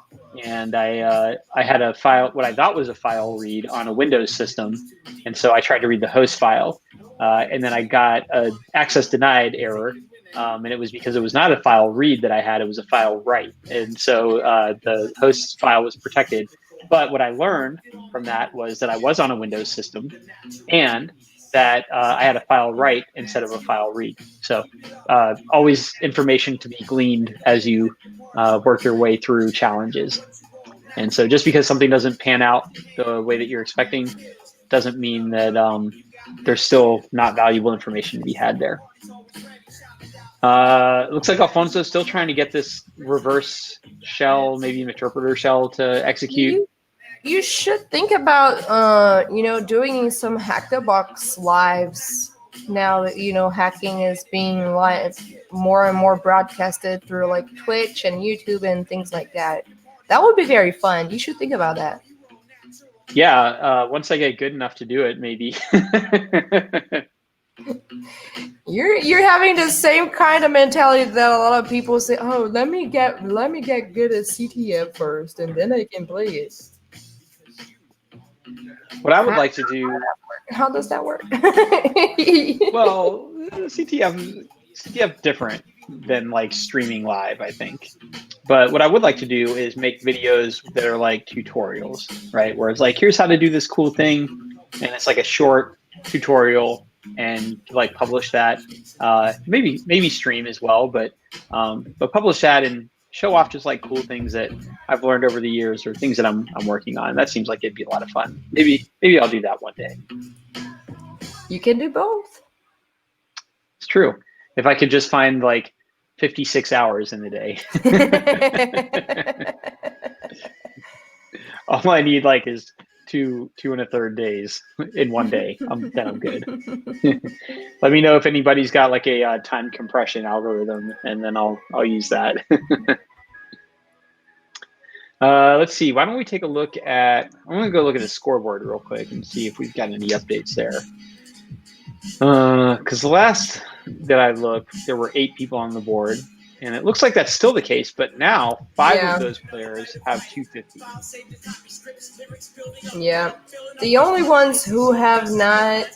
and I had a file, what I thought was a file read on a Windows system, and so I tried to read the host file, and then I got an access denied error, and it was because it was not a file read that I had, it was a file write, and so the host file was protected. But what I learned from that was that I was on a Windows system, and that I had a file write instead of a file read. So always information to be gleaned as you work your way through challenges. And so just because something doesn't pan out the way that you're expecting doesn't mean that there's still not valuable information to be had there. Looks like Alfonso's still trying to get this reverse shell, maybe an interpreter shell to execute. You should think about, doing some Hack the Box lives now that, hacking is being more and more broadcasted through like Twitch and YouTube and things like that. That would be very fun. You should think about that. Yeah, once I get good enough to do it, maybe. You're having the same kind of mentality that a lot of people say, "Oh, let me get good at CTF first, and then I can play it." What I would like to do. How does that work? Well, CTF different than like streaming live, I think. But what I would like to do is make videos that are like tutorials, right? Where it's like, here's how to do this cool thing, and it's like a short tutorial, and like publish that. Maybe stream as well, but publish that and show off just like cool things that I've learned over the years or things that I'm working on. That seems like it'd be a lot of fun. Maybe I'll do that one day. You can do both. It's true. If I could just find like 56 hours in the day. All I need like is two and a third days in one day. Then I'm good. Let me know if anybody's got like a time compression algorithm, and then I'll use that. Let's see. Why don't we take a look at? I'm gonna go look at the scoreboard real quick and see if we've got any updates there. Because the last that I looked, there were 8 people on the board. And it looks like that's still the case, but now 5 of those players have 250. Yeah. The only ones who have not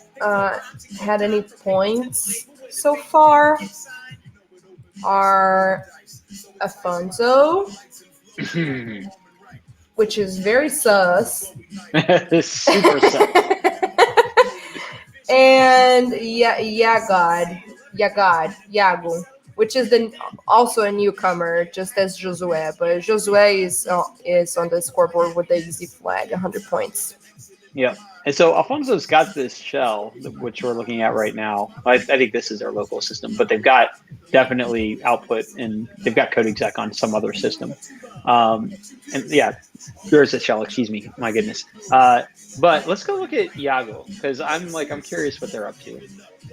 had any points so far are Alfonso, which is very sus. Super sus. And Yago, which is also a newcomer, just as Josue. But Josue is on the scoreboard with the easy flag, 100 points. Yeah. And so Alfonso's got this shell, which we're looking at right now. I think this is their local system, but they've got definitely output, and they've got code exec on some other system. And yeah, there's a shell, excuse me. My goodness. But let's go look at Yago, because I'm curious what they're up to.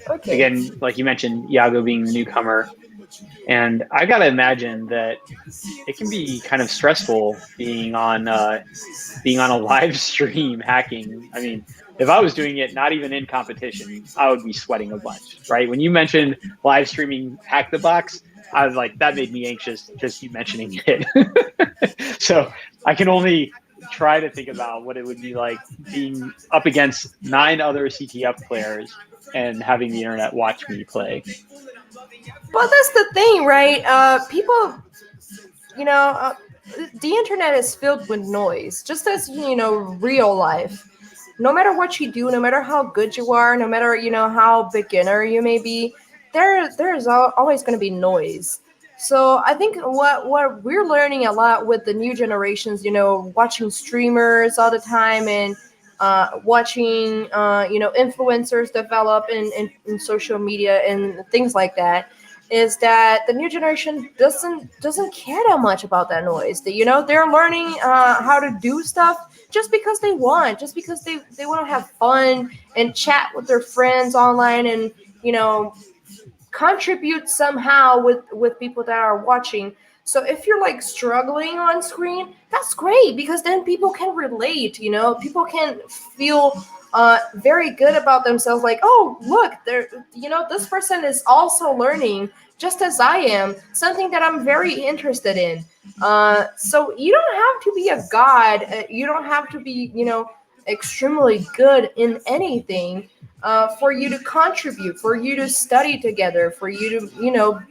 Okay. Again, like you mentioned, Yago being the newcomer. And I got to imagine that it can be kind of stressful being on a live stream hacking. I mean, if I was doing it not even in competition, I would be sweating a bunch, right? When you mentioned live streaming Hack the Box, I was like, that made me anxious just you mentioning it. So I can only try to think about what it would be like being up against 9 other CTF players and having the internet watch me play. Well, that's the thing, right? People, the internet is filled with noise, just as, real life. no matter what you do, no matter how good you are, no matter, you know, how beginner you may be, there is always going to be noise. So I think what we're learning a lot with the new generations, you know, watching streamers all the time, and watching you know, influencers develop in social media and things like that, is that the new generation doesn't care that much about that noise. You know, they're learning how to do stuff just because they want, just because they want to have fun and chat with their friends online, and, you know, contribute somehow with people that are watching. So if you're like struggling on screen, that's great, because then people can relate, you know, people can feel very good about themselves, like, oh look, there, you know, this person is also learning just as I am, something that I'm very interested in. So you don't have to be a god, you don't have to be, you know, extremely good in anything for you to contribute, for you to study together, for you to, you know,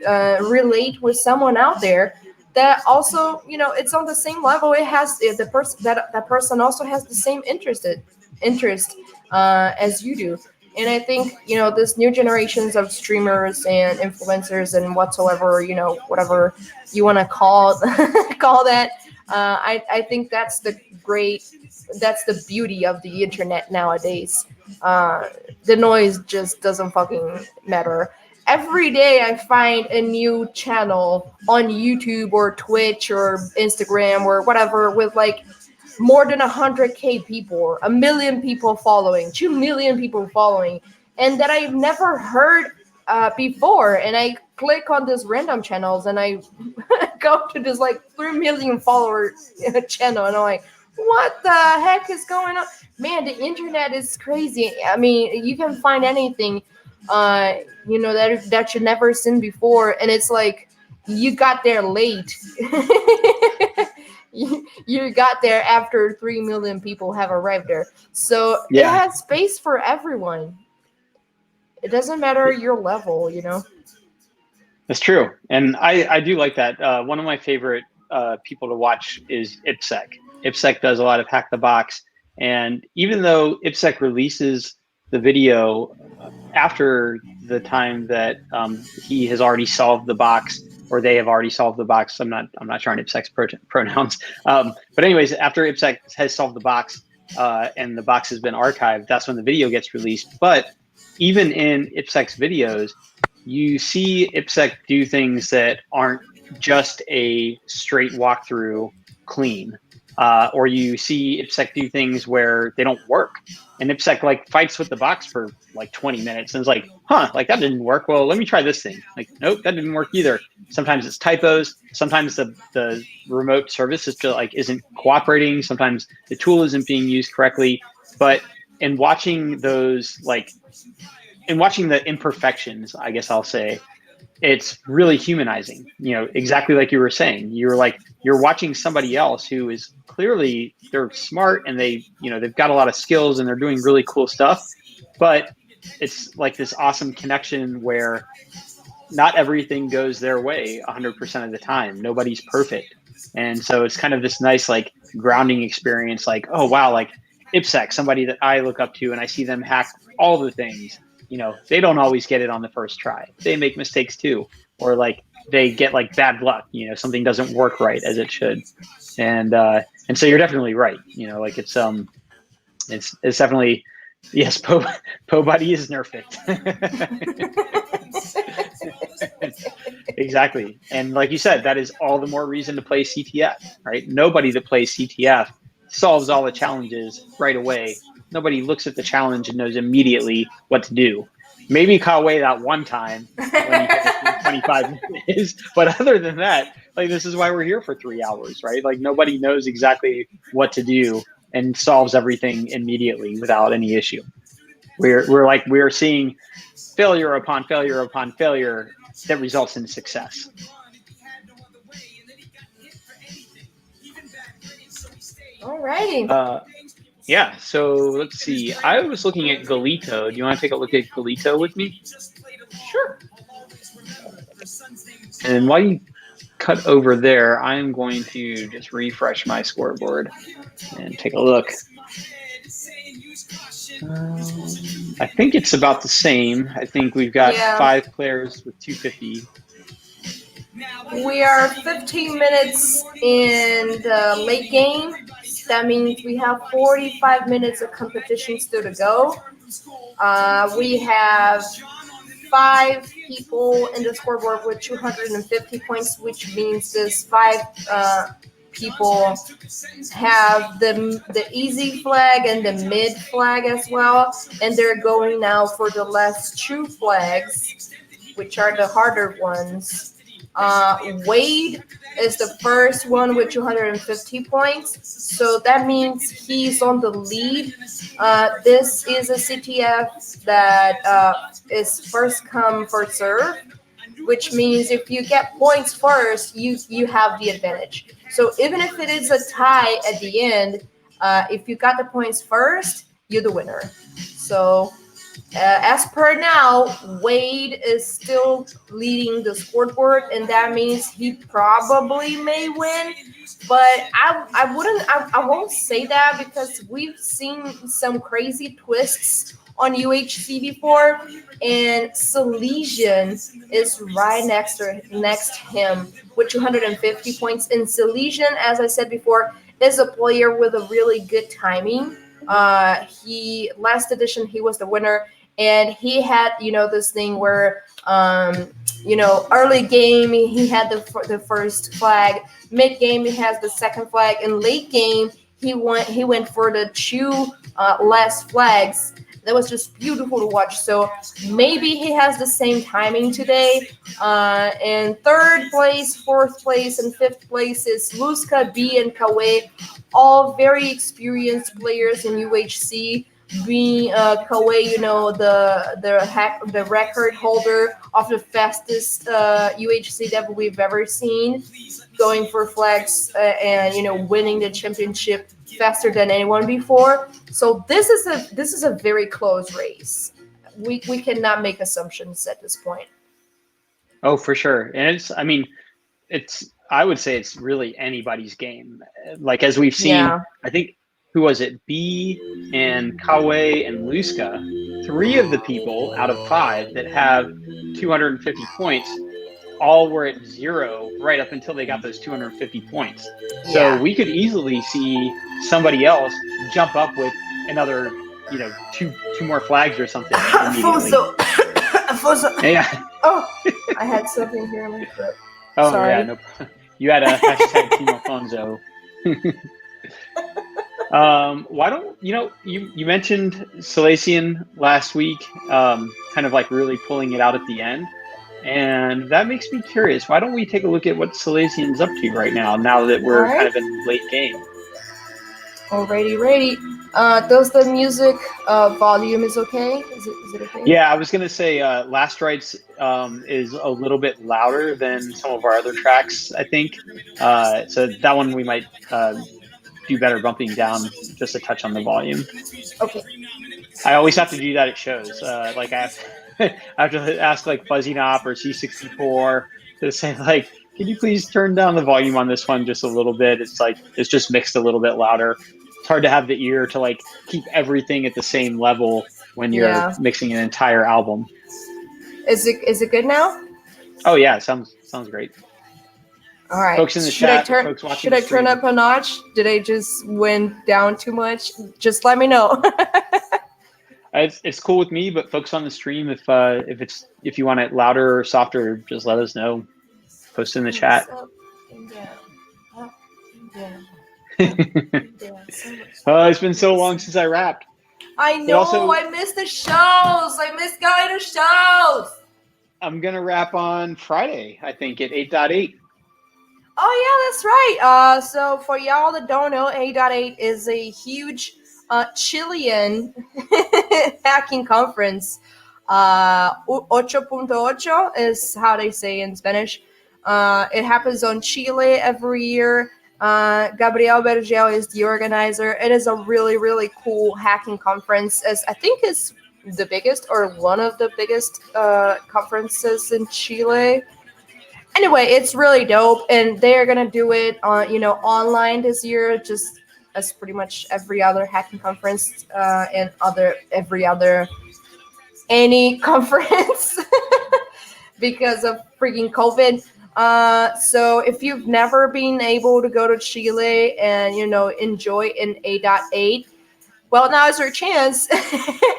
relate with someone out there that also, you know, it's on the same level. It has the person that person also has the same interest as you do. And I think, you know, this new generations of streamers and influencers and whatsoever, you know, whatever you want to call call that, I think that's the beauty of the internet nowadays. The noise just doesn't fucking matter. Every day I find a new channel on YouTube or Twitch or Instagram or whatever with like more than 100K people, 1 million people following, 2 million people following, and that I've never heard before. And I click on these random channels and I go to this like 3 million follower channel, and I'm like, what the heck is going on? Man, the internet is crazy. I mean, you can find anything, you know, that you never seen before, and it's like you got there late. You got there after 3 million people have arrived there. So it has space for everyone. It doesn't matter your level, you know. That's true, and I do like that. One of my favorite people to watch is IppSec. IppSec does a lot of Hack the Box, and even though IppSec releases the video after the time that he has already solved the box, or they have already solved the box. I'm not sure on IppSec's pronouns, but anyways, after IppSec has solved the box and the box has been archived, that's when the video gets released. But even in IppSec's videos, you see IppSec do things that aren't just a straight walkthrough clean. Or you see IppSec do things where they don't work, and IppSec like fights with the box for like 20 minutes and is like, huh, like that didn't work. Well, let me try this thing. Like, nope, that didn't work either. Sometimes it's typos. Sometimes the remote service is just like isn't cooperating. Sometimes the tool isn't being used correctly. But in watching those, like in watching the imperfections, I guess I'll say, it's really humanizing. You know, exactly like you were saying. You're watching somebody else who is clearly, they're smart and they, you know, they've got a lot of skills and they're doing really cool stuff, but it's like this awesome connection where not everything goes their way 100% of the time. Nobody's perfect. And so it's kind of this nice like grounding experience, like, oh wow, like IppSec, somebody that I look up to and I see them hack all the things. You know, they don't always get it on the first try. They make mistakes too, or like they get like bad luck. You know, something doesn't work right as it should, and so you're definitely right. You know, like it's definitely, yes. Po Buddy is nerfed. Exactly, and like you said, that is all the more reason to play CTF. Right? Nobody that plays CTF solves all the challenges right away. Nobody looks at the challenge and knows immediately what to do. Maybe Kawaii that one time when he finished 25 minutes, but other than that, like this is why we're here for 3 hours, right? Like nobody knows exactly what to do and solves everything immediately without any issue. We're seeing failure upon failure upon failure that results in success. All right. Yeah, so let's see. I was looking at Galito. Do you want to take a look at Galito with me? Sure. And while you cut over there, I'm going to just refresh my scoreboard and take a look. I think it's about the same. I think we've got Yeah. 5 players with 250. We are 15 minutes in the late game. That means we have 45 minutes of competition still to go. We have 5 people in the scoreboard with 250 points, which means this 5 people have the easy flag and the mid flag as well, and they're going now for the last 2 flags, which are the harder ones. Wade is the first one with 250 points, so that means he's on the lead. This is a CTF that is first come, first serve, which means if you get points first, you have the advantage. So even if it is a tie at the end, if you got the points first, you're the winner. So as per now, Wade is still leading the scoreboard, and that means he probably may win. But I won't say that because we've seen some crazy twists on UHC before, and Silesian is right next to him with 250 points. And Silesian, as I said before, is a player with a really good timing. Last edition he was the winner, and he had this thing where early game he had the first flag, mid game he has the second flag, and late game he went for the 2 last flags. That was just beautiful to watch. So maybe he has the same timing today. And 3rd place, 4th place, and 5th place is Luzka, B, and Kawe, all very experienced players in UHC. Being Kawe, the record holder of the fastest UHC that we've ever seen, going for flags and winning the championship faster than anyone before. So this is a very close race. We cannot make assumptions at this point. Oh, for sure. And I would say it's really anybody's game. Like, as we've seen, Yeah. I think, who was it? B and Kawe and Luzka, 3 of the people out of 5 that have 250 points all were at 0 right up until they got those 250 points. So Yeah. we could easily see somebody else jump up with another, 2 more flags or something immediately. Afonso. Yeah. Oh, I had something here in my throat. Oh, Sorry. yeah. No, you had a hashtag Team Alfonso. Why don't you mentioned Silesian last week, kind of like really pulling it out at the end, and that makes me curious. Why don't we take a look at what Silesian's up to right now that we're All right. kind of in late game? Alrighty. Does the music volume is okay? Is it okay? Yeah, I was gonna say Last Rites is a little bit louder than some of our other tracks, I think. So that one we might do better bumping down just a touch on the volume. Okay. I always have to do that at shows. Like I have to ask like Fuzzy Nop or C64 to say like, can you please turn down the volume on this one just a little bit? It's like it's just mixed a little bit louder. It's hard to have the ear to like keep everything at the same level when you're mixing an entire album. Is it good now? Oh yeah, sounds great. All right. Folks in the chat, folks watching should I the stream. turn up a notch? Did I just went down too much? Just let me know. It's cool with me, but folks on the stream, if you want it louder or softer, just let us know. Post in the chat. Up and down, up and down, It's been so long since I rapped. I know. also- I missed the shows. I missed going to shows. I'm gonna rap on Friday, I think, at 8.8. Oh yeah, that's right. So for y'all that don't know, 8.8 is a huge Chilean hacking conference. 8.8 is how they say in Spanish. It happens on Chile every year. Gabriel Bergel is the organizer. It is a really, really cool hacking conference. I think it's the biggest or one of the biggest conferences in Chile. Anyway, it's really dope, and they're gonna do it online this year. Just as pretty much every other hacking conference and any conference because of freaking COVID. So if you've never been able to go to Chile and, enjoy an 8.8, well, now is your chance.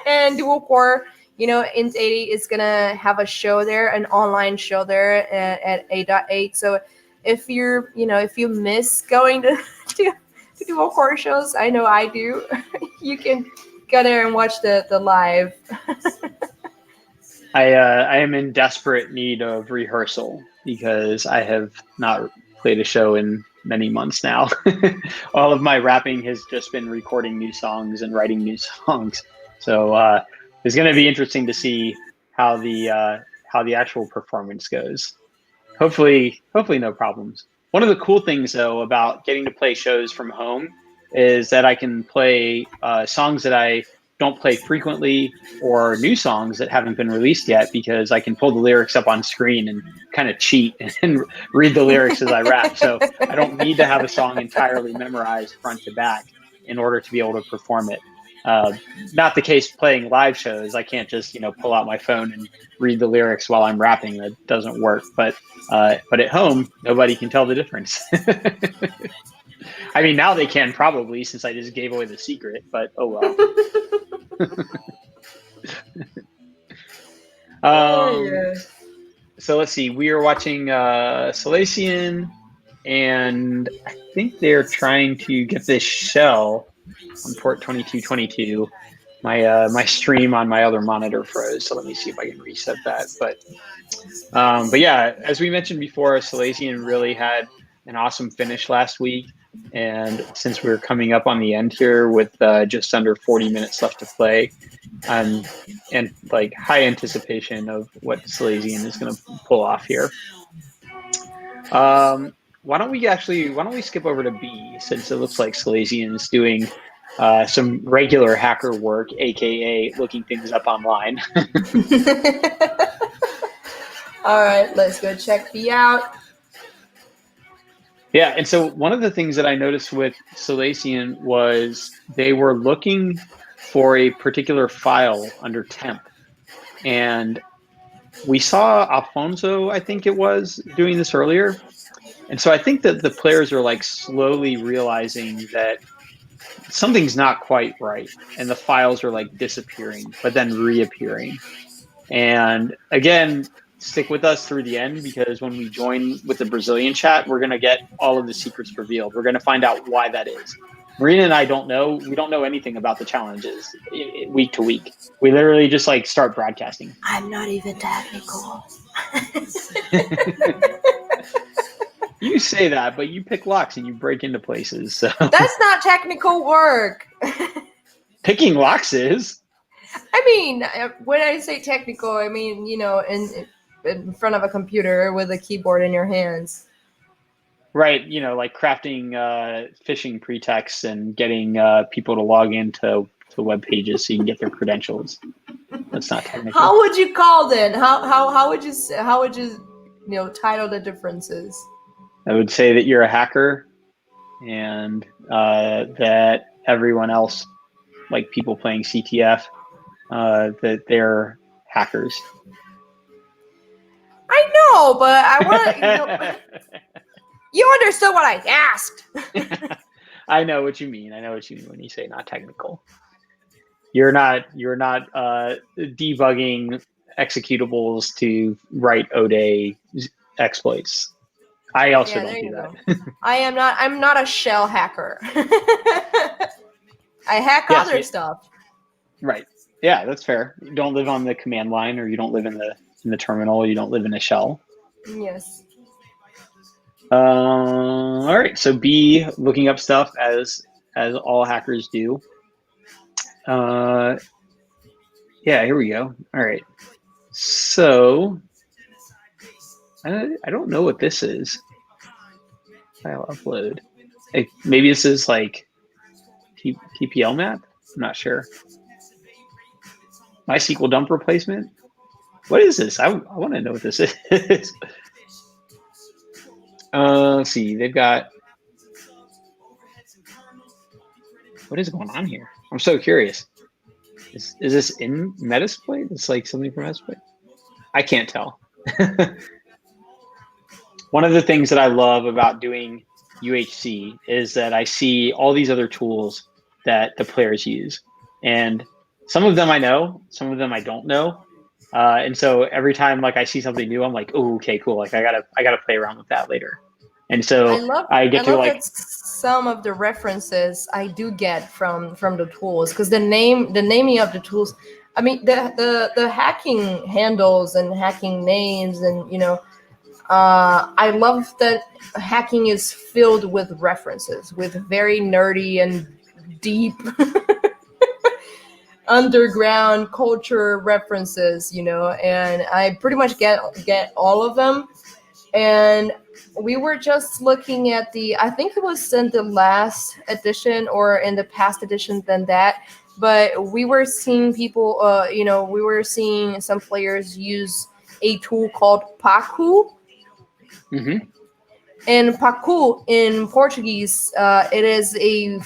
And Dual Core, Int80 is going to have a show there, an online show there at 8.8. So if if you miss going to Dual Core shows, I know I do, you can go there and watch the live. I am in desperate need of rehearsal because I have not played a show in many months now. All of my rapping has just been recording new songs and writing new songs. So it's going to be interesting to see how the actual performance goes. Hopefully no problems. One of the cool things though about getting to play shows from home is that I can play songs that I don't play frequently or new songs that haven't been released yet, because I can pull the lyrics up on screen and kind of cheat and read the lyrics as I rap. So I don't need to have a song entirely memorized front to back in order to be able to perform it. Not the case playing live shows. I can't just, pull out my phone and read the lyrics while I'm rapping. That doesn't work. But at home, nobody can tell the difference. I mean, now they can probably, since I just gave away the secret, but oh well. So let's see. We are watching Salacian, and I think they're trying to get this shell on port 2222. My stream on my other monitor froze, so let me see if I can reset that. But yeah, as we mentioned before, Salacian really had an awesome finish last week. And since we're coming up on the end here with just under 40 minutes left to play, and like high anticipation of what Salacian is going to pull off here. Why don't we skip over to B, since it looks like Salacian is doing some regular hacker work, aka looking things up online. All right, let's go check B out. Yeah, and so one of the things that I noticed with Salacian was they were looking for a particular file under temp. And we saw Alfonso, I think it was, doing this earlier. And so I think that the players are like slowly realizing that something's not quite right. And the files are like disappearing, but then reappearing. And again, stick with us through the end, because when we join with the Brazilian chat, we're going to get all of the secrets revealed. We're going to find out why that is. Marina and I don't know. We don't know anything about the challenges week to week. We literally just like start broadcasting. I'm not even technical. You say that, but you pick locks and you break into places. So that's not technical work. Picking locks is. I mean, when I say technical, I mean, in front of a computer with a keyboard in your hands. Right, like crafting phishing pretexts and getting people to log into web pages so you can get their credentials. That's not technical. How would you call them? How would you title the differences? I would say that you're a hacker, and that everyone else, like people playing CTF, that they're hackers. I know, but I want you understood what I asked. I know what you mean. I know what you mean when you say not technical. You're not debugging executables to write ODay exploits. I also don't do that. I'm not a shell hacker. I hack other stuff. Right. Yeah, that's fair. You don't live on the command line, or you don't live in the terminal, you don't live in a shell. Yes. All right. So B, looking up stuff as all hackers do. Yeah, here we go. All right. So I don't know what this is. File upload. Maybe this is like TPL map. I'm not sure. MySQL dump replacement. What is this? I want to know what this is. Let's see. They've got What is going on here? I'm so curious. Is this in Metasploit? It's like something from Metasploit? I can't tell. One of the things that I love about doing UHC is that I see all these other tools that the players use. And some of them I know, some of them I don't know. And so every time like I see something new, I'm like, oh, okay, cool. Like I gotta play around with that later. And so I get to like that some of the references I do get from the tools, because the naming of the tools, I mean the hacking handles and hacking names, and I love that hacking is filled with references, with very nerdy and deep underground culture references, and I pretty much get all of them. And we were just looking at I think it was in the last edition or in the past edition than that, but we were seeing people, we were seeing some players use a tool called Pacu. Mm-hmm. And Pacu in Portuguese, it is a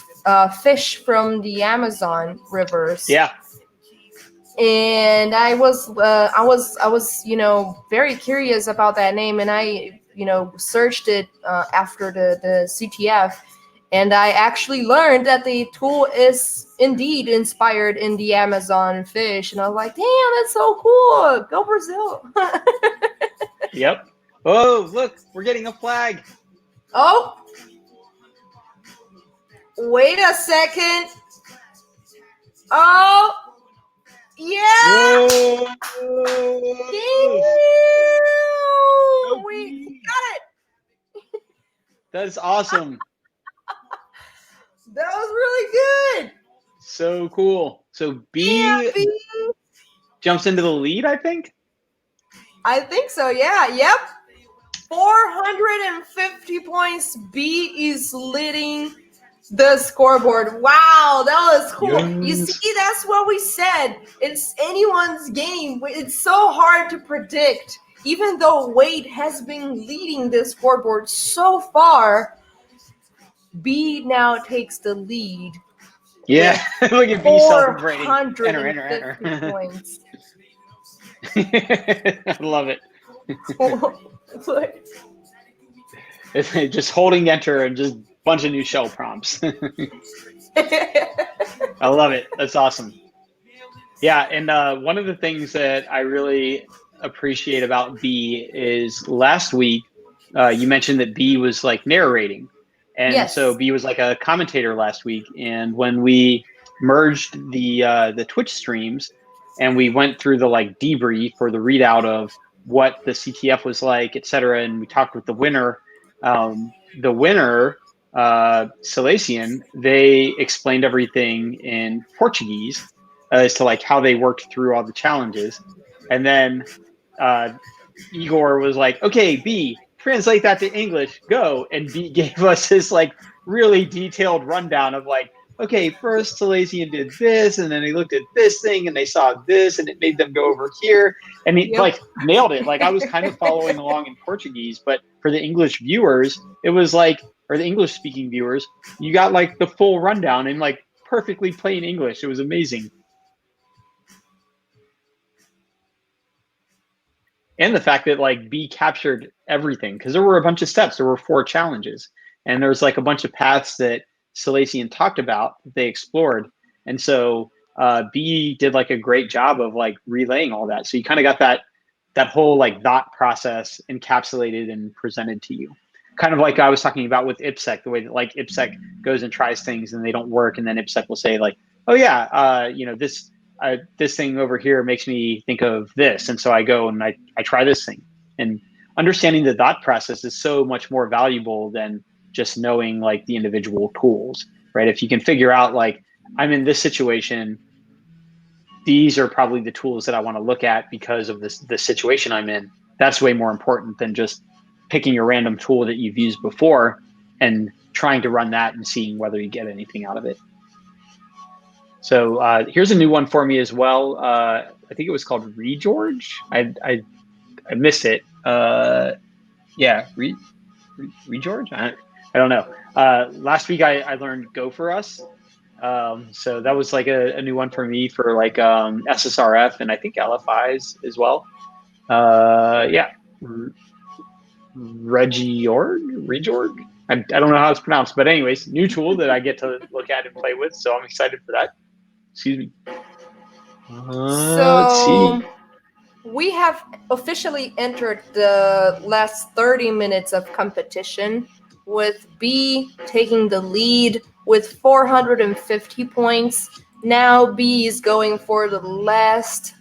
fish from the Amazon rivers. Yeah. And I was very curious about that name, and I searched it after the CTF, and I actually learned that the tool is indeed inspired in the Amazon fish, and I was like, damn, that's so cool, go Brazil. Yep. Oh, look, we're getting a flag. Oh, wait a second. Oh, yeah. Whoa. Damn. We got it. That's awesome. That was really good. So cool. So B jumps into the lead, I think. I think so. Yeah. Yep. 450 points. B is leading the scoreboard. Wow, that was cool. Yes. You see, that's what we said. It's anyone's game. It's so hard to predict. Even though Wade has been leading the scoreboard so far, B now takes the lead. Yeah, look at B celebrating. 450 points. I love it. It's just holding enter and just a bunch of new shell prompts. I love it. That's awesome. Yeah, and one of the things that I really appreciate about B is last week you mentioned that B was like narrating. And yes. So B was like a commentator last week. And when we merged the Twitch streams and we went through the like debrief for the readout of what the CTF was like, et cetera, and we talked with the winner, Silesian, they explained everything in Portuguese as to like how they worked through all the challenges. And then Igor was like, okay, B, translate that to English, go. And B gave us this like really detailed rundown of like, okay, first Silesian did this, and then he looked at this thing, and they saw this, and it made them go over here. And he like nailed it. Like I was kind of following along in Portuguese, but for the English viewers, it was like, or the English speaking viewers, you got like the full rundown in like perfectly plain English. It was amazing. And the fact that like B captured everything, because there were a bunch of steps. There were 4 challenges, and there's like a bunch of paths that Silesian talked about that they explored. And so B did like a great job of like relaying all that. So you kind of got that whole like thought process encapsulated and presented to you. Kind of like I was talking about with IPSEC, the way that like IPSEC goes and tries things and they don't work. And then IPSEC will say like, oh yeah, this thing over here makes me think of this. And so I go and I try this thing. And understanding the thought process is so much more valuable than just knowing like the individual tools, right? If you can figure out like, I'm in this situation, these are probably the tools that I want to look at because of the situation I'm in. That's way more important than just picking a random tool that you've used before and trying to run that and seeing whether you get anything out of it. So here's a new one for me as well. I think it was called ReGeorge. I missed it. Yeah, ReGeorge? I don't know. Last week I learned Go For Us. So that was like a new one for me for like SSRF and I think LFIs as well. Yeah, Regiorg. I don't know how it's pronounced, but anyways, new tool that I get to look at and play with. So I'm excited for that. Excuse me. Let's see. We have officially entered the last 30 minutes of competition, with B taking the lead with 450 points. Now B is going for the last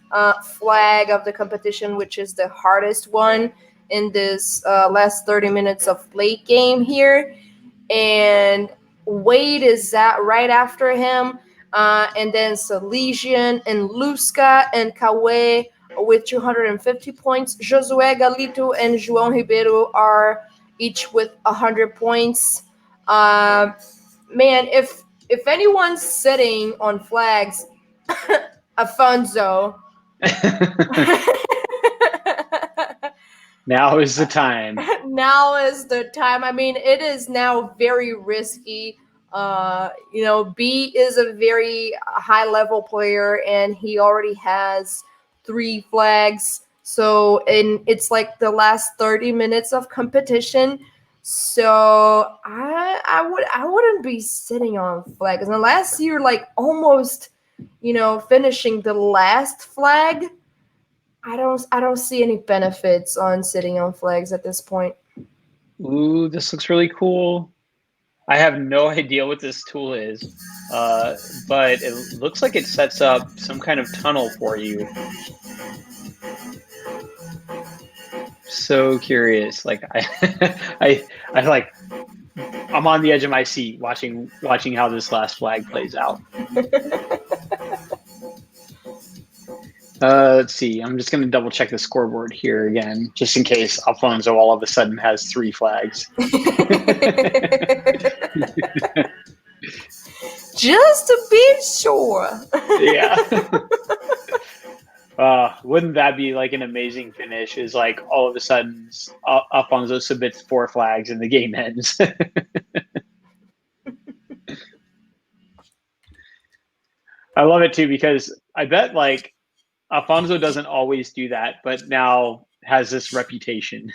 flag of the competition, which is the hardest one in this last 30 minutes of late game here. And Wade is right after him. And then Salesian and Lusca and Kawe with 250 points. Josué Galito and João Ribeiro are each with 100 points. Man, if anyone's sitting on flags, Afonso. Now is the time. Now is the time. I mean, it is now very risky. B is a very high level player, and he already has 3 flags. So, it's like the last 30 minutes of competition. So I wouldn't be sitting on flags unless you're like almost, finishing the last flag. I don't see any benefits on sitting on flags at this point. Ooh, this looks really cool. I have no idea what this tool is, but it looks like it sets up some kind of tunnel for you. So curious. Like I'm on the edge of my seat watching how this last flag plays out. Let's see. I'm just going to double check the scoreboard here again, just in case Alfonso all of a sudden has 3 flags. Just to be sure. Yeah. Wouldn't that be like an amazing finish? Is like all of a sudden Alfonso submits 4 flags and the game ends. I love it too, because I bet like Alfonso doesn't always do that, but now has this reputation.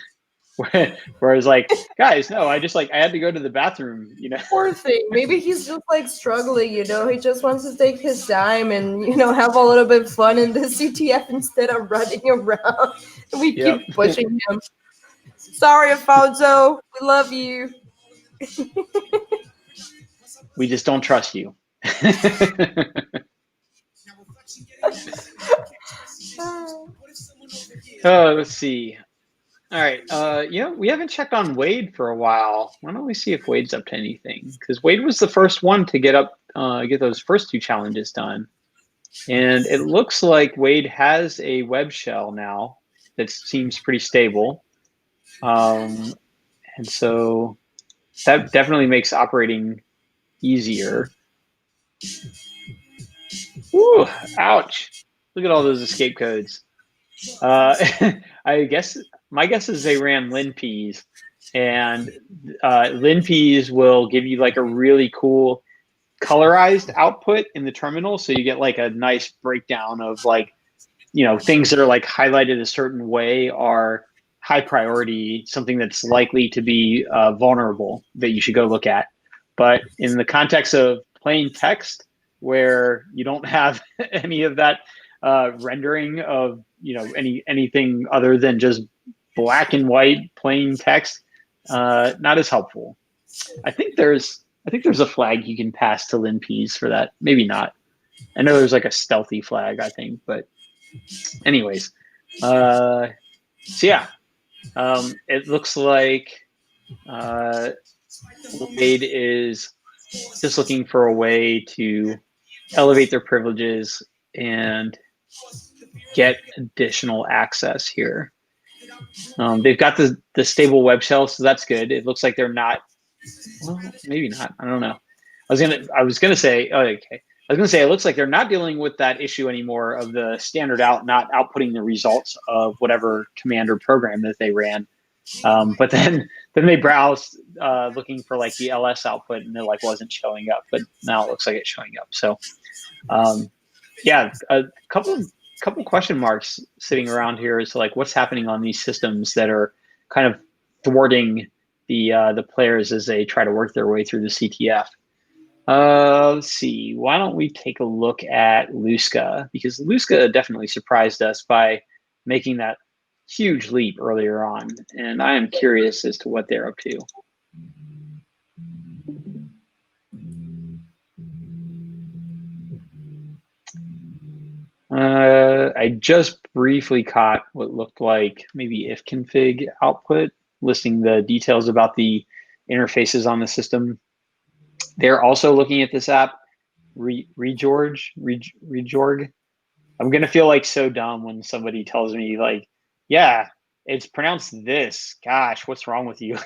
Whereas like, guys, no, I had to go to the bathroom, Poor thing. Maybe he's just like struggling, He just wants to take his time and, have a little bit of fun in the CTF instead of running around. We keep pushing him. Sorry, Alfonso. We love you. We just don't trust you. Let's see. All right. We haven't checked on Wade for a while. Why don't we see if Wade's up to anything? Because Wade was the first one to get those first 2 challenges done. And it looks like Wade has a web shell now that seems pretty stable. And so that definitely makes operating easier. Ooh, ouch. Look at all those escape codes. I guess my guess is they ran LinPeas, and LinPeas will give you like a really cool colorized output in the terminal. So you get like a nice breakdown of like, things that are like highlighted a certain way are high priority, something that's likely to be vulnerable that you should go look at. But in the context of plain text, where you don't have any of that rendering of anything other than just black and white plain text, not as helpful. I think there's a flag you can pass to LinPeas for that. Maybe not. I know there's like a stealthy flag, I think, but anyways. So yeah, it looks like Wade is just looking for a way to elevate their privileges and get additional access here. They've got the stable web shell, so that's good. It looks like they're not. Well, maybe not. I don't know. I was gonna say. Oh, okay. I was gonna say it looks like they're not dealing with that issue anymore of the standard out not outputting the results of whatever command or program that they ran. But then they browsed looking for like the LS output, and it like wasn't showing up. But now it looks like it's showing up. So yeah, a couple question marks sitting around here is like what's happening on these systems that are kind of thwarting the players as they try to work their way through the CTF. Let's see. Why don't we take a look at Luzca, because Luzca definitely surprised us by making that huge leap earlier on, and I am curious as to what they're up to. I just briefly caught what looked like maybe ifconfig output listing the details about the interfaces on the system. They're also looking at this app, Rejorg. I'm gonna feel like so dumb when somebody tells me like, yeah, it's pronounced this. Gosh, what's wrong with you?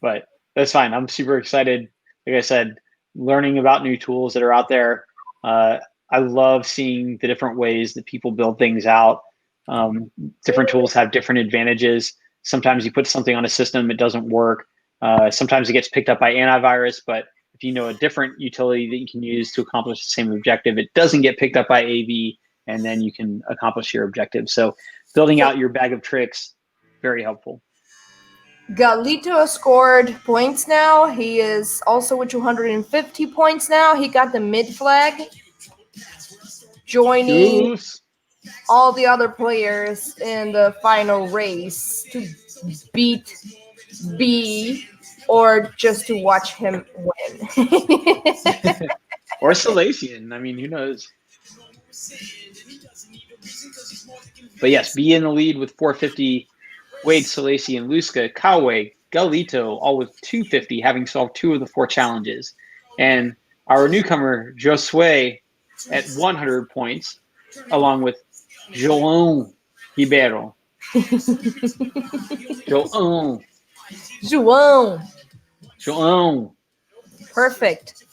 But that's fine. I'm super excited. Like I said, learning about new tools that are out there. I love seeing the different ways that people build things out. Different tools have different advantages. Sometimes you put something on a system, it doesn't work. Sometimes it gets picked up by antivirus, but if you know a different utility that you can use to accomplish the same objective, it doesn't get picked up by AV, and then you can accomplish your objective. So building out your bag of tricks, very helpful. Galito scored points now. He is also with 250 points now. He got the mid flag, joining all the other players in the final race to beat B or just to watch him win. Or Salacian. I mean, who knows? But yes, B in the lead with 450. Wade, Salacian, Luzca, Kawe, Galito, all with 250, having solved 2 of the 4 challenges. And our newcomer, Josue, at 100 points, along with João Ribeiro. João. Perfect.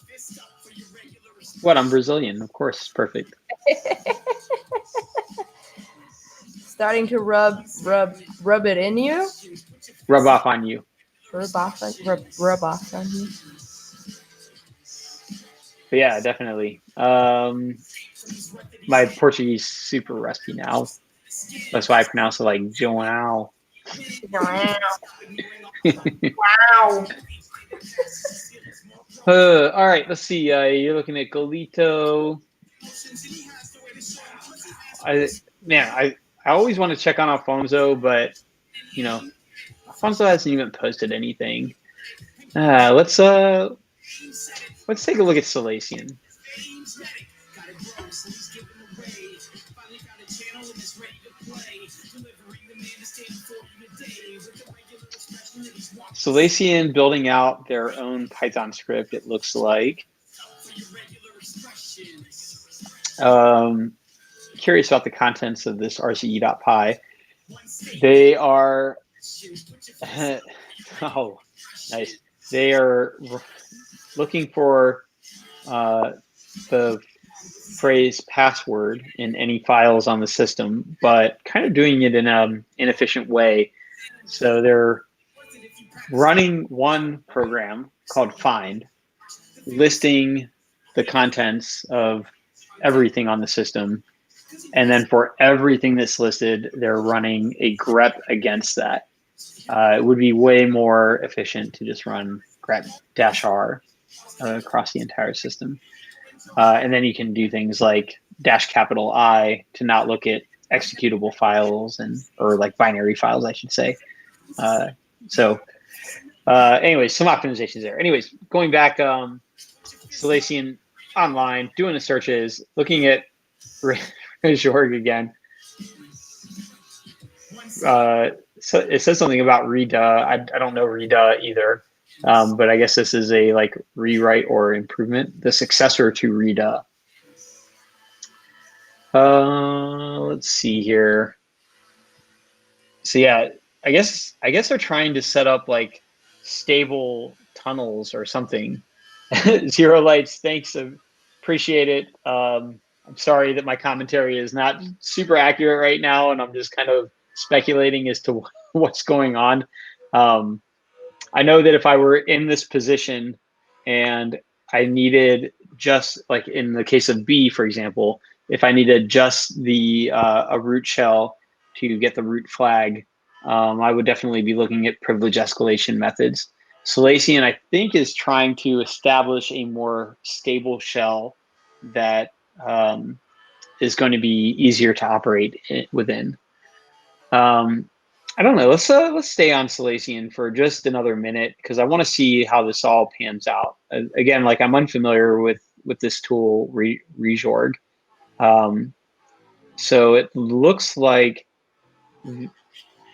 What? I'm Brazilian, of course. Perfect. Starting to rub it in you. Rub off on you. Rub off on you. But yeah, definitely. My Portuguese super rusty now. That's why I pronounce it like João. Wow. All right, let's see. You're looking at Galito. I always want to check on Alfonso, but you know, Alfonso hasn't even posted anything. Let's take a look at Salacian. Salacian building out their own Python script, it looks like. Curious about the contents of this RCE.py. They are, oh, nice. They are looking for the phrase password in any files on the system, but kind of doing it in an inefficient way. So they're running one program called find, listing the contents of everything on the system. And then for everything that's listed, they're running a grep against that. It would be way more efficient to just run grep-r across the entire system. And then you can do things like -I to not look at executable files or like binary files, I should say. Anyways, some optimizations there. Anyways, going back, Salacian online, doing the searches, looking at Jorg again. So it says something about Reda. I don't know Reda either, but I guess this is a like rewrite or improvement, the successor to Reda. Let's see here. So yeah, I guess they're trying to set up like stable tunnels or something. Zero Lights, thanks, appreciate it. I'm sorry that my commentary is not super accurate right now, and I'm just kind of speculating as to what's going on. I know that if I were in this position and I needed just like in the case of B, for example, if I needed just the a root shell to get the root flag, I would definitely be looking at privilege escalation methods. Salacian, I think, is trying to establish a more stable shell that is going to be easier to operate within. I don't know. Let's stay on Salacian for just another minute because I want to see how this all pans out. Again, like I'm unfamiliar with this tool, Rejorg. So it looks like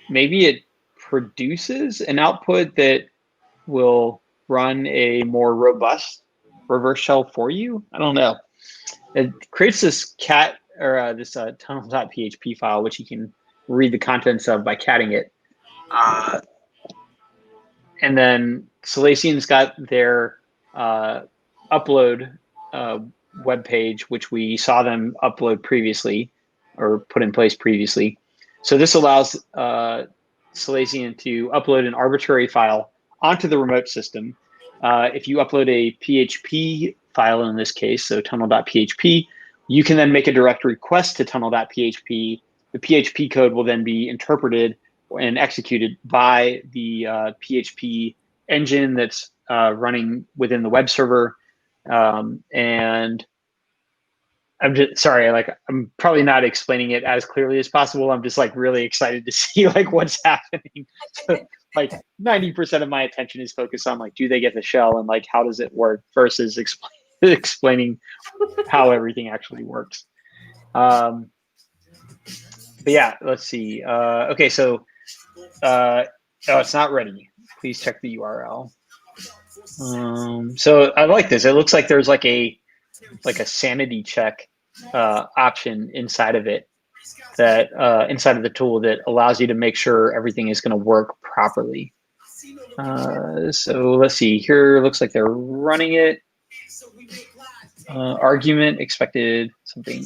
maybe it produces an output that will run a more robust reverse shell for you. I don't know. It creates this cat or this tunnel.php file, which you can read the contents of by catting it. And then Salacian's got their upload web page, which we saw them upload previously or put in place previously. So this allows Salacian to upload an arbitrary file onto the remote system. If you upload a PHP file in this case, so tunnel.php, you can then make a direct request to tunnel.php. The PHP code will then be interpreted and executed by the PHP engine that's running within the web server. And I'm just sorry, like I'm probably not explaining it as clearly as possible. I'm just like really excited to see like what's happening. So, like 90% of my attention is focused on like, do they get the shell and like how does it work versus explaining how everything actually works. But yeah, let's see. Okay, so oh, it's not ready. Please check the URL. So I like this. It looks like there's like a sanity check option inside of it, that inside of the tool that allows you to make sure everything is going to work properly. So let's see here. Looks like they're running it. Argument expected something.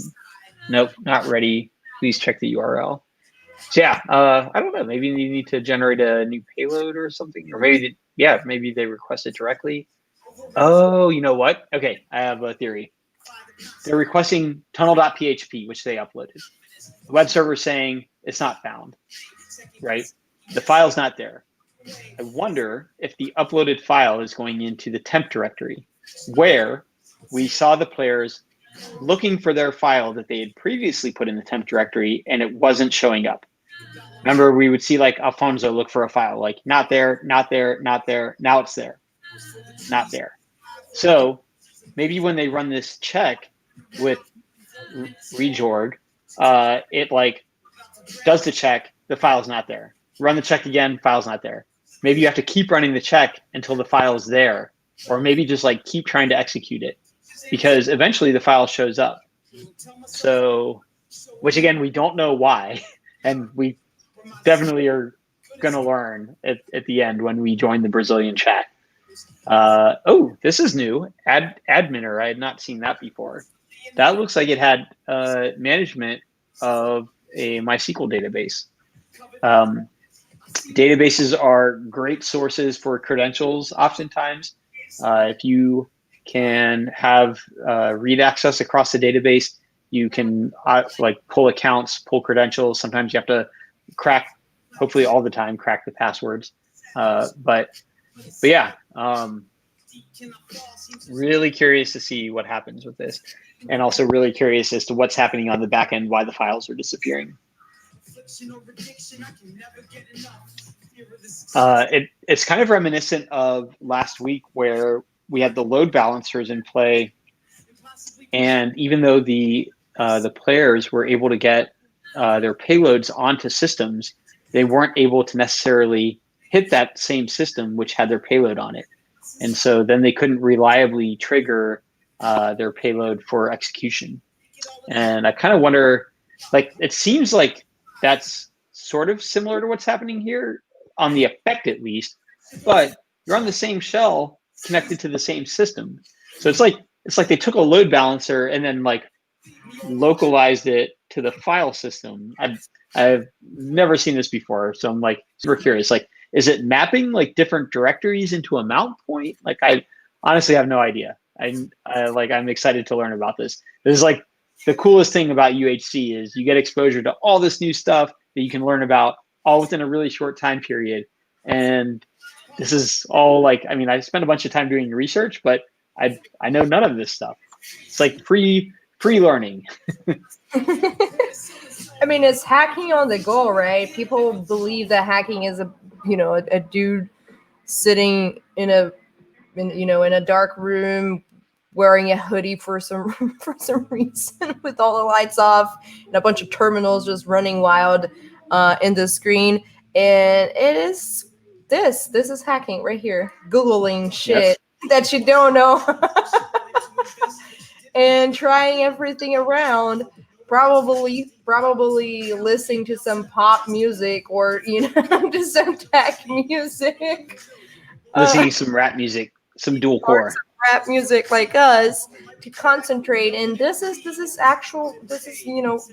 Nope, not ready. Please check the URL. So yeah, I don't know. Maybe you need to generate a new payload or something, or maybe maybe they request it directly. Oh, you know what? Okay, I have a theory. They're requesting tunnel.php, which they uploaded. The web server saying it's not found, right? The file's not there. I wonder if the uploaded file is going into the temp directory where we saw the players looking for their file that they had previously put in the temp directory and it wasn't showing up. Remember, we would see like Alfonso look for a file, like not there, not there, not there. Now it's there, not there. So maybe when they run this check with Rejorg, it like does the check, the file's not there. Run the check again, file's not there. Maybe you have to keep running the check until the file's there, or maybe just like keep trying to execute it because eventually the file shows up. So, which again, we don't know why. And we definitely are going to learn at the end when we join the Brazilian chat. Oh, this is new. Adminer. I had not seen that before. That looks like it had management of a MySQL database. Databases are great sources for credentials oftentimes. If you can have read access across the database, you can like pull accounts, pull credentials. Sometimes you have to crack, hopefully all the time, crack the passwords. But yeah, really curious to see what happens with this. And also really curious as to what's happening on the back end, why the files are disappearing. It's kind of reminiscent of last week where we had the load balancers in play. And even though the players were able to get their payloads onto systems, they weren't able to necessarily hit that same system which had their payload on it. And so then they couldn't reliably trigger their payload for execution. And I kind of wonder, like, it seems like that's sort of similar to what's happening here on the effect at least, but you're on the same shell connected to the same system. So it's like they took a load balancer and then like localized it to the file system. I've never seen this before, so I'm like super curious. Like, is it mapping like different directories into a mount point? Like, I honestly have no idea. I'm excited to learn about this. This is like the coolest thing about UHC is you get exposure to all this new stuff that you can learn about all within a really short time period. And this is all like, I mean, I spent a bunch of time doing research, but I know none of this stuff. It's like free learning. I mean, it's hacking on the go, right? People believe that hacking is a dude sitting in a dark room wearing a hoodie for some reason with all the lights off and a bunch of terminals just running wild in the screen. And it is this is hacking right here, Googling shit that you don't know and trying everything around, probably listening to some pop music or to some tech music, Listening to some rap music, some dual core rap music like us to concentrate. And this is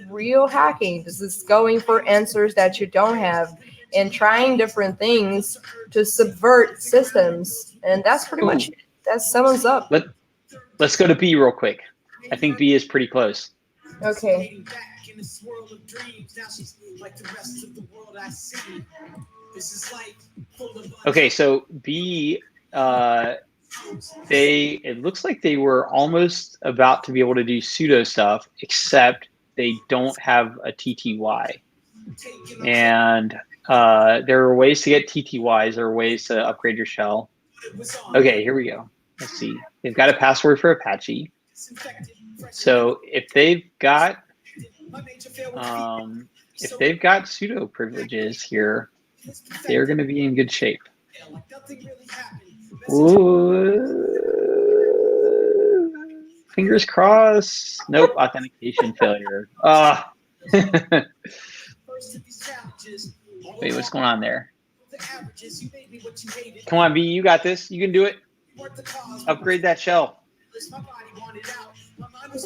real hacking. This is going for answers that you don't have and trying different things to subvert systems. And that's pretty much it. That sums up. Let's go to B real quick. I think B is pretty close. Okay. Okay, so B, it looks like they were almost about to be able to do pseudo stuff, except they don't have a TTY. And there are ways to get TTYs. There are ways to upgrade your shell. Okay, here we go. Let's see. They've got a password for Apache. So if they've got pseudo privileges here, they're going to be in good shape. Ooh. Fingers crossed. Nope, authentication failure. Wait, what's going on there? Come on, B, you got this. You can do it. Upgrade that shell.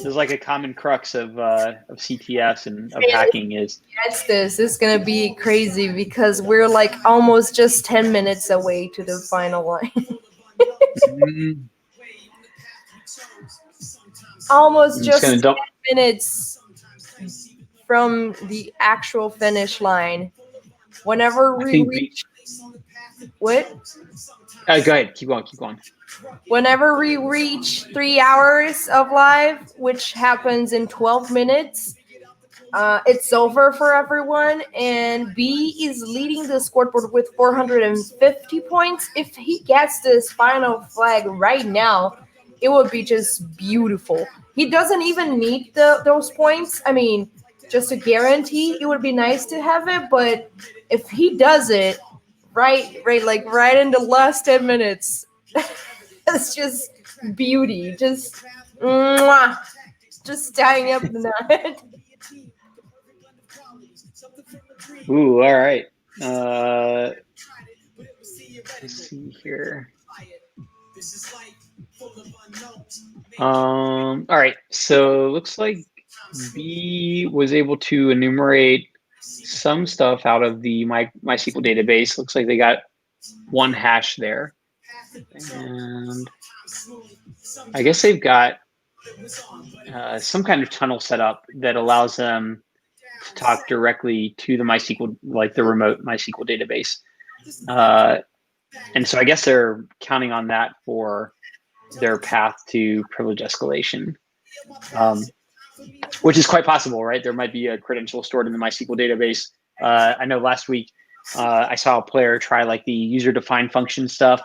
There's like a common crux of CTS and of hacking is. This is going to be crazy because we're like almost just 10 minutes away to the final line. Almost just 10 minutes from the actual finish line. Whenever we reach... What? Go ahead. Keep going. Whenever we reach 3 hours of live, which happens in 12 minutes, it's over for everyone. And B is leading the scoreboard with 450 points. If he gets this final flag right now, it would be just beautiful. He doesn't even need those points. I mean, just to guarantee, it would be nice to have it. But if he does it right in the last 10 minutes, it's just beauty. Just mwah, just tying up the knot. Ooh, all right. Let's see here. All right. So looks like B was able to enumerate some stuff out of the MySQL database. Looks like they got one hash there. And I guess they've got some kind of tunnel set up that allows them to talk directly to the MySQL, like the remote MySQL database. And so I guess they're counting on that for their path to privilege escalation, which is quite possible, right? There might be a credential stored in the MySQL database. I know last week I saw a player try like the user-defined function stuff,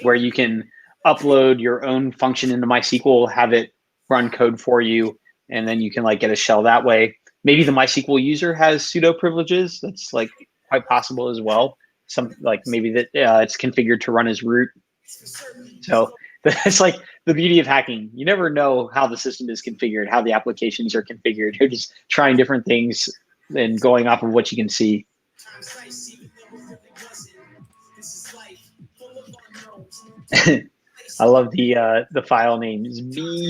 where you can upload your own function into MySQL, have it run code for you, and then you can like get a shell that way. Maybe the MySQL user has pseudo privileges. That's like quite possible as well. Some like maybe that it's configured to run as root. So that's like the beauty of hacking. You never know how the system is configured, how the applications are configured. You're just trying different things and going off of what you can see. I love the file name is b.php.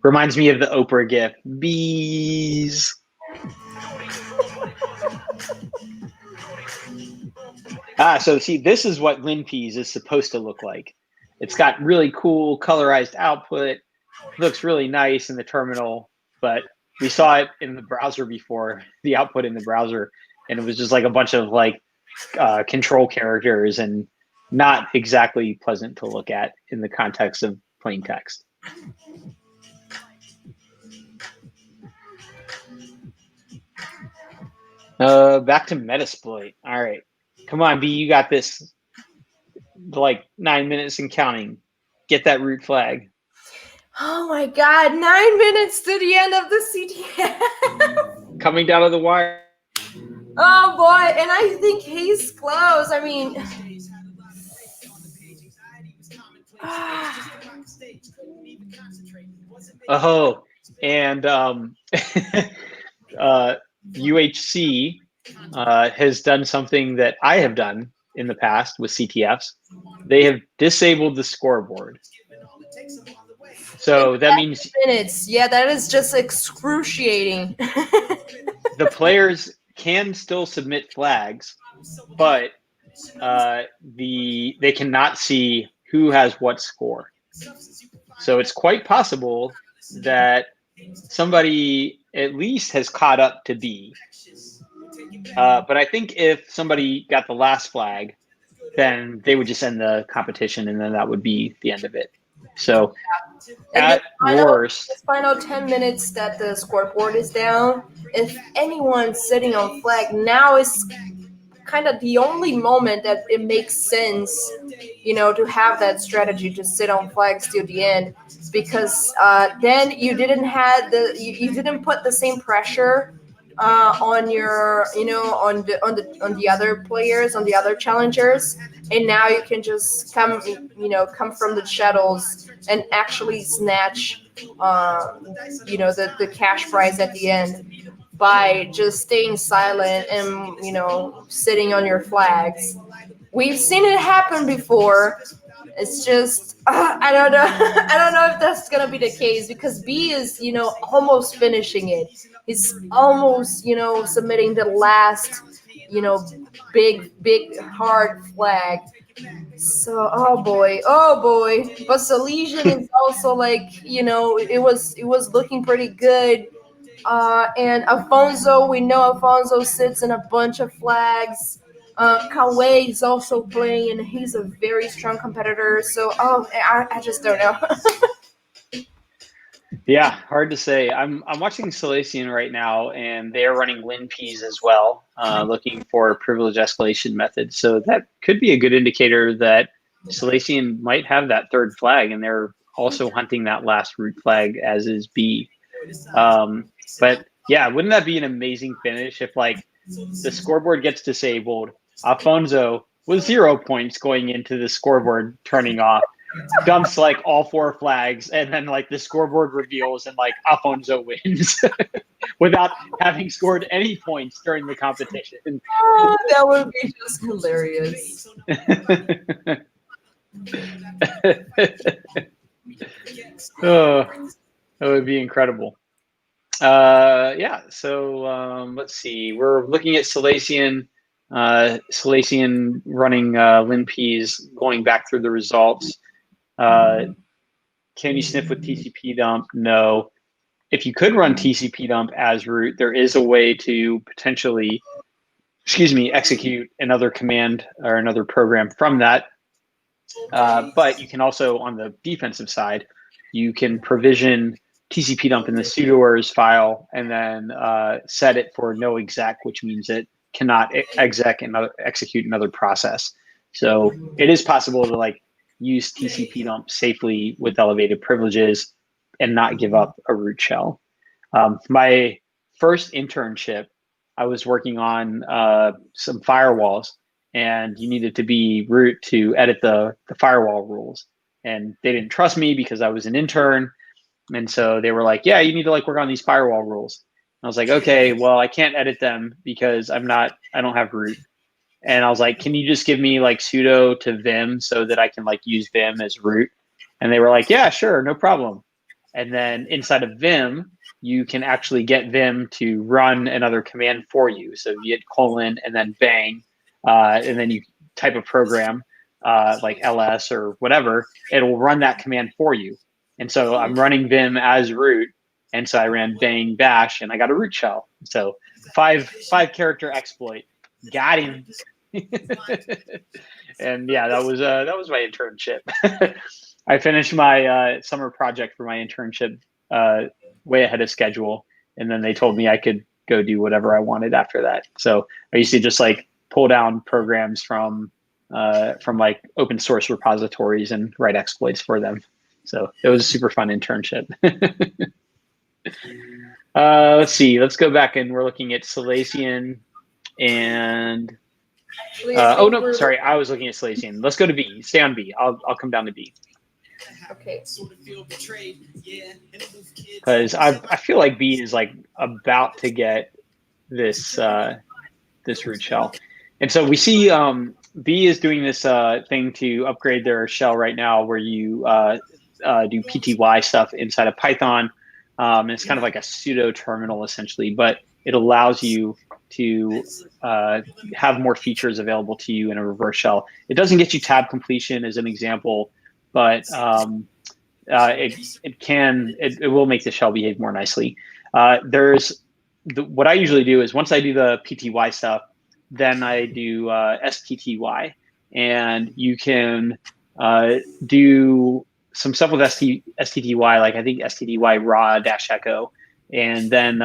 Reminds me of the Oprah gif. Bees. So see, this is what LinPeas is supposed to look like. It's got really cool colorized output. Looks really nice in the terminal, but we saw it in the browser before, the output in the browser, and it was just like a bunch of like control characters and not exactly pleasant to look at in the context of plain text. Back to Metasploit. All right. Come on, B, you got this. Like 9 minutes and counting. Get that root flag. Oh my God, 9 minutes to the end of the CTF. Coming down to the wire. Oh boy, and I think he's close. I mean, oh, and UHC has done something that I have done in the past with CTFs. They have disabled the scoreboard. So that means minutes. Yeah, that is just excruciating. The players can still submit flags, but they cannot see who has what score. So it's quite possible that somebody at least has caught up to B. But I think if somebody got the last flag, then they would just end the competition, and then that would be the end of it. So at worst, the final 10 minutes that the scoreboard is down, if anyone's sitting on flag, now is kind of the only moment that it makes sense, to have that strategy to sit on flags till the end, because then you didn't have you didn't put the same pressure on your on the other players, on the other challengers, and now you can just come from the shadows and actually snatch the cash prize at the end by just staying silent and sitting on your flags. We've seen it happen before. It's just I don't know. I don't know if that's gonna be the case, because B is almost finishing it. He's almost submitting the last big hard flag. So oh boy. But Salesian is also like it was looking pretty good. And Alfonso, we know Alfonso sits in a bunch of flags. Kawe is also playing, and he's a very strong competitor. So, I just don't know. Yeah, hard to say. I'm watching Salesian right now, and they are running LinPeas as well, looking for privilege escalation methods. So that could be a good indicator that Salesian might have that third flag, and they're also hunting that last root flag, as is B. But yeah, wouldn't that be an amazing finish if the scoreboard gets disabled? Alfonso with 0 points going into the scoreboard turning off, dumps all 4 flags, and then the scoreboard reveals and Alfonso wins without having scored any points during the competition. Oh, that would be just hilarious. Oh, that would be incredible. Yeah, so let's see. We're looking at Salesian running LinPeas, going back through the results. Can you sniff with TCP dump? No. If you could run TCP dump as root, there is a way to potentially, execute another command or another program from that. But you can also, on the defensive side, you can provision TCP dump in the sudoers file and then set it for no exec, which means it cannot execute another process. So it is possible to use TCP dump safely with elevated privileges and not give up a root shell. My first internship, I was working on some firewalls, and you needed to be root to edit the firewall rules. And they didn't trust me because I was an intern. And so they were like, yeah, you need to work on these firewall rules. And I was like, okay, well, I can't edit them because I don't have root. And I was like, can you just give me like sudo to Vim so that I can like use Vim as root? And they were like, yeah, sure, no problem. And then inside of Vim, you can actually get Vim to run another command for you. So you hit colon and then bang, and then you type a program like ls or whatever, it'll run that command for you. And so I'm running Vim as root. And so I ran bang bash and I got a root shell. So five character exploit. Got him. And yeah, that was my internship. I finished my summer project for my internship way ahead of schedule. And then they told me I could go do whatever I wanted after that. So I used to just like pull down programs from like open source repositories and write exploits for them. So it was a super fun internship. Let's see. Let's go back and we're looking at Salacian and oh no, sorry, I was looking at Salacian. Let's go to B. Stay on B. I'll come down to B. Okay. Because I feel like B is like about to get this this root shell, and so we see B is doing this thing to upgrade their shell right now, where you do PTY stuff inside of Python. And it's kind of like a pseudo terminal essentially, but it allows you to have more features available to you in a reverse shell. It doesn't get you tab completion as an example, but it will make the shell behave more nicely. What I usually do is once I do the PTY stuff, then I do STTY, and you can do some stuff with STTY, like I think STTY raw -echo, and then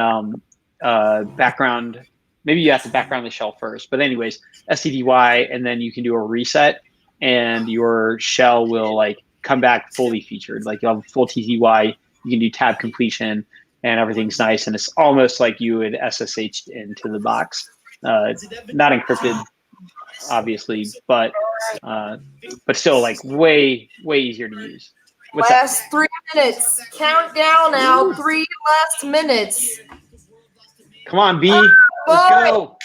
background. Maybe you have to background the shell first, but anyways, STTY, and then you can do a reset, and your shell will like come back fully featured. Like you'll have full TTY, you can do tab completion, and everything's nice, and it's almost like you would SSH into the box. Not encrypted, obviously, but still like way easier to use. Last 3 minutes. Count down now. 3 last minutes. Come on, B. Let's go.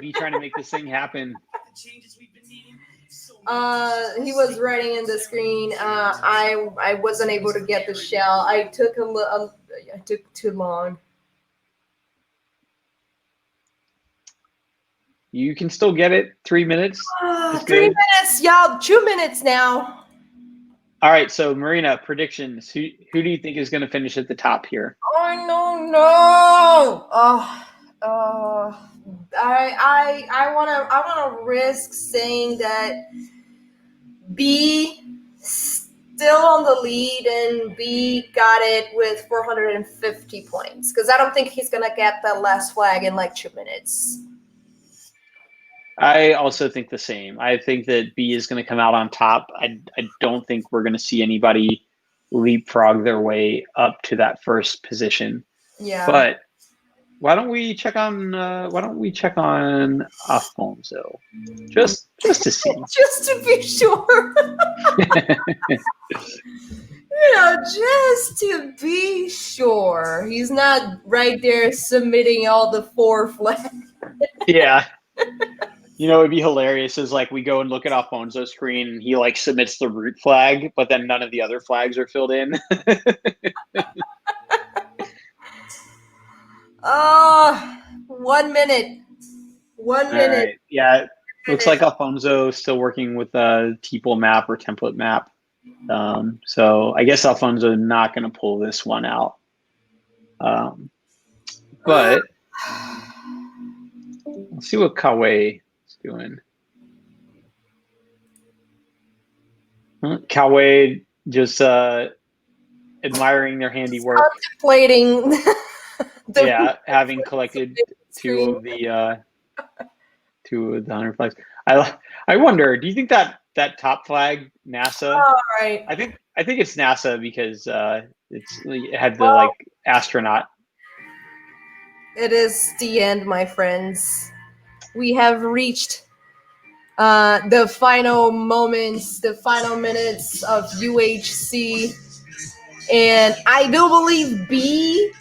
B trying to make this thing happen. He was writing in the screen. I wasn't able to get the shell. I took I took too long. You can still get it. 3 minutes. 3 minutes, y'all. 2 minutes now. All right. So Marina, predictions. Who do you think is going to finish at the top here? I don't know. I wanna risk saying that B still on the lead, and B got it with 450 points, because I don't think he's gonna get that last flag in like 2 minutes. I also think the same. I think that B is going to come out on top. I don't think we're going to see anybody leapfrog their way up to that first position. Yeah. But why don't we check on Afonso just to see, just to be sure. Just to be sure he's not right there submitting all the 4 flags. Yeah. It'd be hilarious is like we go and look at Afonso's screen and he like submits the root flag, but then none of the other flags are filled in. 1 minute. 1 minute. Right. Yeah. Looks like Afonso is still working with a TPL map or template map. So I guess Afonso not going to pull this one out. But let's see what Kawe is doing. Kawe just admiring their handiwork. Contemplating. Having collected two of the 100 flags. I wonder, do you think that top flag, NASA? All right. I think it's NASA because it had the like astronaut. It is the end, my friends. We have reached the final moments, the final minutes of UHC, and I do believe B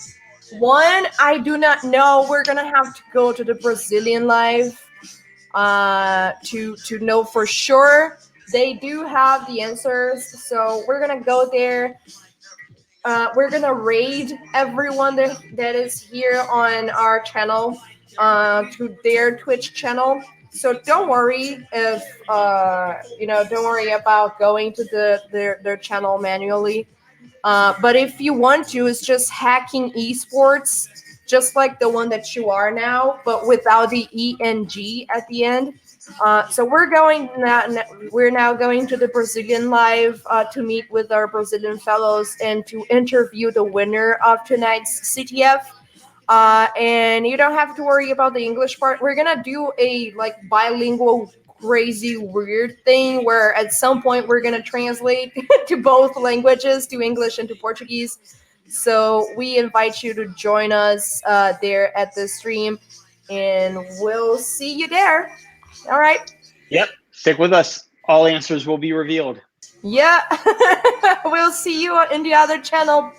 One, I do not know. We're gonna have to go to the Brazilian live to know for sure. They do have the answers, so we're gonna go there. We're gonna raid everyone that is here on our channel to their Twitch channel. So don't worry if don't worry about going to their channel manually. But if you want to, it's just hacking esports, just like the one that you are now, but without the ENG at the end. So we're now going to the Brazilian live to meet with our Brazilian fellows and to interview the winner of tonight's CTF. And you don't have to worry about the English part. We're gonna do a like bilingual crazy weird thing where at some point we're gonna translate to both languages, to English and to Portuguese. So we invite you to join us there at the stream, and we'll see you there. All right. Yep. Stick with us. All answers will be revealed. Yeah. We'll see you in the other channel.